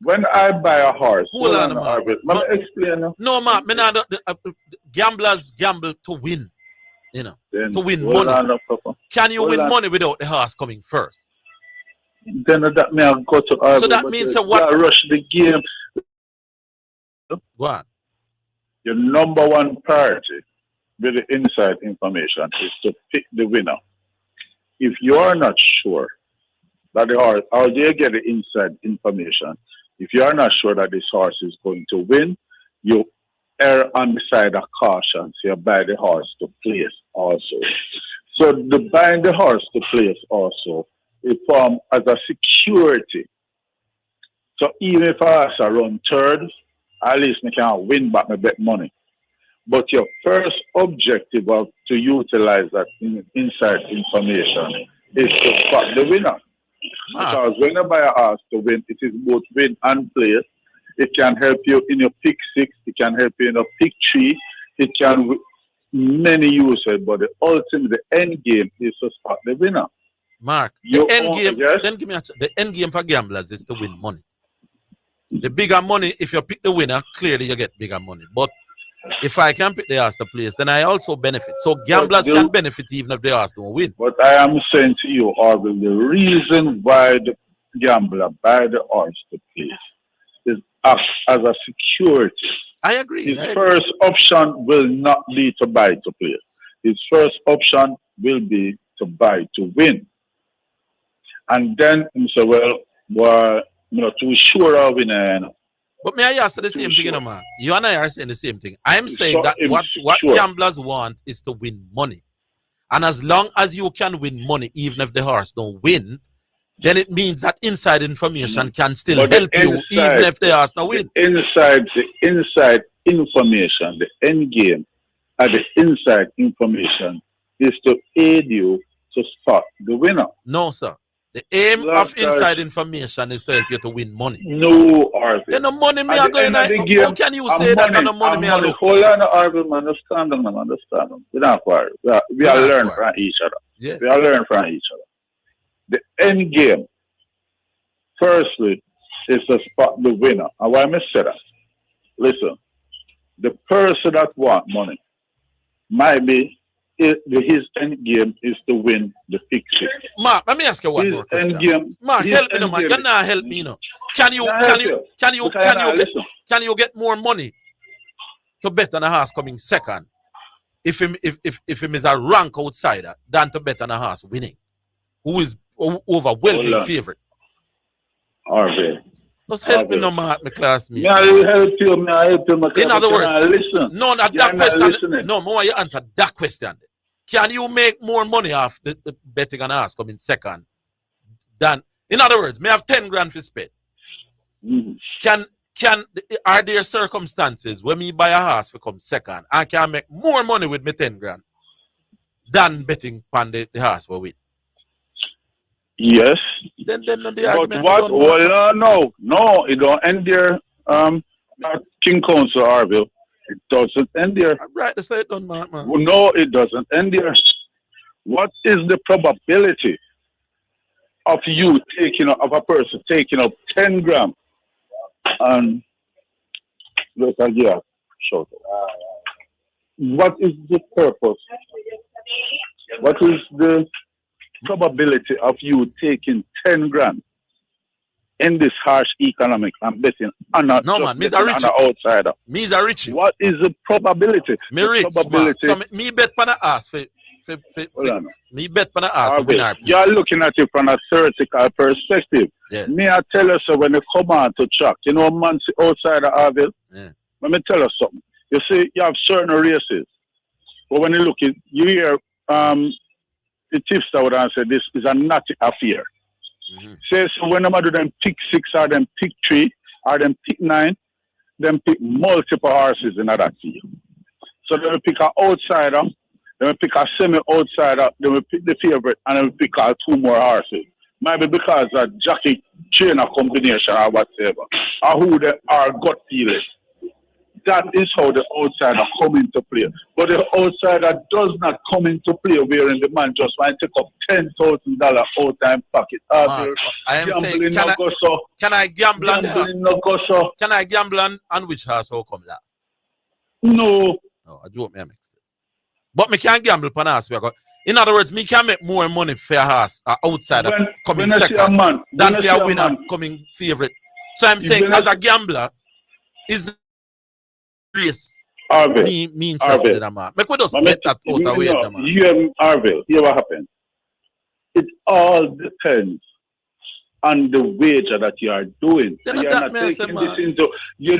When I buy a horse, hold on, Mark. Let me explain. No, Mark, gamblers gamble to win. You know, to win money. Can you win money without the horse coming first? Then that may have got to Orville. So that means what? Rush the game. Go on. Your number one priority with the inside information is to pick the winner. If you are not sure that the horse, how do you get the inside information? If you are not sure that this horse is going to win, you err on the side of caution. So you buy the horse to place also. So the buying the horse to place also, it forms as a security. So even if a horse run third, at least I can win back my bet money. But your first objective of to utilize that inside information is to spot the winner. Because when you buy a horse to win, it is both win and place. It can help you in your pick 6, it can help you in your pick 3, it can many uses, but the ultimate, the end game is to spot the winner. Mark, the end game for gamblers is to win money. The bigger money, if you pick the winner, clearly you get bigger money. But if I can pick the horse to place, then I also benefit. So gamblers can benefit even if the horse don't win. But I am saying to you, Orville, the reason why the gambler buy the horse to place is as a security. I agree. His first option will not be to buy to place. His first option will be to buy to win. And then he say, well, to sure of winner. But may I ask the same thing, you know, man? You and I are saying the same thing. I'm saying that what gamblers want is to win money. And as long as you can win money, even if the horse don't win, then it means that inside information can still help you, even if the horse don't win. The inside information, the end game, and the inside information is to aid you to spot the winner. No, sir. The aim of inside information is to help you to win money. No, Orville. Then the money me are going to... How can you say that kind of money me are looking? Hold on, Orville, man. Understand them. We don't worry. We are learning from each other. Yeah. We are learning from each other. The end game, firstly, is to spot the winner. And why I say that? Listen, the person that wants money might be his end game is to win the pick 6. Mark, let me ask you one more question. Mark, help me, man. You not help me, no. Can you get more money to bet on a horse coming second if him is a rank outsider than to bet on a horse winning, who is overwhelming favorite? Orville. Just help me, no, Mark, my classmate. I help you. In other words, listen. No, that question. No, more you answer that question. Can you make more money off the betting on a horse coming second than? In other words, may have 10 grand for spend. Are there circumstances where me buy a horse for come second and can make more money with me 10 grand than betting on the horse we win? Yes. Then the but argument. What? Well, no, it don't end there. King Council Orville, it doesn't end there. I'm right to say it don't, man. No, it doesn't end there. What is the probability of you of a person taking up 10 grams and look at show. what is the purpose? What is the probability of you taking 10 grand in this harsh economic and betting on a, no, man, betting on an outsider? Me's a rich. What is the probability? Me the rich, probability. man. So me bet for the ass. Me bet for the ass. You're looking at it from a theoretical perspective. Yeah. Me, I tell you, so when you come on to track, you know, man, outside of Orville, let me tell you something. You see, you have certain races, but when you look at, you hear the tipster would answer, this is a naughty affair. Say, so when do them pick 6 or them pick 3 or them pick 9, them pick multiple horses in that field. So they will pick an outsider, they will pick a semi-outsider, they will pick the favorite, and they will pick 2 more horses. Maybe because a jockey trainer combination or whatever, or who they are gut feeling. That is how the outsider come into play. But the outsider does not come into play wherein the man just might take up $10,000 out time pocket. I am saying, can I gamble on that? Can I gamble on which horse how come last? No. No, I do me mixed it. But me can't gamble on horse. In other words, me can make more money for a horse, outsider coming second, than for a winner coming favorite. So I'm saying, as a gambler, is race. Me interested in that man. Make we just bet that out away. Orville, here what happens. It all depends on the wager that you are doing. And you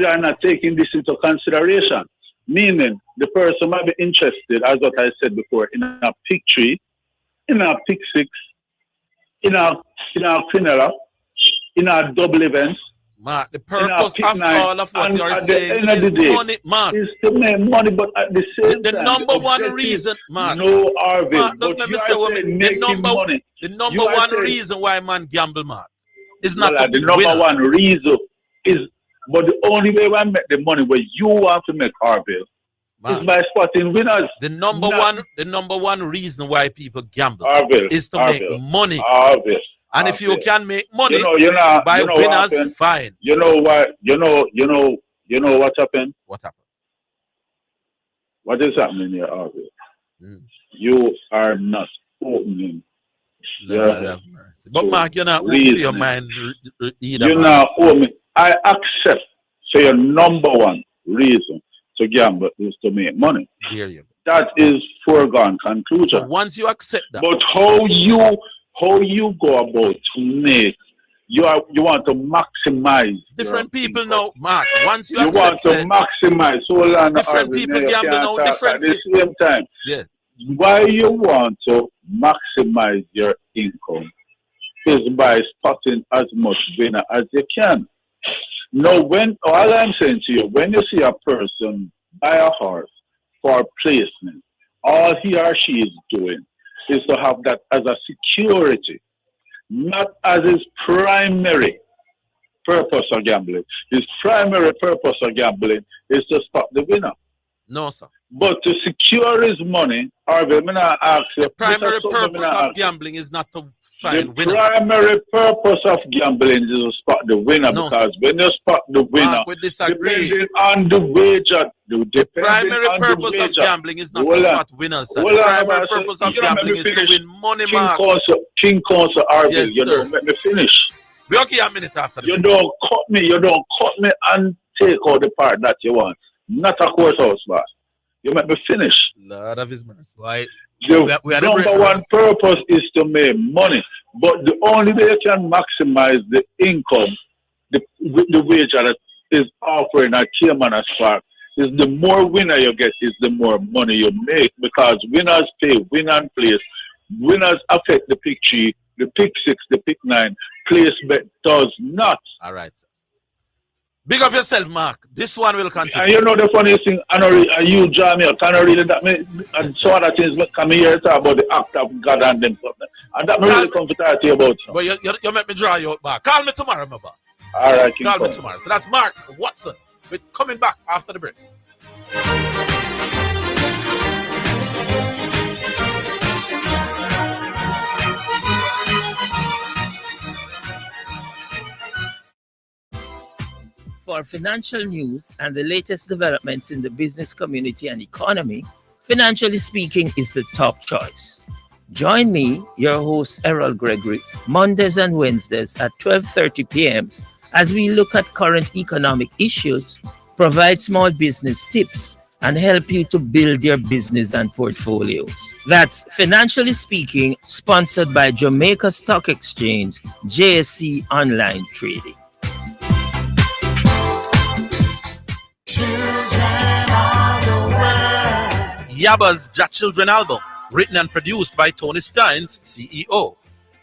are not taking this into consideration. Meaning the person might be interested, as what I said before, in a pick 3, in a pick 6, in a quinella, in a double event. Mark, the purpose of all of what you are saying is money, Mark. Is to make money, but at the same time, the number one reason, Mark. No, Orville. Mark, don't let me say the number one reason why man gamble, Mark, is not the number one reason is, but the only way I make the money where you want to make, Orville, is by spotting winners. The number one reason why people gamble is to make money. And if you can make money by winners, fine. You know what? You know what happened? What happened? What is happening here, Orville? You are not opening. But Mark, you're not opening your mind either. You're not opening. I accept. So your number one reason to gamble is to make money. Hear you. That is foregone conclusion. So once you accept that, but how you go about to make you want to maximize different people now, Mark. Once you want to maximize, so different people gamble now, different at the same time. Yes. Why you want to maximize your income is by spotting as much winner as you can. Now, all I'm saying to you, when you see a person buy a horse for placement, all he or she is doing is to have that as a security, not as his primary purpose of gambling. His primary purpose of gambling is to spot the winner. No, sir. But to secure his money, Orville, I'm not ask you. The primary purpose of gambling is not to find winner. The primary purpose of gambling is to spot the winner, because when you spot the winner, depending on the wager, the primary purpose of gambling is not to spot winners. The primary purpose of gambling is to win money, Mark. King Council, Orville, yes, you don't let me finish. We're okay a minute after. You don't cut me and take out the part that you want. Not a courthouse, man. You make me finish. Lord of His mercy. Right. The number one purpose is to make money, but the only way you can maximize the income, the wager that is offering at Cayman Park, is the more winner you get, is the more money you make, because winners pay win and place. Winners affect the pick 3, the pick 6, the pick 9. Place bet does not. All right, sir. Big up yourself, Mark. This one will continue. And you know the funniest thing, you, Jamie, can I read that? And some other things come here talk about the act of God and them something. And that me really come to talk to you about. But you make me draw you out back. Call me tomorrow, remember? All right, call me tomorrow. So that's Mark Watson. We're coming back after the break. For financial news and the latest developments in the business community and economy, Financially Speaking is the top choice. Join me, your host Errol Gregory, Mondays and Wednesdays at 12:30 p.m. as we look at current economic issues, provide small business tips, and help you to build your business and portfolio. That's Financially Speaking, sponsored by Jamaica Stock Exchange, JSC Online Trading. Yabba's Jack Children album, written and produced by Tony Steins, CEO.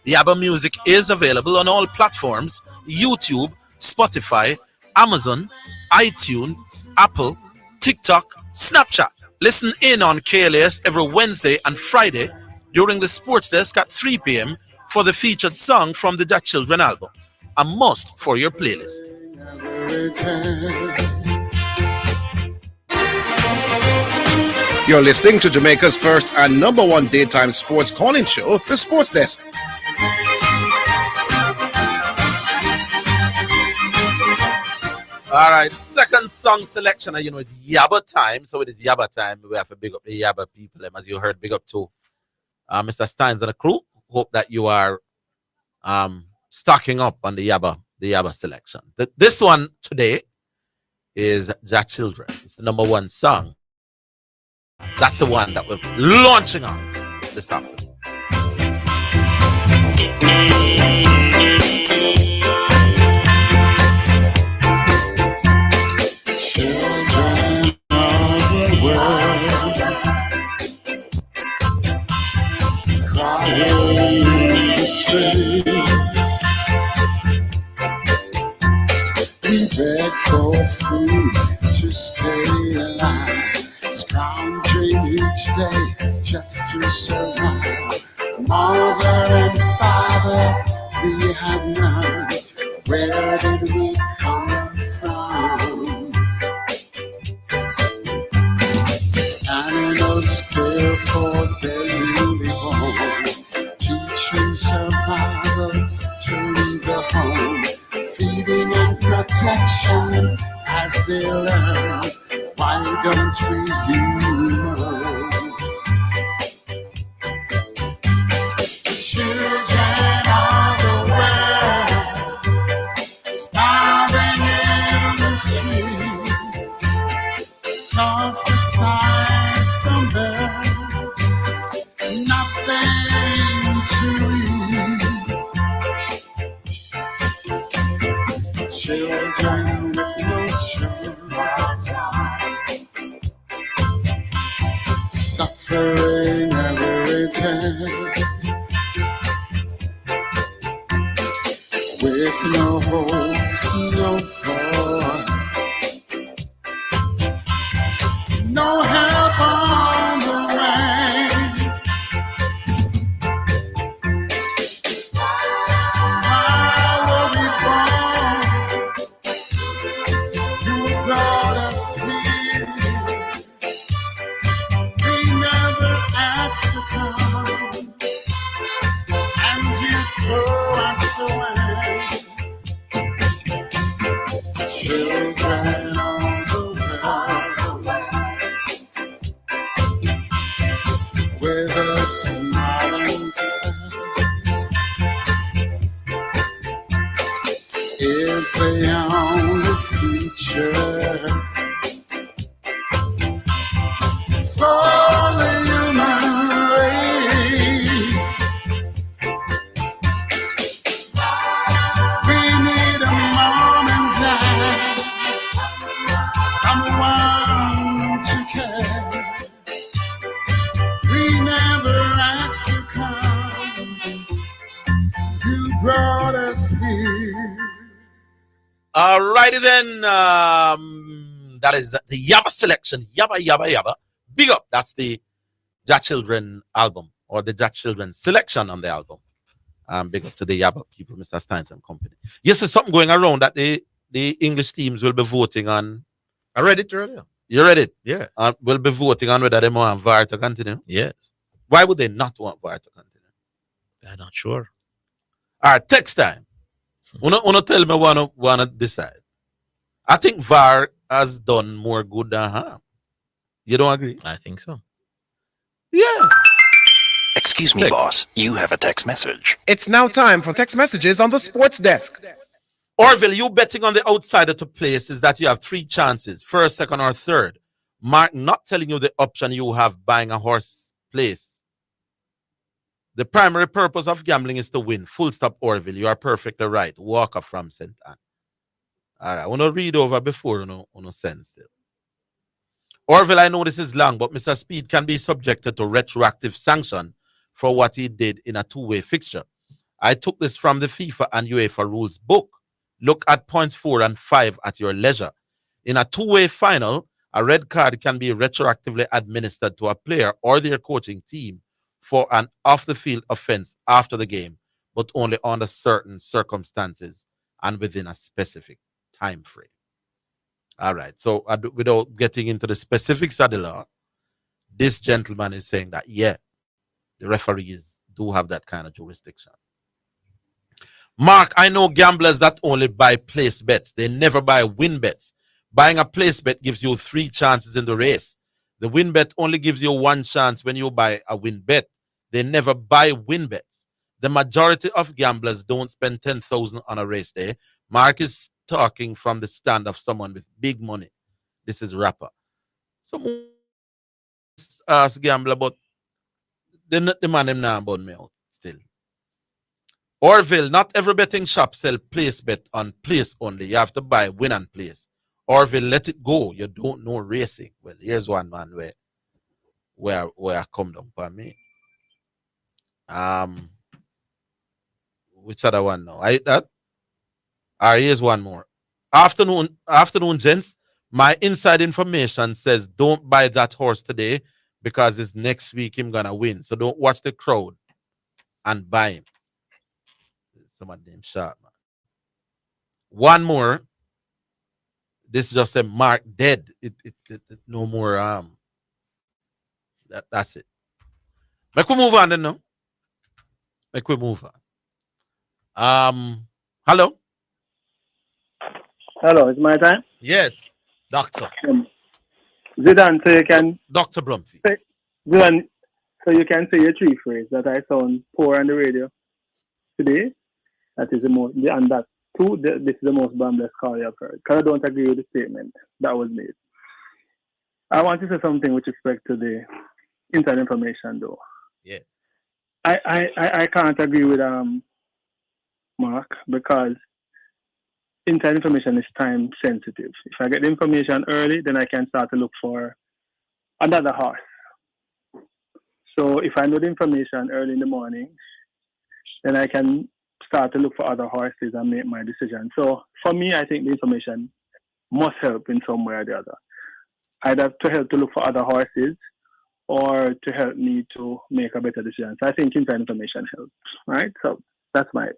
Yabba music is available on all platforms: YouTube, Spotify, Amazon, iTunes, Apple, TikTok, Snapchat. Listen in on KLAS every Wednesday and Friday during the Sports Desk at 3 p.m. for the featured song from the Jack Children album. A must for your playlist. You're listening to Jamaica's first and number one daytime sports calling show, The Sports Desk. All right, second song selection, you know, it's Yabba time. So it is Yabba time. We have to big up the Yabba people. As you heard, big up to Mr. Steins and the crew. Hope that you are stocking up on the Yabba selection. This one today is Jack Children. It's the number one song. That's the one that we're launching on this afternoon. Children of the world, crying in the streets, we beg for food to stay alive, scrounging each day just to survive. Mother and father, we have none. Where did we come from? Animals care for their newly born, teaching survival to leave the home, feeding and protection as they learn. Why don't we humans? Children of the world, starving in the street, tossed aside from birth, nothing to eat. Children with no suffering every day, with no hope, no voice, no help on the way. Why were we born? You brought us here. We never asked to come, and you throw us away. Children of the world, with a smiling face, is the only future for the human race. We need a mom and dad, someone to care. We never asked to come. You brought us here. Alrighty then, that is the Yabba selection. Yabba, Yabba, Yabba. Big up. That's the Jack Children album, or the Jack Children selection on the album. Big up to the Yabba people, Mr. Steins and company. Yes, there's something going around that the English teams will be voting on. I read it earlier. You read it? Yeah. Will be voting on whether they want VAR to continue. Yes. Why would they not want VAR to continue? I'm not sure. All right, text time. Wanna tell me wanna decide. I think VAR has done more good than harm. You don't agree? I think so. Yeah. Excuse me, boss. You have a text message. It's now time for text messages on the sports desk. Orville, you betting on the outsider to place is that you have 3 chances, first, second, or third. Mark not telling you the option you have buying a horse place. The primary purpose of gambling is to win. Full stop, Orville. You are perfectly right. Walker from St. Anne. All right, I want to read over before you know send still. Orville, I know this is long, but Mr. Speed can be subjected to retroactive sanction for what he did in a 2-way fixture. I took this from the FIFA and UEFA rules book. Look at points 4 and 5 at your leisure. In a 2-way final, a red card can be retroactively administered to a player or their coaching team for an off-the-field offense after the game, but only under certain circumstances and within a specific time frame. All right, so without getting into the specifics of the law, this gentleman is saying that, yeah, the referees do have that kind of jurisdiction. Mark, I know gamblers that only buy place bets. They never buy win bets. Buying a place bet gives you 3 chances in the race. The win bet only gives you 1 chance when you buy a win bet. They never buy win bets. The majority of gamblers don't spend 10,000 on a race day. Mark is talking from the stand of someone with big money. This is rapper. Someone ask gambler, but the man them now bun me out still. Orville, not every betting shop sell place bet on place only. You have to buy win and place. Orville, let it go. You don't know racing. Well, here's one man where I come down for me. Which other one now? Here's one more. Afternoon, gents. My inside information says don't buy that horse today because it's next week him gonna win. So don't watch the crowd and buy him. Some of them sharp, man. One more. This just a Mark dead. It no more. That's it. Make we move on then, no? Make we move on. Hello. Hello, it's my time. Yes, doctor. Zidane, so you can. Dr. Brumfield. Zidane, so you can say your 3 phrase that I sound poor on the radio today. That is the most, and that too, this is the most boundless call you have heard. Because I don't agree with the statement that was made. I want to say something with respect to the inside information, though. Yes. I can't agree with Mark because inside information is time sensitive. If I get the information early, then I can start to look for another horse. So if I know the information early in the morning, then I can start to look for other horses and make my decision. So for me, I think the information must help in some way or the other. Either to help to look for other horses or to help me to make a better decision. So I think inside information helps, right? So that's my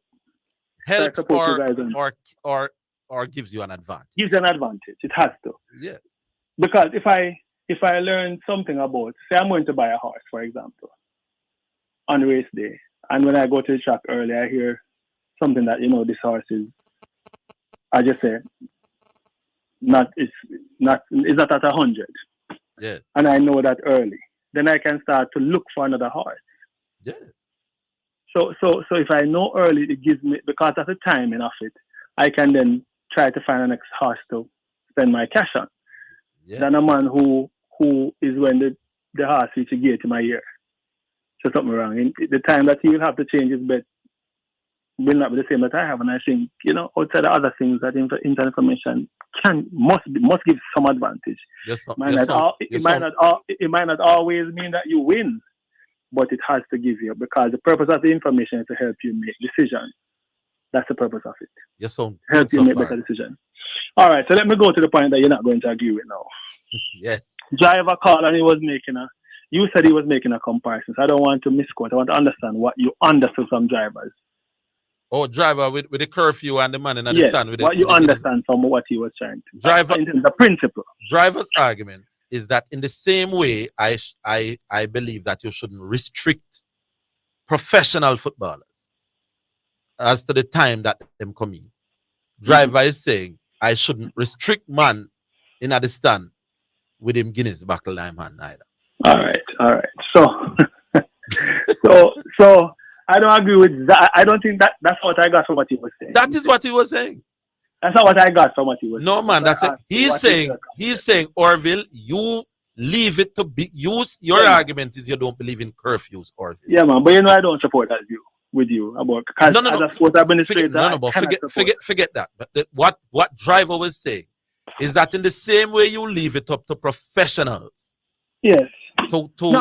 helps or gives you an advantage. Gives you an advantage. It has to. Yes. Because if I learn something about, say I'm going to buy a horse, for example, on race day, and when I go to the track early, I hear something that, this horse is, I just say, it's not at 100. Yeah. And I know that early. Then I can start to look for another horse. Yeah. So if I know early, it gives me, because of the timing of it, I can then try to find a next horse to spend my cash on. Yeah. Than a man who is when the horse reaches a gate in my ear. So something wrong. In the time that he will have to change his bet will not be the same that I have. And I think, outside of other things that inside information must give some advantage. Yes, sir. It might not always mean that you win, but it has to give you, because the purpose of the information is to help you make decisions. That's the purpose of it. Yes, sir. Help you make better decisions. All right, so let me go to the point that you're not going to agree with now. Yes. Driver called and you said he was making a comparison. So I don't want to misquote. I want to understand what you understood from drivers. Oh, driver with the curfew and the man in Yes, understand. what you understand from what he was trying to. Driver, the principle. Driver's argument is that in the same way, I believe that you shouldn't restrict professional footballers as to the time that them come in. Driver is saying I shouldn't restrict man in the stand with him Guinness buckle line hand either. All right. So I don't agree with that. I don't think that's what I got from what he was saying. That is what he was saying. That's not what I got from what he was saying. No, man, that's it. He's saying, Orville, you leave it to be use your argument is you don't believe in curfews, Orville. Yeah, man, but I don't support that view with you about because as a sports administrator, forget that. But what Driver was saying is that in the same way you leave it up to professionals. Yes. To do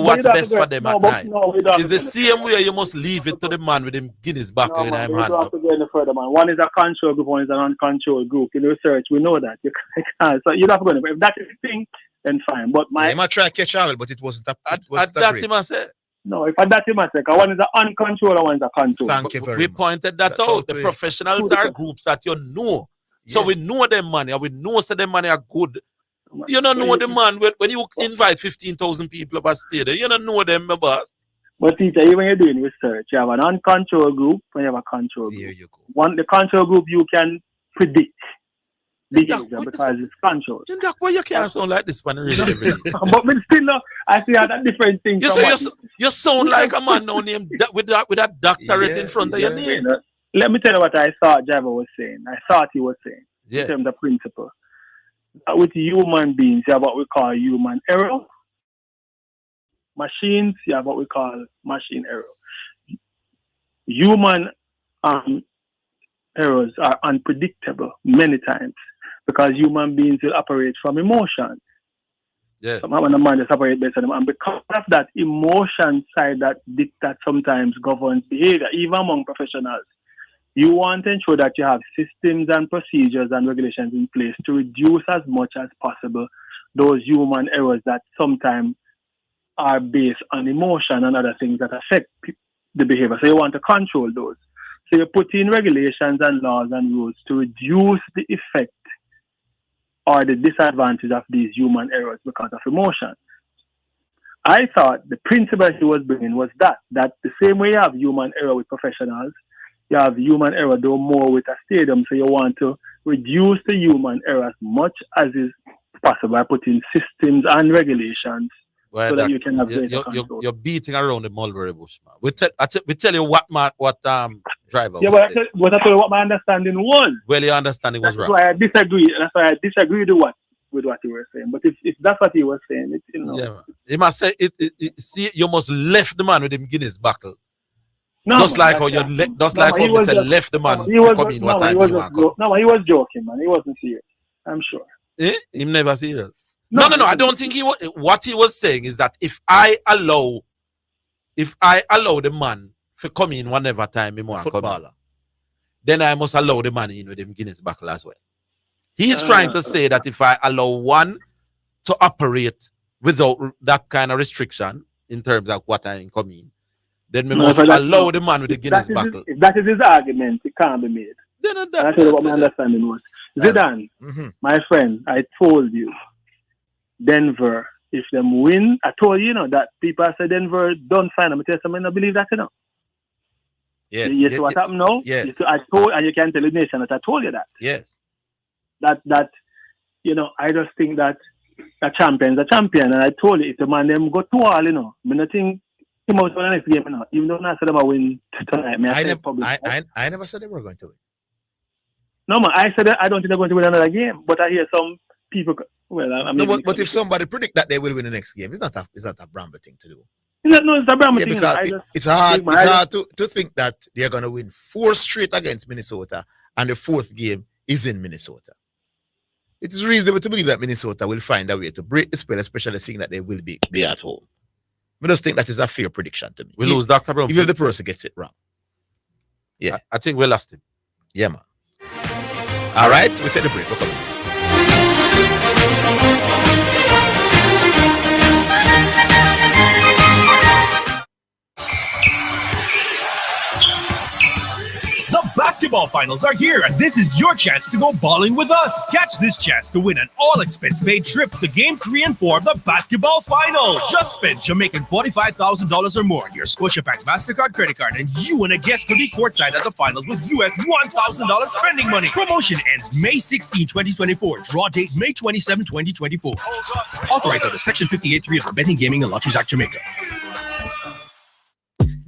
what's best for them at night. It's the same way you must leave it to the man with him Guinness buckle in his hand. You don't have to go any further, man. One is a control group, one is an uncontrolled group. In research, we know that. So you don't have to go any further. If that is the thing, then fine. But I might try to catch Orville, but it wasn't that. No, if I that you must say, one is an uncontrolled and one is a control. Thank you very We much. pointed that out. The professionals are groups that you know. So we know them money, and we know so them money are good. You don't know the man when you invite 15,000 people up a stadium. You don't know them, my boss. But teacher, even when you're doing research, you have an uncontrolled group and you have a control group. The control group you can predict behavior because it's controlled. Then that's why you can't sound like this one really. But still, I see how that different thing. You sound like a man now named with that doctorate in front of your name. Let me tell you what I thought Java was saying. I thought he was saying in terms of principle. With human beings, you have what we call human error. Machines, you have what we call machine error. Human errors are unpredictable many times because human beings will operate from emotion. Yeah. Somehow when a man just operate based on them. And because of that emotion side that sometimes governs behavior, even among professionals, you want to ensure that you have systems and procedures and regulations in place to reduce as much as possible those human errors that sometimes are based on emotion and other things that affect the behavior. So you want to control those. So you put in regulations and laws and rules to reduce the effect or the disadvantage of these human errors because of emotion. I thought the principle he was bringing was that the same way you have human error with professionals, you have human error though more with a stadium. So you want to reduce the human error as much as is possible by putting systems and regulations so that you can have greater control. You're beating around the mulberry bush, man. We tell you what Driver. Yeah, but I tell you what my understanding was. Well, your understanding was right. wrong. That's why I disagree with what you were saying. But if that's what he was saying, he must say see, you must left the man with him Guinness buckle. No, just like how you left the man to come in what time you want to come. No, he was joking, man. He wasn't serious. I'm sure. Him never serious. No. I don't think what he was saying is that if I allow the man to come in whenever time he want to come in, then I must allow the man in with him Guinness buckle as well. He's trying to say that if I allow one to operate without that kind of restriction in terms of what time come in, then we must allow the man with the Guinness buckle. If that is his argument, it can't be made. That's what my understanding was. Zidane, my friend, I told you, Denver, if them win, I told you, that people say Denver don't find them. I tell you something, I don't believe that, Yes. You see what happened now? Yes. I told, and you can tell the nation that I told you that. Yes. That I just think that a champion's a champion, and I told you if the man them go to all, I don't think him out for the next game, even though I said them win tonight. I never said they were going to win. No, man, I said that I don't think they're going to win another game, but I hear some people. But if somebody predict that they will win the next game, it's not a Bramble thing to do. It's a Bramble thing. It's hard to think that they're going to win 4 straight against Minnesota, and the 4th game is in Minnesota. It is reasonable to believe that Minnesota will find a way to break the spell, especially seeing that they will be at home. I just think that is a fair prediction to me. We lose Dr. Brown. Even if the person gets it wrong. Yeah. I think we lost him. Yeah, man. All right, we'll take the break. We'll come back. The basketball basketball finals are here, and this is your chance to go bowling with us. Catch this chance to win an all-expense-paid trip to Game 3 and 4 of the basketball finals. Just spend Jamaican $45,000 or more on your Scotiabank MasterCard credit card, and you and a guest could be courtside at the finals with US $1,000 spending money. Promotion ends May 16, 2024. Draw date May 27, 2024. Authorized under Section 58.3 of the Betting, Gaming, and Lotteries Act, Jamaica.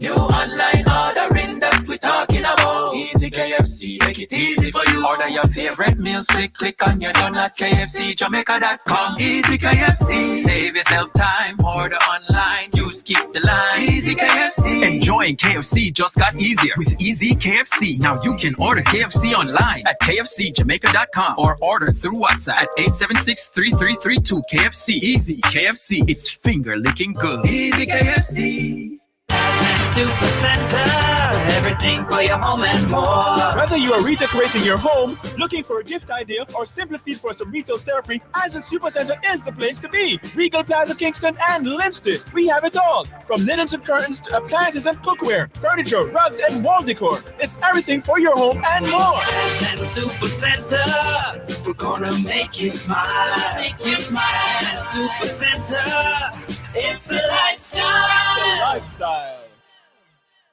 New online ordering that we're talking about. Easy KFC, make it easy for you. Order your favorite meals, click on your done at KFCJamaica.com. Easy KFC, save yourself time. Order online, you skip the line. Easy KFC. Enjoying KFC just got easier with Easy KFC. Now you can order KFC online at KFCJamaica.com or order through WhatsApp at 876-3332. KFC. Easy KFC. It's finger licking good. Easy KFC. Super Center, everything for your home and more. Whether you are redecorating your home, looking for a gift idea, or simply feel for some retail therapy, Ascent Super Center is the place to be. Regal Plaza, Kingston, and Linston. We have it all, from linens and curtains to appliances and cookware, furniture, rugs, and wall decor. It's everything for your home and more. Ascent Super Center, we're gonna make you smile. Make you smile. Ascent Super Center, it's a lifestyle. It's a lifestyle.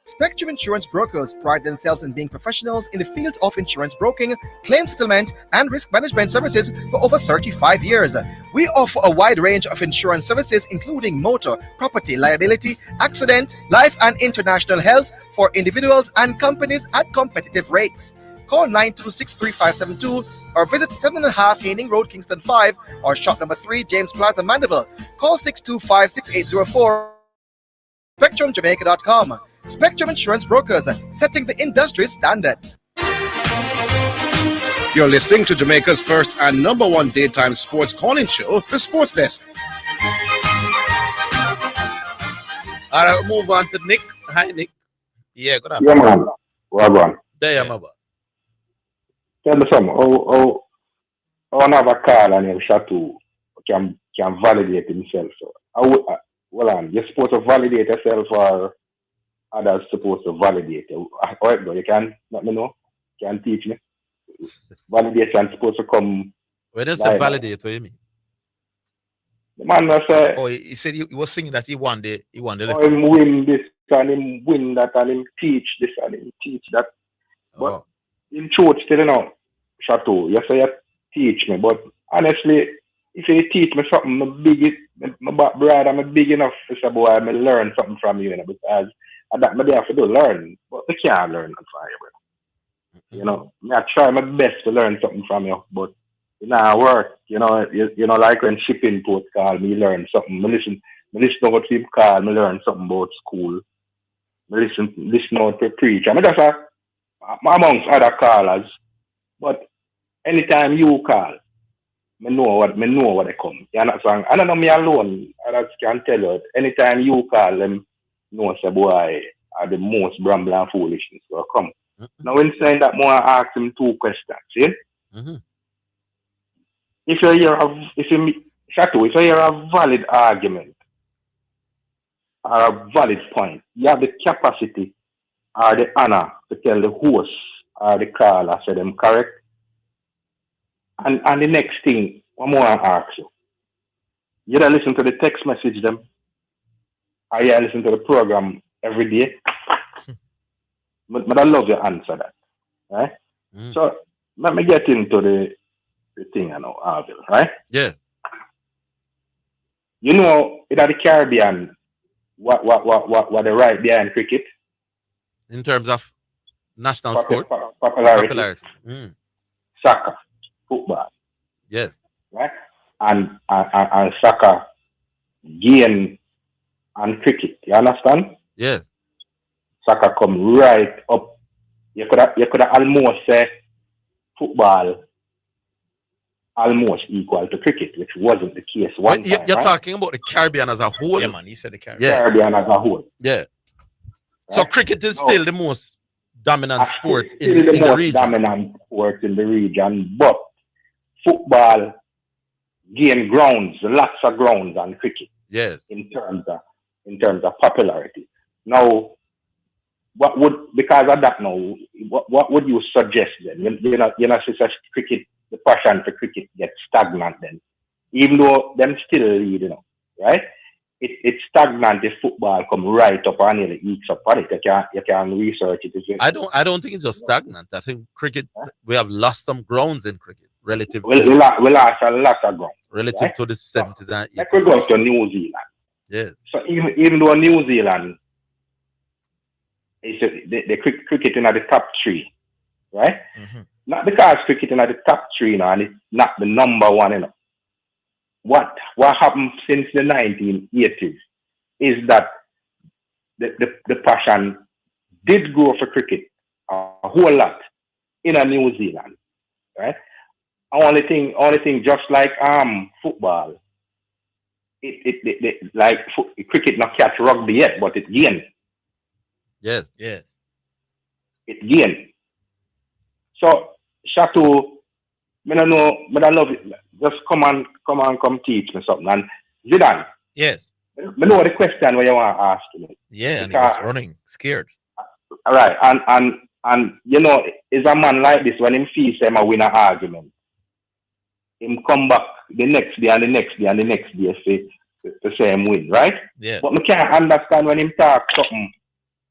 Spectrum Insurance Brokers pride themselves in being professionals in the field of insurance broking, claim settlement, and risk management services for over 35 years. We offer a wide range of insurance services including motor, property, liability, accident, life, and international health for individuals and companies at competitive rates. Call 926-3572 or visit 7.5 Haining Road, Kingston 5 or shop number 3, James Plaza, Mandeville. Call 625-6804. SpectrumJamaica.com. Spectrum Insurance Brokers, setting the industry standards. You're listening to Jamaica's first and number one daytime sports calling show, The Sports Desk. All right, we'll move on to Nick. Hi, Nick. Yeah, good Yeah, man. Well done. There, my boy. Tell me something. How another car and Chateau can validate himself. So, you're supposed to validate yourself, or others supposed to validate you? Alright, bro, you can let me know. You can teach me. Validation supposed to come. When does it validate? What do you mean? The man was he said he was singing that he won the him win this and him win that and him teach this and him teach that. But in truth, still, you know, Chateau, you say you teach me, but honestly, if you teach me something, I'm big enough to say, boy, I may learn something from you, because that maybe I have to do learn, but I can't learn from you, bro. You know, I try my best to learn something from you, but it not work. You know, like when shipping port call me, learn something. I listen to what people call me, learn something about school. I listen out to preach. I'm just amongst other callers, but anytime you call, I know what they come. You understand? I don't know me alone. Others can tell you. Anytime you call them, know say boy are the most bramble and foolishness will come. Now when saying that, more ask him two questions. See? If you hear a valid argument or a valid point, you have the capacity or the honor to tell the host or the caller say them correct. And the next thing, one more I ask you. You don't listen to the text message them, or you listen to the program every day. But I love your answer that. Right? So let me get into the thing I know, Orville, right? Yes. You know, in the Caribbean, what the right behind cricket? In terms of national sport? Popularity. Soccer, football. Yes. Right? And soccer gain and cricket. You understand? Yes. Soccer come right up. You could almost say football almost equal to cricket, which wasn't the case one time. You're talking about the Caribbean as a whole? Yeah, man, he said the Caribbean. Yeah. Caribbean as a whole. Yeah. Right? So cricket is still the most dominant sport in the region. Dominant sport in the region, but football gain grounds, lots of grounds on cricket. Yes. In terms of popularity. Now, what would, because of that now, what would you suggest then? You know, since cricket, the passion for cricket gets stagnant then, even though them still lead, you know, right? It's stagnant if football come right up and nearly eats up on it. You can research it. I don't think it's just stagnant. I think cricket, we have lost some grounds in cricket relative we to lost a lot of ground. relative right? to the 70s and 80s. Like we go to New Zealand. Yes. So even though New Zealand is the cricket in the top three, right? Not because cricket in the top three now, and it's not the number one, you know. What happened since the 1980s is that the passion did grow for cricket a whole lot in New Zealand, right? Only thing, just like football, it like cricket not catch rugby yet, but it gained. Yes. It gained. So Chateau, I don't know, but I love it. Just come teach me something. And Zidane. Yes. I know the question where you want to ask me. Yeah, and he was running, scared. All right, and you know, is a man like this when him feels him a win an argument, him come back the next day and the next day and the next day to say him win, right? Yeah. But I can't understand when him talk something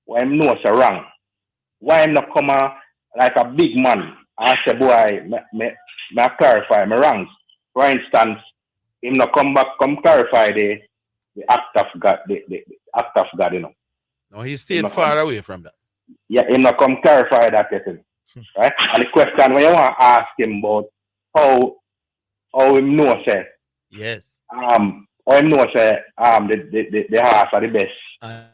why him knows it's wrong. Why him not come like a big man and say, boy, me clarify my wrongs. For instance, him not come clarify the act of God, the act of God, you know. No, he stayed far away from that. Yeah, him not come clarify that yet, right? And the question when you want to ask him about how him know say, yes, how him know say the horse are the best.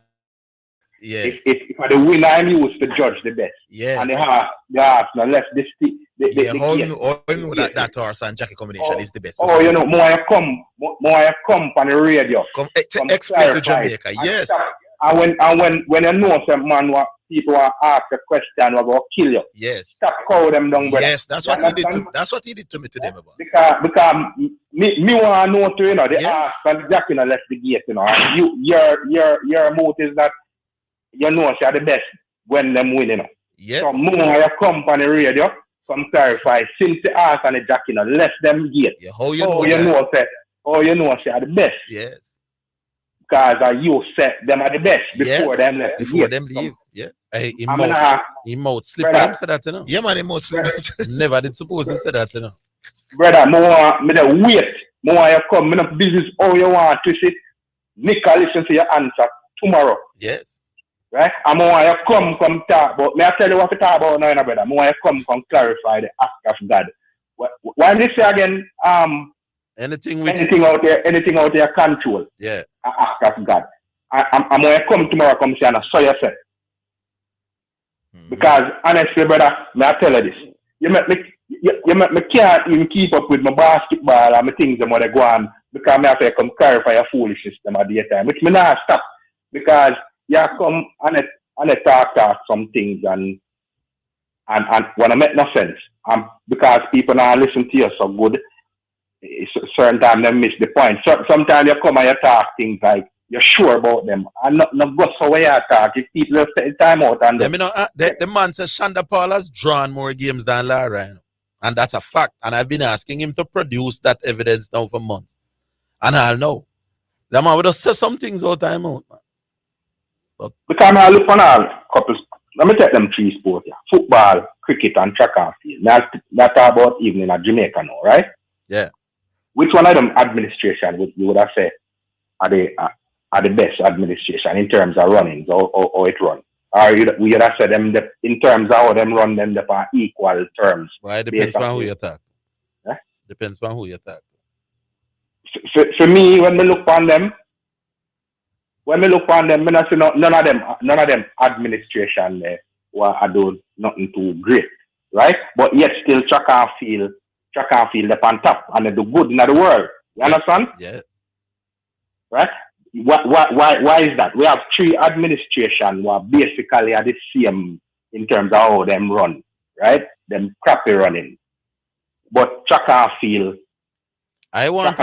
Yes. If the winner I'm used to judge the best. Yeah. And the horse now left the how you know that horse and jockey combination is the best. Oh, you know, more you come on the radio. Come explain to Jamaica, yes. And when you know some man what people are ask a question about kill you. Yes. Stop calling them down, brother. Yes, that's what he did to me. That's what he did to me to them about. Because me want to know too, you know, the ask and the jockey left the gate, you know. And your motive is that you know you're the best when them win, you know. Yes. So more you come on the radio, come clarify since the ass and the jockey left them gate. Yeah, how you you're the best. Yes. Because you set them are the best before them left. Before them leave. Yeah. Hey, he mouth slip him say that, you know. Yeah, man, he mouth slip. Never did suppose to say that, you know. Brother, me the wait. More you come, me no business how you want to sit. Nick, listen to your answer tomorrow. Yes. Right? And more you come talk about. May I tell you what to talk about now, brother? More you come clarify the act of God. Why did you say again? Anything out there control. Yeah. Act of God. And when you come tomorrow, come say, and I saw yourself. Because honestly, brother, may I tell you this? You make me can't even keep up with my basketball and my things and what I go on because I have to come clarify a foolishness them at the time. Which me not stop. Because you come and talk some things and when I make no sense. Because people now listen to you so good, certain times they miss the point. So, sometimes you come and you talk things like you're sure about them and not go so way you talk. If people just take time out and the man says Shonda Paul has drawn more games than Lara, and that's a fact. And I've been asking him to produce that evidence now for months. And I'll know. The man would just say some things all the time out, man. But because I look on all couples, let me take them three sports here. Football, cricket and track and field. That's about even in Jamaica now, right? Yeah. Which one of them administration you would have said are the best administration in terms of running or it runs? Or we would have said them in terms of how them run them are equal terms. Well, it depends on who you talk. Depends on who you talk. For me, when we look on them, I see none of them administration are doing nothing too great, right? But yet still track and field up on top and they do good in the world. You understand? Yes. Right? Why is that? We have three administration who are basically are the same in terms of how them run, right? Them crappy running. But track and field. I want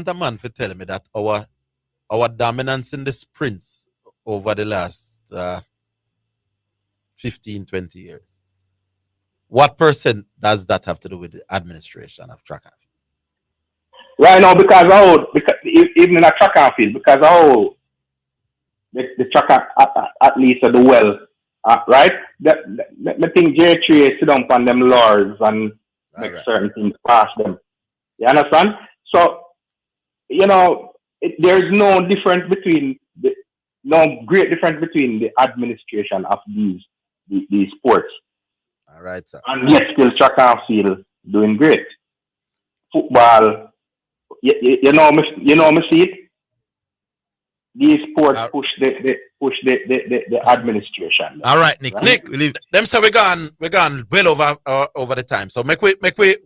a man to tell me that our dominance in the sprints over the last 15, 20 years. What percent does that have to do with the administration of track and field? Right now, because even in a track and field, because the track at least at the well, right? I think J3 sit down on them laws and make certain things pass them. You understand? So, there is no difference between no great difference between the administration of these sports. All right, sir. And yet still track and field doing great. Football, you know me see it. These sports push the administration. All right, Nick. Right? Nick, leave them. So we're gone well over the time. So make we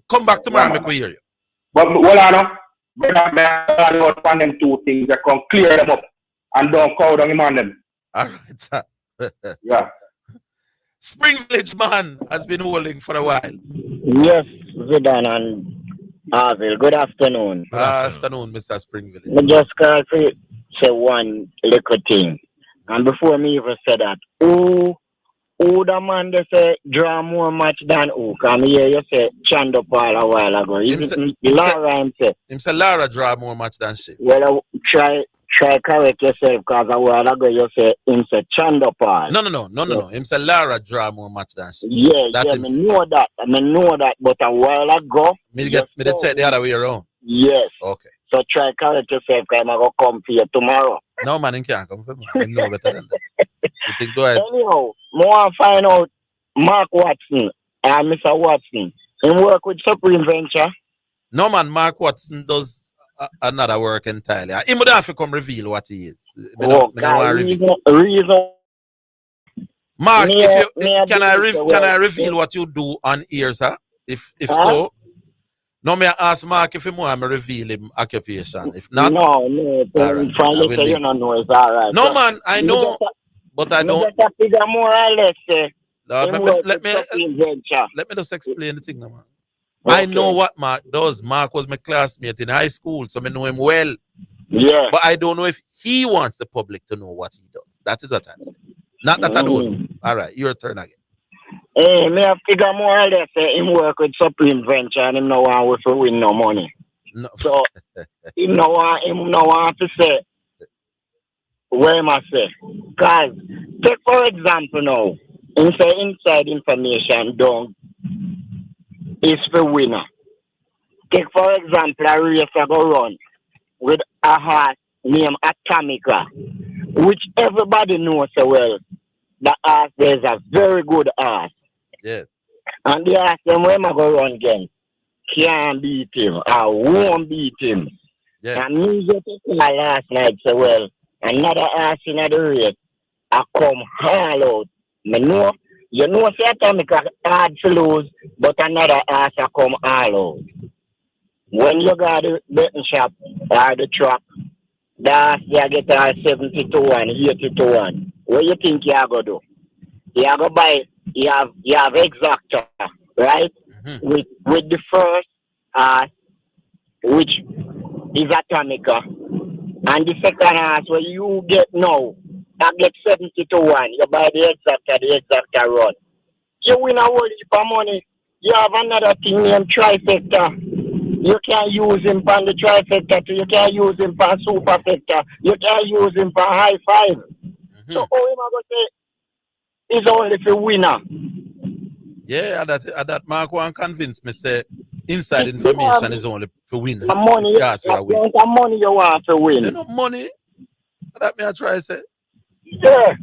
come back tomorrow. Make we hear you. But hold on, we're not on them two things. They can clear them up and don't call them on them. All right, sir. Yeah. Spring Village man has been holding for a while. Yes, Zidane and Orville. Good afternoon. Good afternoon, Mr. Spring Village. I just call for say one little thing. And before me even say that, who the man they say draw more match than who? Come here, you say Chandopal a while ago. Him say Lara draw more match than she. Well, try correct yourself because a while ago you say him say Chandopal. No. Him say Lara draw more match than she. Yeah, I know that. But a while ago, me take the other way around. Yes. Okay. So try correct yourself because I'm going to come for you tomorrow. No, man, he can't come for me. I know better than that. You think, go ahead. Anyhow, I want to find out Mark Watson and Mr. Watson. He work with Supreme Venture? No, man, Mark Watson does another work entirely. He would have to come reveal what he is. Reason. Mark, can I reveal what you do on here, sir? If so. No, may I ask Mark if he want to reveal him occupation. If not, no. Right, you don't know it's all right. No, man, I know, but I don't. Figure more or less. Let me just explain the thing, man. Okay. I know what Mark does. Mark was my classmate in high school, so I know him well. Yeah. But I don't know if he wants the public to know what he does. That is what I'm saying. Not that I don't. All right, your turn again. Hey, me have figure more or less him work with Supreme Venture and him no want to win no money. No. So him no want to say what am I say? Cause take for example now, him say inside information don't is for winner. Take for example a race I go run with a horse named Atomica, which everybody knows so well. The horse is a very good horse. Yeah. And they ask them when I go run again. Can't beat him. I won't beat him. Yeah. And me just last night so well. Another horse in the race. I come all out. You know say Atomica hard to lose, but another horse I come all out. When you got the betting shop or the truck, the horse they get 70 to 1, 80 to 1. What you think you are going to do? You are going to buy, you have exactor, right? Mm-hmm. With the first, which is Atomica. And the second house where you get now, I get 70 to 1. You buy the exactor run. You win a whole heap of money. You have another thing named trifecta. You can use him for the trifecta. You can use him for superfecta. You can use him for high five. Mm-hmm. So how am I going to say it's only for winner? Yeah, that Mark one convinced me say inside information is only for winner. The money, the money you want to win. You know money. That me I try to say. Yeah.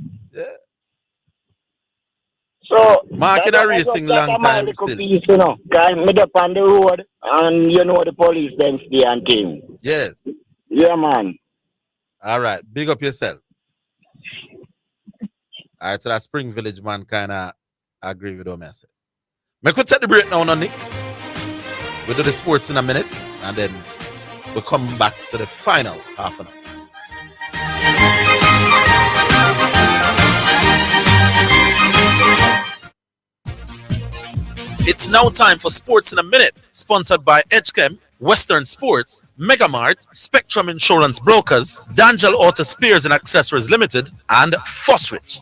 So Mark in a racing long time still. Piece, you know, guy made up on the road and you know the police then stay and thing. Yes. Yeah, man. All right. Big up yourself. All right, so that Spring Village man kind of agree with what I said. Make we take the break now, Nick. We'll do the sports in a minute, and then we'll come back to the final half an hour. It's now time for Sports in a Minute, sponsored by Edgechem, Western Sports, Megamart, Spectrum Insurance Brokers, Dangel Auto Spears and Accessories Limited, and Fosrich.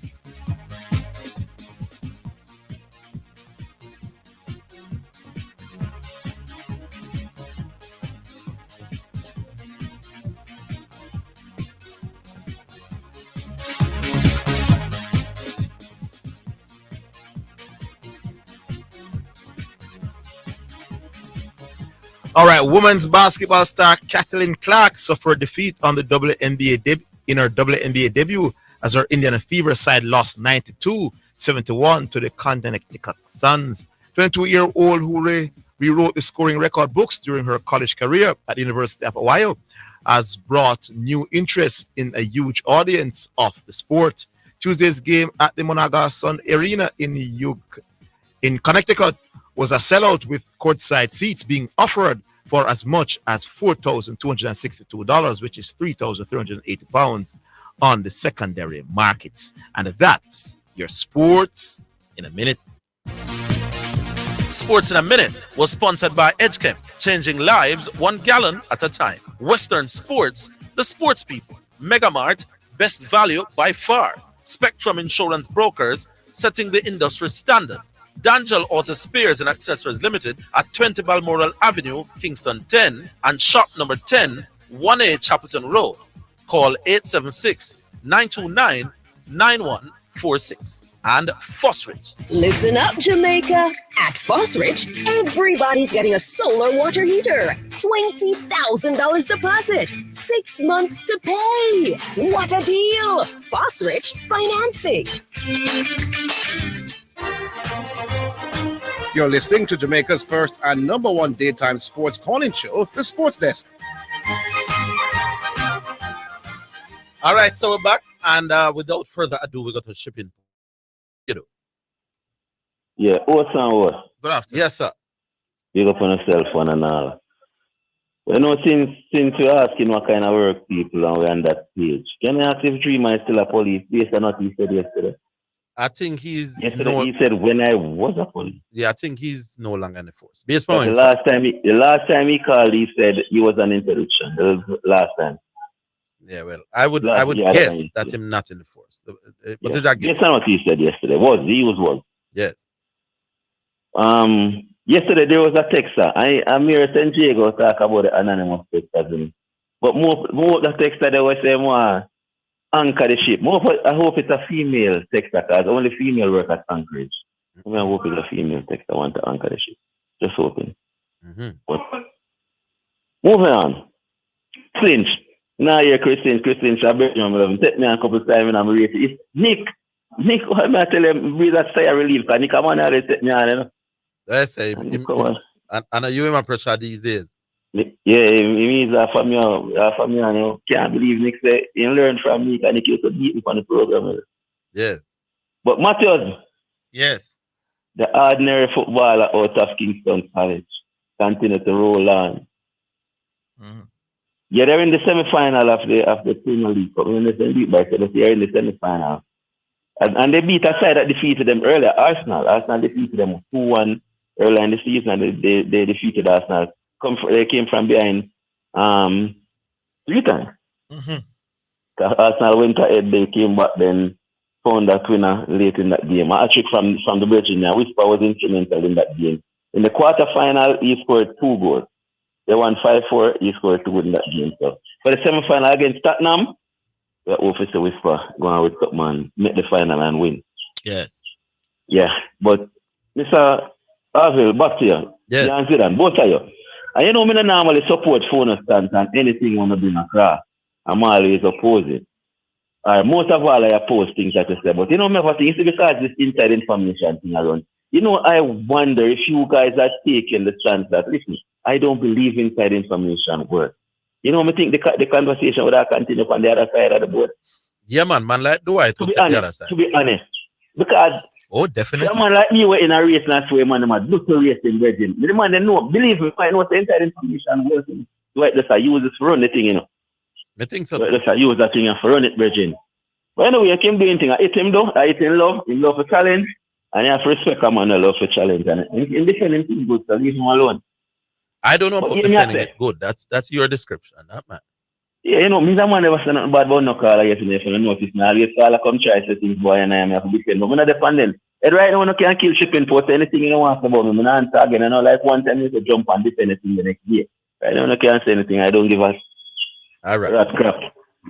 All right, women's basketball star Kathleen Clark suffered defeat on the in her WNBA debut as her Indiana Fever side lost 92-71 to the Connecticut Suns. 22-year-old who rewrote the scoring record books during her college career at the University of Ohio has brought new interest in a huge audience of the sport. Tuesday's game at the Monaga Sun Arena in Connecticut was a sellout with courtside seats being offered for as much as $4,262, which is £3,380 on the secondary markets. And that's your sports in a minute. Sports in a Minute was sponsored by EdgeChem, changing lives 1 gallon at a time. Western Sports, the sports people. Megamart, best value by far. Spectrum Insurance Brokers, setting the industry standard. Dangel Auto Spares and Accessories Limited at 20 Balmoral Avenue, Kingston 10, and shop number 10, 1A Chapelton Road. Call 876-929-9146. And Fosrich. Listen up, Jamaica. At Fosrich, everybody's getting a solar water heater. $20,000 deposit. 6 months to pay. What a deal. Fosrich Financing. You're listening to Jamaica's first and number one daytime sports calling show, The Sports Desk. All right, so we're back. And without further ado, we got to ship in. Yeah, what? Good afternoon. Yes, sir. You go on a cell phone and all. You know, since you're asking what kind of work people are on that page, can I ask if Dreamer is still a police based on what he said yesterday? I think he's yesterday. He said when I was a police. Yeah, I think he's no longer in the force. The last time he called, he said he was an interruption. That was last time. Yeah, well, I would guess that him not in the force. But is that based on what he said yesterday? Was. Yes. Yesterday there was a texter. I'm here at San Diego talk about the anonymous texters. But more the texter they were saying more anchor the ship. I hope it's a female texter because only female work at Anchorage. I hope it's a female texter want to anchor the ship. Just hoping. But moving on. Clinch. Now you're Christine Shabbat. Take me a couple of times and I'm ready. It's Nick, what am I tell him? Breathe a sigh of relief because Nick, come on, they take me on, you know. I say, and are you in my pressure these days? Yeah, he means from you know, can't believe Nick say he learned from me and Nick used to beat me on the program. Yeah. But Matthias. Yes. The ordinary footballer out of Kingston College continue to roll on. Yeah, they're in the semi-final of the Premier League Cup. When they beat by they're in the semi-final. And they beat a side that defeated them earlier, Arsenal. Arsenal defeated them 2-1 earlier in the season, and they defeated Arsenal. They came from behind 3 times. Arsenal went ahead, they came back, then found that winner late in that game. Actually, from the Virginia, Whisper was instrumental in that game. In the quarter-final, he scored 2 goals. They won 5-4, he scored 2 in that game. So for the semi-final against Tottenham, the officer Whisper going with Cupman, make the final and win. Yes. Yeah, but Mr. Orville, back to you. Yes. Orville and Zidane, both of you. And you know, me not normally support phone stance and anything want to bring across. I'm always opposing. Most of all, I oppose things that you say. But you know, me think it's because this inside information thing around. You know, I wonder if you guys are taking the chance that, listen, I don't believe inside information works. You know, I think the conversation would have continued on the other side of the board. Yeah, man, like do I to be honest, the other side. To be honest. Because definitely. Someone like me were in a race last way, man, I'm do to race in Virgin. The man they know, believe me, I know the inside information working. Like this, I use this to run the thing, you know. I think so. Like this, I use that thing and for run it, Virgin. But anyway, I came doing thing. I hit him though, I hit him love for challenge, and I have respect him and I love for challenge. And in defending things good, so leave him alone. I don't know about defending it good. That's your description, not mine. Yeah, you know, me the man never say nothing bad about no caller yesterday. If you notice, now always caller come try say things boy and I have to defend. But I'm not defending. And right now, I can't kill shipping post anything you don't want about me. I'm not answer again. I know like one time you to jump and defend anything the next day. Right now, I can't say anything. I don't give a rat crap.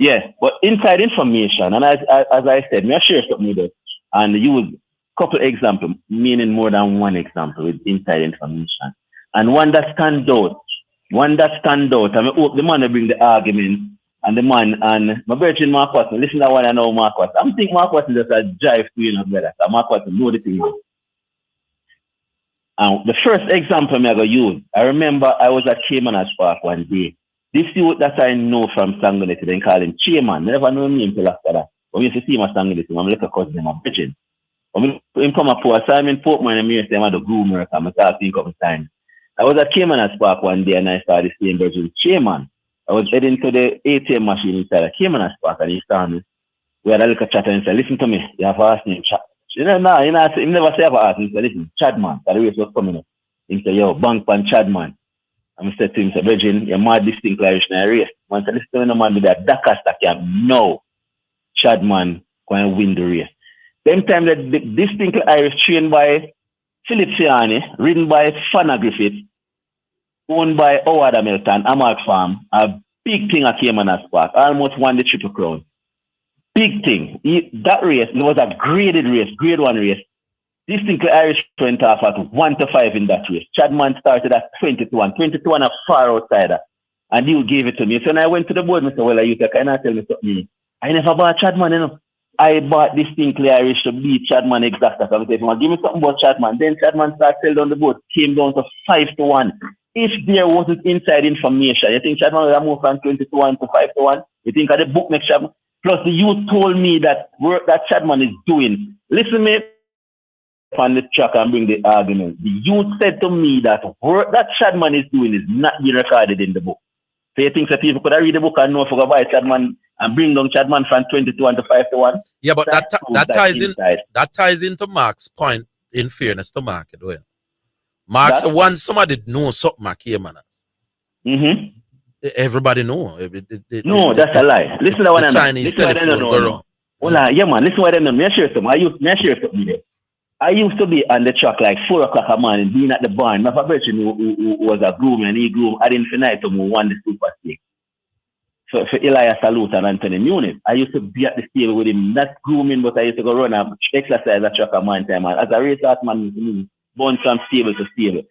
Yeah, but inside information, and as I said, me I share something with you and use a couple examples, meaning more than one example with inside information. And one that stands out one that stand out. I hope the man will bring the argument. And the man, and my virgin Marcus, listen to one I know Marcus. I'm thinking Marcus is just a jive to you know, brother. So Marcus know the thing. The first example I'm going to use, I remember I was at Caymanas Park one day. This youth that I know from Sangoneti, they call him Chairman. Never know him until after that. When we used to see him at Sangoneti, I'm like a cousin, I'm a virgin. When he come up for Simon Portman and me and say I'm the groomer, I'm a talk to him a couple times. I was at Caymanas Park one day and I saw the same virgin Chairman. I was heading to the ATM machine inside a Caymanas Park and he saw me. We had a little chat and he said, listen to me, you have to ask me, he never say I have to ask him. He said, listen, Chadman, the race was coming up. He said, yo, bank pan Chadman. And I said to him, say, Virgin, you're mad distinct Irish in a race. Once I listen to the man with that Dakar stack, no, Chadman going to win the race. Same time that the distinct Irish trained by Philip Fiani, ridden by Fana Griffith, owned by Howard Hamilton, Amark Farm, a big thing at Caymanas Park, almost won the Triple Crown. Big thing. That race, it was a graded race, grade 1 race. Distinctly Irish went off at 1-5 in that race. Chadman started at 20-1. 20-1 a far outsider. And you gave it to me. So when I went to the board, Mr. Well, you can I tell me something? I never bought Chadman, you know. I bought Distinctly Irish to beat Chadman exactly. So I said, give me something about Chadman. Then Chadman started sell down the board, came down to 5-1. If there wasn't inside information, you think Chadman would have moved from 20-1 to 5-1? You think of the book next Chadman? Plus the youth told me that work that Chadman is doing. Listen me on the track and bring the argument. The youth said to me that work that Chadman is doing is not being recorded in the book. So you think that people could read the book and know for buy Chadman and bring down Chadman from 20-1 to 5-1? Yeah, but that ties into Mark's point, in fairness to Mark. Mark, once somebody knows something, Mark Caymanas. Mm-hmm. Everybody know. No, that's a lie. Listen to what I'm saying. Listen to what I know. Yeah, man. Listen to what I know. I share something there. I used to be on the track like 4 o'clock a morning, being at the barn. My person who was a groom and he groomed ad infinitum who won the Super Stakes. So for Elias Salute and Anthony Muniz, I used to be at the stable with him, not grooming, but I used to go run and exercise at track a morning time. And as a race last man, born from stable to stable.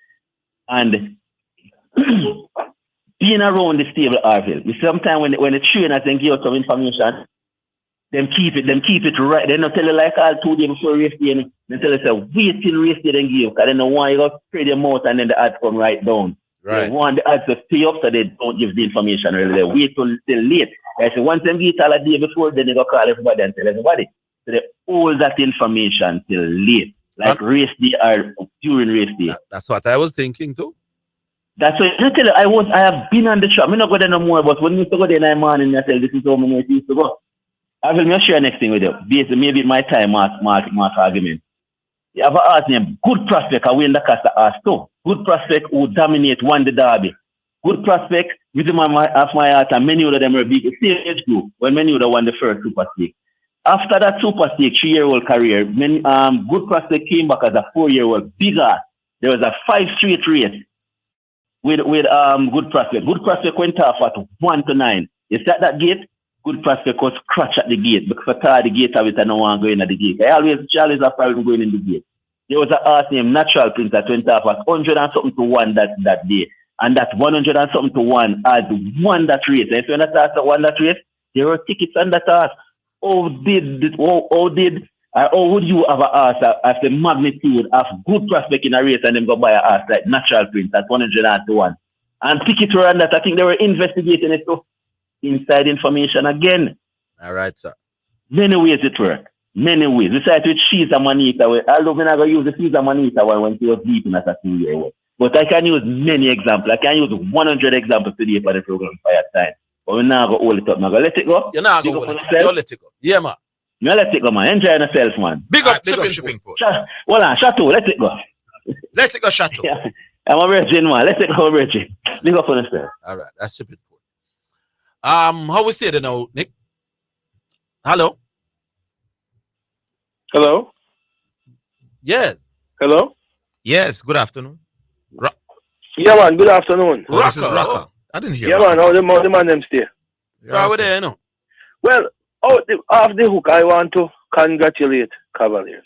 And being around the stable, Orville, sometimes when the trainers then give out some information, them keep it right. They don't tell you like all 2 days before race day. They tell you, wait till race day then give, because they don't want you to spread them out and then the ads come right down. Right. They want the ads to stay up so they don't give the information really. They wait till late. I say once them get all a day before, then they go call everybody and tell everybody. So they hold that information till late. Like race day or during race day. That's what I was thinking too. That's why I tell you, I have been on the track. I'm not going there no more, but when you used to go there in the morning, I tell you, this is how many used to go. I will share next thing with you. Basically, maybe my time mark argument. You have asked me, good prospect, I win the cast asked too. Good prospect who dominate, won the derby. Good prospect, with my heart, and many of them were big. Same age group, when many of them won the first Super Stake. After that Super Stake 3-year-old career, good prospect came back as a 4-year-old, bigger. There was a 5 straight race with good prospect. Good prospect went off at 1-9. You set that gate, good prospect was scratch at the gate because I the gate of it and no one going at the gate. I always have problem going in the gate. There was an horse named Natural Prince that went off at 100 and something to 1 that day. And that 100 and something to 1 had won that race. And if you that horse won that race, there were tickets on that horse. How would you have a horse of the magnitude of good prospect in a race and then go buy a horse like Natural Prince at 100 to 1? And tickets were on that. I think they were investigating it too. Inside information again. All right, sir. Many ways it works. Many ways. Besides with Caesar Manita, although we're not going to use the Caesar Manita one when she was beaten as a 2-year-old. But I can use many examples. I can use 100 examples today for the program for your time. But we're not going to hold it up. I'm going to let it go. You're not going to hold it up. You'll let it go. Yeah, man. You let it go, man. Enjoy yourself, man. Big up shipping port. Hold on, Chateau, let it go. Let it go, Chateau. Yeah. I'm a virgin, man. Let it go, virgin. Big up on yourself. All right, that's shipping port. How we say it now, Nick? Hello? Hello? Yes. Hello? Yes, good afternoon. Yeah, man, good afternoon. This is Raka. I didn't hear Yeah, Raka. man, how the man them stay? Yeah, over there, you know. Well, off the hook, I want to congratulate Cavaliers.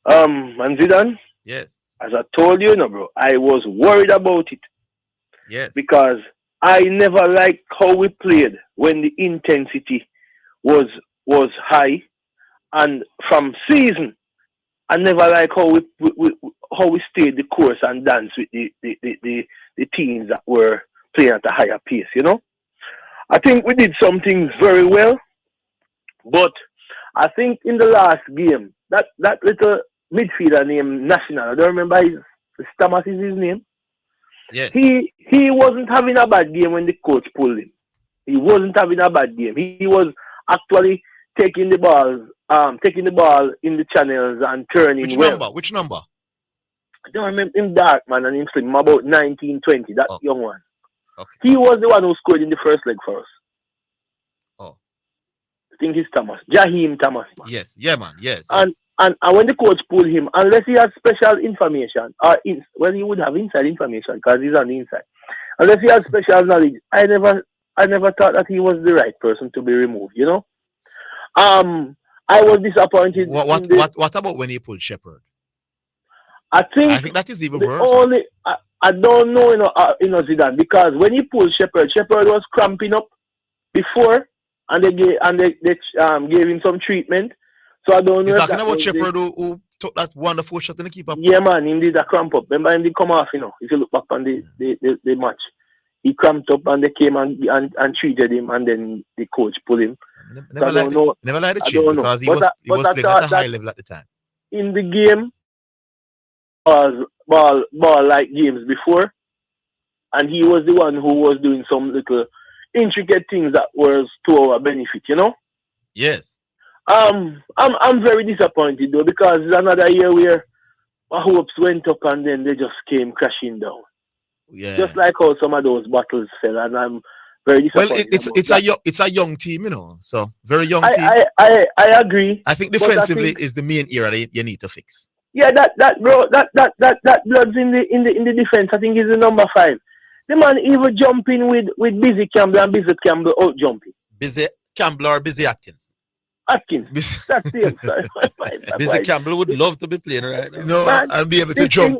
And Zidane? Yes. As I told you, bro, I was worried about it. Yes. Because I never liked how we played when the intensity was high, and from season, I never liked how we stayed the course and danced with the teams that were playing at a higher pace. You know, I think we did some things very well, but I think in the last game, that little midfielder named National, I don't remember Thomas is his name. Yes. He wasn't having a bad game when the coach pulled him. He wasn't having a bad game. He was actually taking the ball in the channels and turning Which number? I don't remember him, dark man, and him slim, about 19, 20, that young one. Okay. He was the one who scored in the first leg for us. Oh. I think it's Thomas. Jaheim Thomas. Man. Yes. Yeah, man. Yes. And when the coach pulled him, unless he has special information, he would have inside information because he's on the inside. Unless he has special knowledge, I never thought that he was the right person to be removed. You know. I was disappointed. What about when he pulled Shepherd? I think that is even worse. I don't know, Zidane, because when he pulled Shepherd was cramping up before, and they gave him some treatment. So I don't know. You're talking about Shepherd who took that wonderful shot in the keeper. Yeah, man, he did a cramp up. Remember him did come off, If you look back on the match, he cramped up and they came and treated him, and then the coach pulled him. Never liked the treatment because he was playing at a high level at the time. In the game, was ball like games before, and he was the one who was doing some little intricate things that was to our benefit, Yes. I'm very disappointed though, because it's another year where my hopes went up and then they just came crashing down. Yeah. Just like how some of those battles fell, and I'm very disappointed. Well, it's a young team, So very young team. I agree. I think defensively is the main area you need to fix. Yeah, that blood's in the defense. I think is the number 5. The man even jumping with Busy Campbell and Busy Campbell out jumping. Busy Campbell or Busy Atkins? Atkins. That's him. Busy Campbell would love to be playing right now. And be able to jump.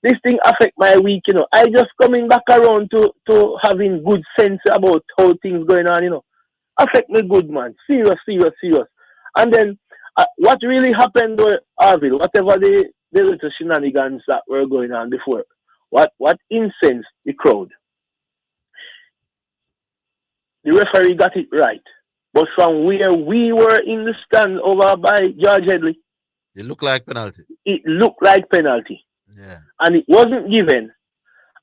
This thing affect my week, I just coming back around to having good sense about how things going on, Affect me good, man. Serious. And then what really happened though, Orville, whatever the little shenanigans that were going on before, what incensed the crowd? The referee got it right. But from where we were in the stand over by George Headley, it looked like penalty. It looked like penalty. Yeah. And it wasn't given.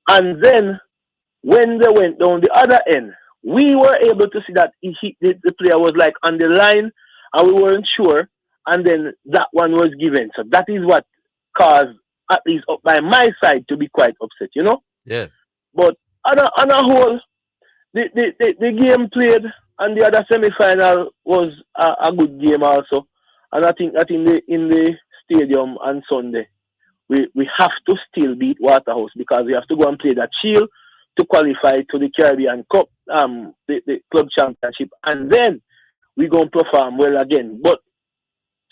And then when they went down the other end, we were able to see that the player was like on the line and we weren't sure. And then that one was given. So that is what caused, at least up by my side, to be quite upset, Yes. But on a whole, the game played and the other semi-final was a good game also. And I think that in the stadium on Sunday, we have to still beat Waterhouse because we have to go and play that Shield to qualify to the Caribbean Cup, the club championship, and then we're going to perform well again. But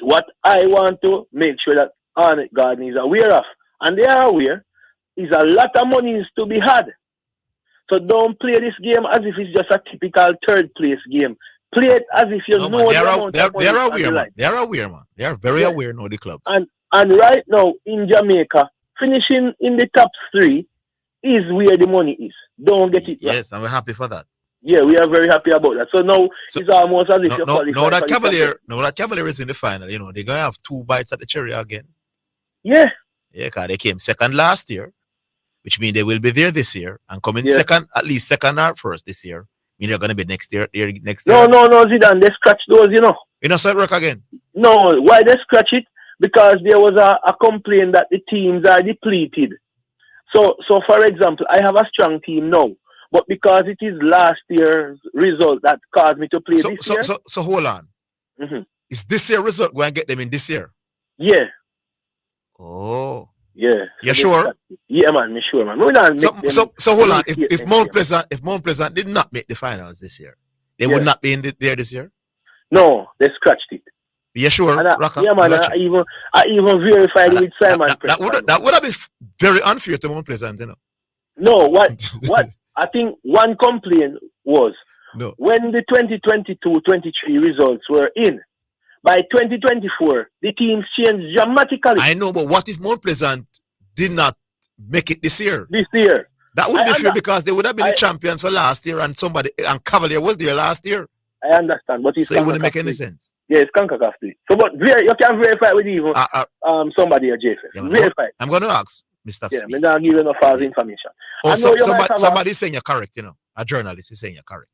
what I want to make sure that Arnett Garden is aware of, and they are aware, is a lot of money is to be had. So don't play this game as if it's just a typical third place game. Play it as if you know they're aware, man. They're aware, man. They are very aware now, the club. And right now in Jamaica, finishing in the top 3 is where the money is. Don't get it right. Yes, and we're happy for that. Yeah, we are very happy about that. So now it's almost as if you're qualified. Now that Cavalier is in the final, they're gonna have 2 bites at the cherry again. Yeah. Yeah, because they came second last year, which means they will be there this year and coming second, at least second or first this year. I mean, they're gonna be next year. No, Zidane, they scratch those, So it work again. No, why they scratch it? Because there was a complaint that the teams are depleted. So for example, I have a strong team now, but because it is last year's result that caused me to play this year. So hold on. Mm-hmm. Is this year result going to get them in this year? Yeah. Oh. Yeah. You sure? Yeah, man. Me sure, man. So hold on. If Mount Pleasant did not make the finals this year, they would not be in there this year? No, they scratched it. You sure? Yeah, man. I even verified with Simon. That would have been very unfair to Mount Pleasant, No, what I think one complaint was when the 2022-23 results were in. By 2024, the teams changed dramatically. I know, but what if Mount Pleasant did not make it this year? That would be fair because they would have been the champions for last year, and Cavalier was there last year. I understand, but so it wouldn't make any sense. Yeah, it's CONCACAF. So, but you can verify with even somebody at JFF. Yeah, verify. I'm going to ask Mr. Yeah, I'm not giving no false information. Oh, somebody's saying you're correct, A journalist is saying you're correct.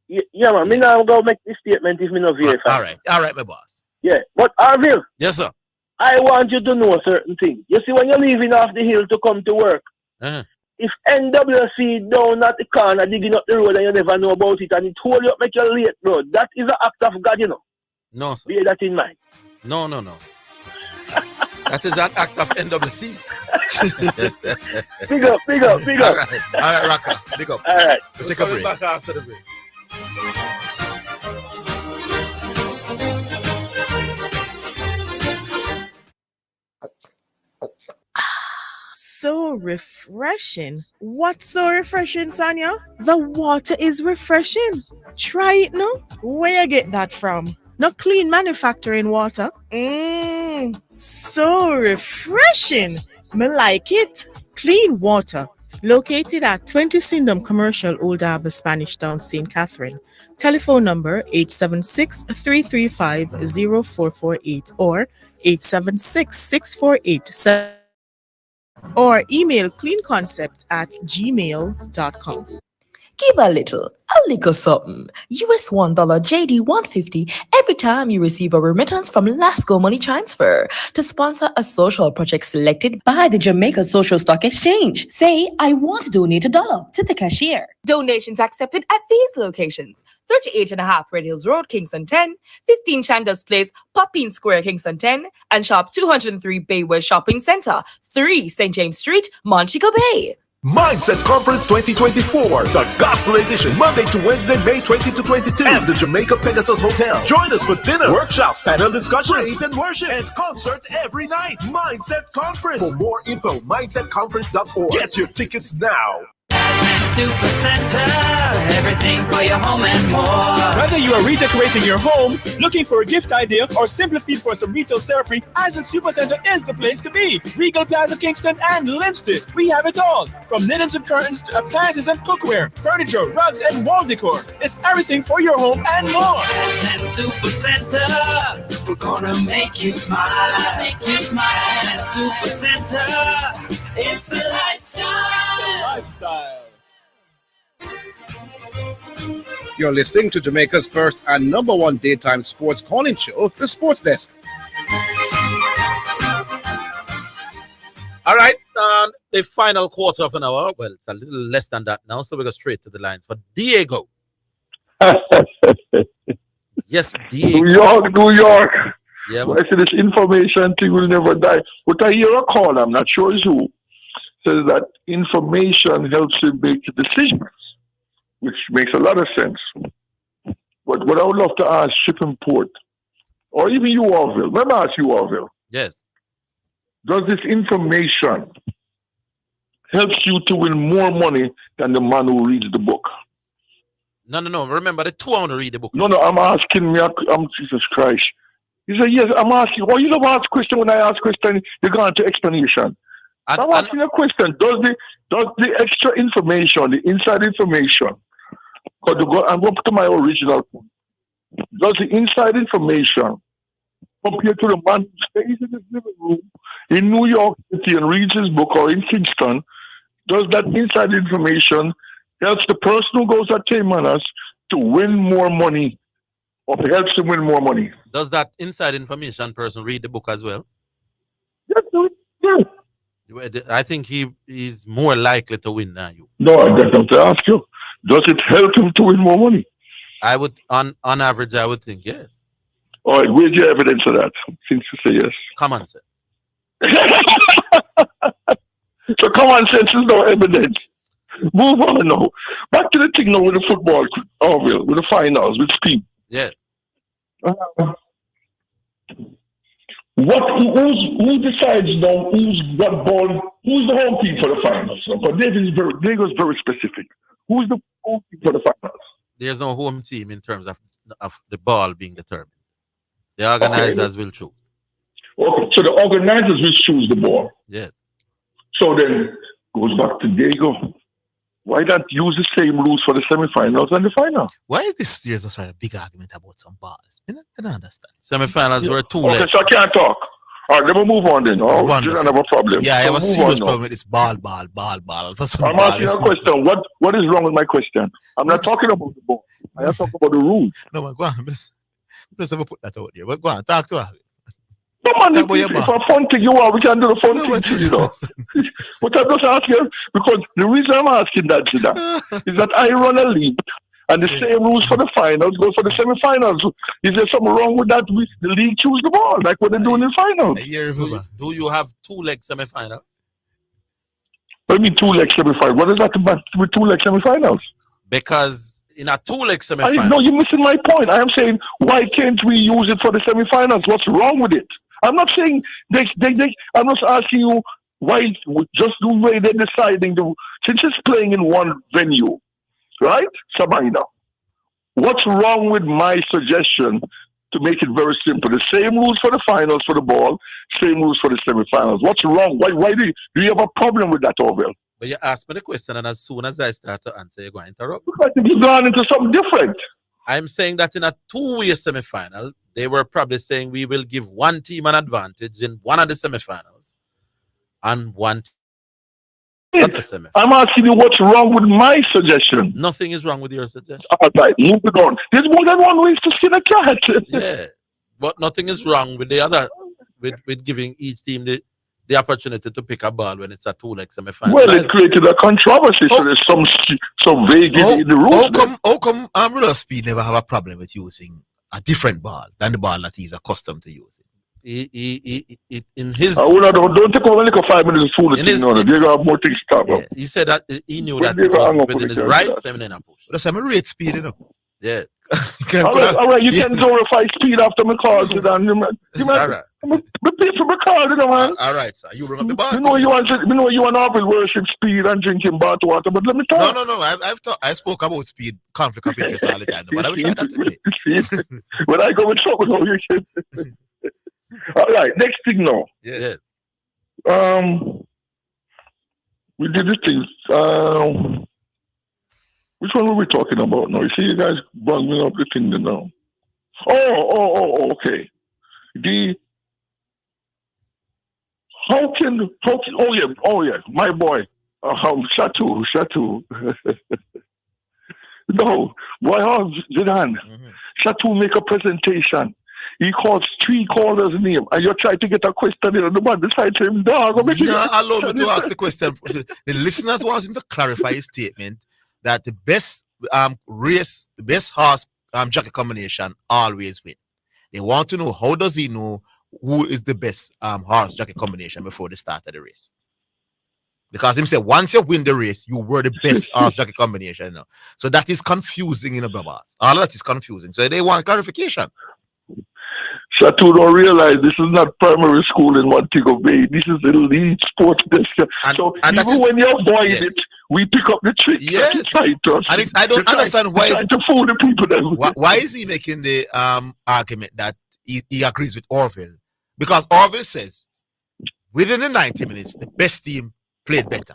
Yeah, man. Me not going to make this statement if me not verify. All right, my boss. Yeah, but Orville. Yes, sir. I want you to know a certain thing. You see, when you're leaving off the hill to come to work, if NWC down at the corner digging up the road and you never know about it and it hold you up, make you late, bro, that is an act of God, No, sir. Bear that in mind. No. That is an act of NWC. Big up. All right, Raka. Big up. All right. We'll take a break. Back after the break. So refreshing. What's so refreshing, Sanya? The water is refreshing. Try it now. Where you get that from? No clean manufacturing water. So refreshing. Me like it. Clean water. Located at 20 Syndham Commercial, Old Harbour, Spanish Town, St. Catherine. Telephone number 876-335-0448 or 876-648-7. Or email cleanconcept@gmail.com. Give a little something. US $1 JD 150 every time you receive a remittance from Lasco Money Transfer to sponsor a social project selected by the Jamaica Social Stock Exchange. Say, I want to donate $1 to the cashier. Donations accepted at these locations: 38.5 Red Hills Road, Kingston 10, 15 Chandos Place, Poppin Square, Kingston 10, and Shop 203 Bayway Shopping Center, 3 St. James Street, Montego Bay. Mindset Conference 2024, the Gospel Edition, Monday to Wednesday, May 20 to 22, at the Jamaica Pegasus Hotel. Join us for dinner, workshops, panel discussions, praise and worship, and concert every night. Mindset Conference. For more info, mindsetconference.org. Get your tickets now. Super Center, everything for your home and more. Whether you are redecorating your home, looking for a gift idea, or simply feel for some retail therapy, Ascent Super Center is the place to be. Regal Plaza, Kingston, and Linstead. We have it all, from linens and curtains to appliances and cookware, furniture, rugs, and wall decor. It's everything for your home and more. Ascent Super Center, we're gonna make you smile. Ascent Super Center, it's a lifestyle. You're listening to Jamaica's first and number one daytime sports calling show, The Sports Desk. All right, the final quarter of an hour. Well, it's a little less than that now, so we go straight to the lines for Diego. Yes, Diego. New York. Yeah, I see this information thing will never die. But I hear a call, I'm not sure it's who, says that information helps you make decisions, which makes a lot of sense. But what I would love to ask Shippingport, or even you, Orville, let me ask you, Orville. Yes. Does this information help you to win more money than the man who reads the book? No. Remember, the two I want to read the book. No, I'm asking me, I'm Jesus Christ. He said, yes, I'm asking. Well, you don't ask question. When I ask question, you go into explanation. I'm asking a question. Does the extra information, the inside information, I'm going to my original point. Does the inside information, compared to the man who stays in his living room in New York City and reads his book, or in Kingston, does that inside information helps the person who goes at Caymanas to win more money, or helps him win more money? Does that inside information person read the book as well? Yes. I think he is more likely to win than you. No, I just have to ask you. Does it help him to win more money? I would, on average, I would think yes. All right, where's your evidence of that? Since you say yes. Common sense. So common sense is no evidence. Move on now. Back to the thing now with the football, Orville, with the finals, with Steve. Yes. Who decides now who's what ball Who's the home team for the finals? But Dago's very specific. Who's the home team for the finals? There's no home team in terms of the ball being determined. The organizers will choose. Okay, so the organizers will choose the ball. Yeah. So then goes back to Dago. Why not use the same rules for the semifinals and the final? Why is this there's a big argument about some balls? I don't understand. Semifinals were two Okay, legs. so I can't talk. All right, let me move on then. Oh, you don't have a problem. Yeah, I have a move serious on now. problem with this ball. I'm asking you a question. What is wrong with my question? I'm not talking about the ball. I am talking about the rules. No, man, go on. Let's never put that out there. But go on, talk to her. No, man, if a fun thing you want, we can do the fun thing too, you know. But I'm just asking, because the reason I'm asking that, is that I run a league, and the same rules for the finals go for the semifinals. Is there something wrong with that? The league choose the ball, like what they're doing in finals. Do you have two-leg semifinals? What do you mean two-leg semifinals? What is that about with two-leg semifinals? Because in a two-leg semifinal... No, you're missing my point. I am saying, why can't we use it for the semifinals? What's wrong with it? I'm not saying I'm not asking you why just the way they're deciding since it's playing in one venue, right? Sabina. What's wrong with my suggestion to make it very simple? The same rules for the finals for the ball, same rules for the semifinals. What's wrong? Why do you have a problem with that, Orville? But you asked me the question, and as soon as I start to answer, you're going to interrupt. I think you've gone into something different. I'm saying that in a two-way semifinal, they were probably saying we will give one team an advantage in one of the semifinals and one team not the semifinal. I'm asking you what's wrong with my suggestion. Nothing is wrong with your suggestion. All right, moving on. There's more than one way to skin a cat. Yeah, but nothing is wrong with the other, with giving each team the opportunity to pick a ball when it's a two-leg semifinal. Well, it created a controversy, so there's some vagueness in the rules. How come Ruler Speed never have a problem with using a different ball than the ball that he's accustomed to using? In his... don't take over like 5 minutes of food. They have more things to talk about. He said that he knew that it was within his right seminar push. That's a rate speed, you know. Yeah. All right, you can glorify speed after my call, Zidane. All right. But pay for my call, you know, man. All right, sir. You bring up the bar. You know you want Orville worship speed and drinking bath water, but let me talk. No. I spoke about speed, conflict of interest all the time, but I will try that today. When I go with trouble, you can. All right, next thing now. Yeah. We did this thing. Which one were we talking about now? You see, you guys brought me up the thing now. Oh, okay. Oh yeah, my boy, Shatu. No, boy, Zidane. Shatu make a presentation. He calls 3 callers' name, and you're trying to get a question in, and the man decides to him, dog. Allow me to ask the question. The listeners want him to clarify his statement that the best race, the best horse jockey combination always win. They want to know, how does he know who is the best horse jockey combination before the start of the race? Because him said, once you win the race, you were the best horse jockey combination. You know? So that is confusing in a boss. All of that is confusing. So they want clarification. Shatu don't realize this is not primary school in Montego Bay. This is elite sports desk. So even when you're avoid it, we pick up the tricks. Yes. I don't understand why to fool the people. Why is he making the argument that he agrees with Orville? Because Orville says within the 90 minutes, the best team played better.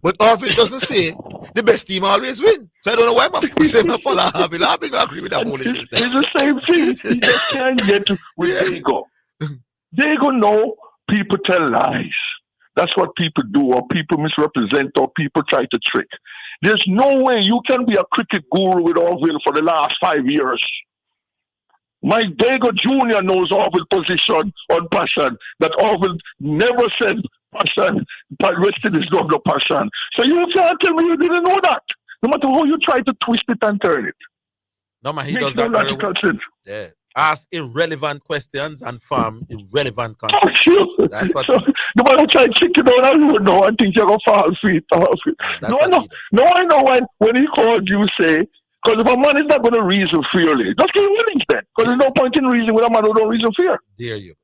But Orville doesn't say the best team always win. So I don't know why I'm saying I follow Orville. I don't agree with that foolishness. It's the same thing. He just can't get with Dago. Dago know people tell lies. That's what people do, or people misrepresent, or people try to trick. There's no way you can be a cricket guru with Orville for the last 5 years. Mike Dago Jr. knows Orville's position on passion, that Orville never said passion, rested his dog no passion. So you can't tell me you didn't know that. No matter how you try to twist it and turn it. No, man, he Makes does no that very logical well. sense. Yeah. Ask irrelevant questions and farm irrelevant content. Oh, sure. That's what so, no matter try to check it out, I don't know. I think you're going to fall for it. I know when he called you, say, because if a man is not going to reason freely, just give him willing then. Because there's no point in reasoning with a man who don't reason fear. Dare you.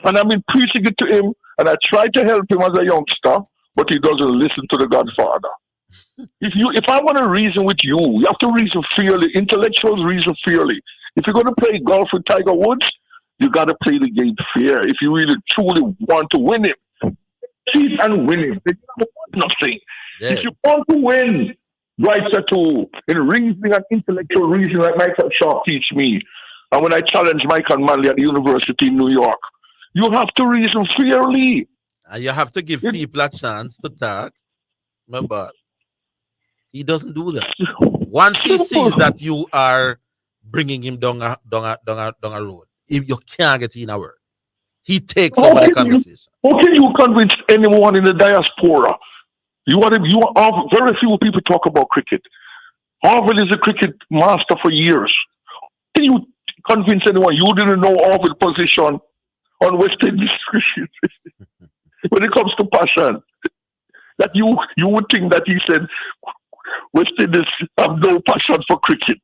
And I've been preaching it to him, and I tried to help him as a youngster, but he doesn't listen to the Godfather. If I want to reason with you, you have to reason fairly. Intellectuals reason fairly. If you're going to play golf with Tiger Woods, you got to play the game fair. If you really truly want to win him, cheat and win him. It's nothing. Yeah. If you want to win, right to in reasoning and intellectual reasoning, like Michael Sharp teach me, and when I challenge Michael Manley at the University in New York, you have to reason fairly. And you have to give people a chance to talk. But he doesn't do that. Once he sees that you are bringing him down a road, if you can't get in a word, he takes over the conversation. How can you convince anyone in the diaspora? Very few people talk about cricket. Orville is a cricket master for years. Can you convince anyone you didn't know Orville's position on West Indies cricket when it comes to passion? That you would think that he said West Indies have no passion for cricket.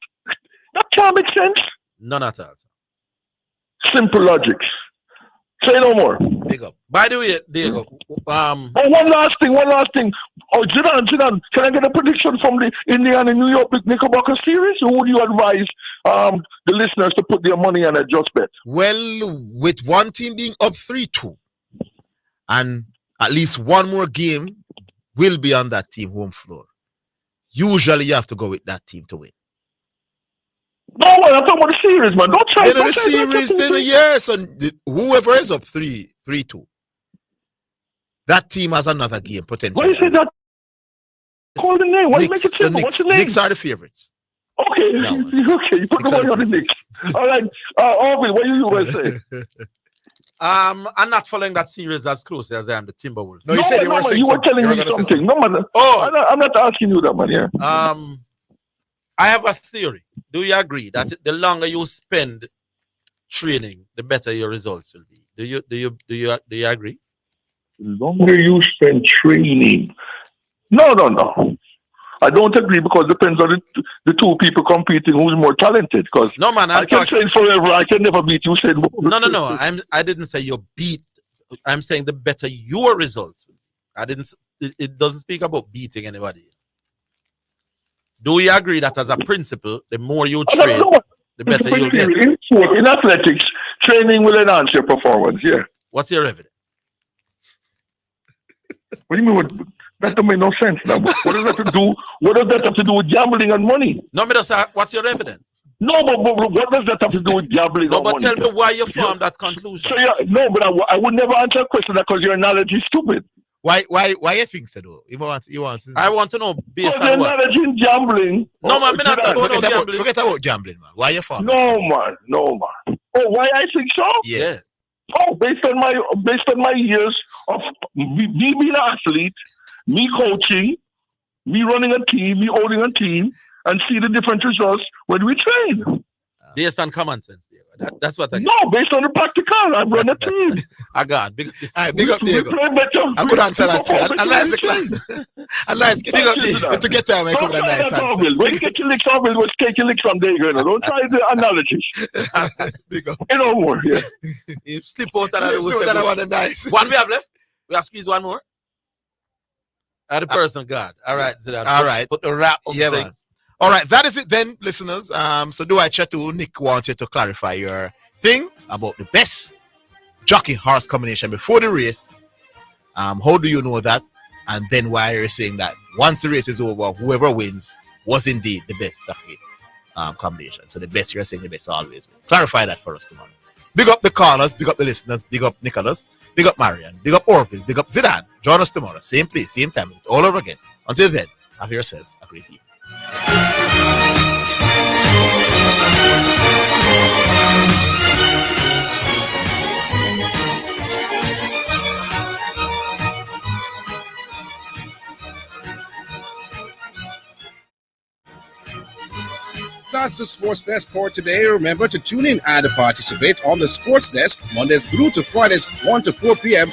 That can't make sense. None at all. Simple logic. Say no more. Big up. By the way, there you go. One last thing. Oh, Zidane, can I get a prediction from the Indiana New York Knickerbocker series? Or would you advise the listeners to put their money on a just bet? Well, with one team being up 3-2, and at least one more game will be on that team home floor, usually you have to go with that team to win. No, man, I'm talking about the series, man. Don't try. The series, then yes, and whoever is up 3-2, that team has another game potential. Why you say that? Call the name. Why you make it simple? What's the name? Knicks are the favorites. Okay, okay. You put the money on the Knicks. All right, Orville, what you going to say? I'm not following that series as closely as I am the Timberwolves. No, you said you were telling me something. No, man. Oh, I'm not asking you that, man. Yeah. I have a theory. Do you agree that the longer you spend training, the better your results will be? Do you agree? The longer you spend training. No. I don't agree because it depends on the two people competing who's more talented. Because no, man, I can say forever, I can never beat you. Said no. I didn't say you beat. I'm saying the better your results. I didn't. It doesn't speak about beating anybody. Do you agree that as a principle, the more you train, the better you'll get? In athletics, training will enhance your performance. Yeah. What's your evidence? What do you mean? That don't make no sense now. What does that have to do? What does that have to do with gambling and money? No, me just what's your evidence? No, but what does that have to do with gambling and money? No, but tell me why you formed that conclusion. So but I would never answer a question because your knowledge is stupid. Why you think so though? I want to know based on your what? knowledge in gambling. No, man, me not talking about gambling. Forget about gambling, man. Why you forming? No, man. Oh, why I think so? Yeah. Oh, based on my years of me being an athlete, me coaching, me running a team, me owning a team, and see the different results when we train. Based on common sense, Diego. That's what I get. No, based on the practical. I run a team. I got big up Diego. I could answer that. I like the class. I like big up Diego. To get time, I come with a nice answer. When you get your licks, Orville will take your licks from Diego. Don't try the analogy. Big up. You know more. Yeah. If slip out that one nice. One we have left. We have squeezed one more. The person, God. All right. All right. Put the wrap on the thing. All right, that is it then, listeners. So do I chat to Nick wants you to clarify your thing about the best jockey horse combination before the race. How do you know that? And then why are you saying that once the race is over, whoever wins was indeed the best jockey combination? So the best, you're saying the best always wins. Clarify that for us tomorrow. Big up the callers, big up the listeners, big up Nicholas, big up Marian, big up Orville, big up Zidane. Join us tomorrow, same place, same time, all over again. Until then, have yourselves a great evening. That's the Sports Desk for today. Remember to tune in and participate on the Sports Desk Mondays through to Fridays 1 to 4 p.m.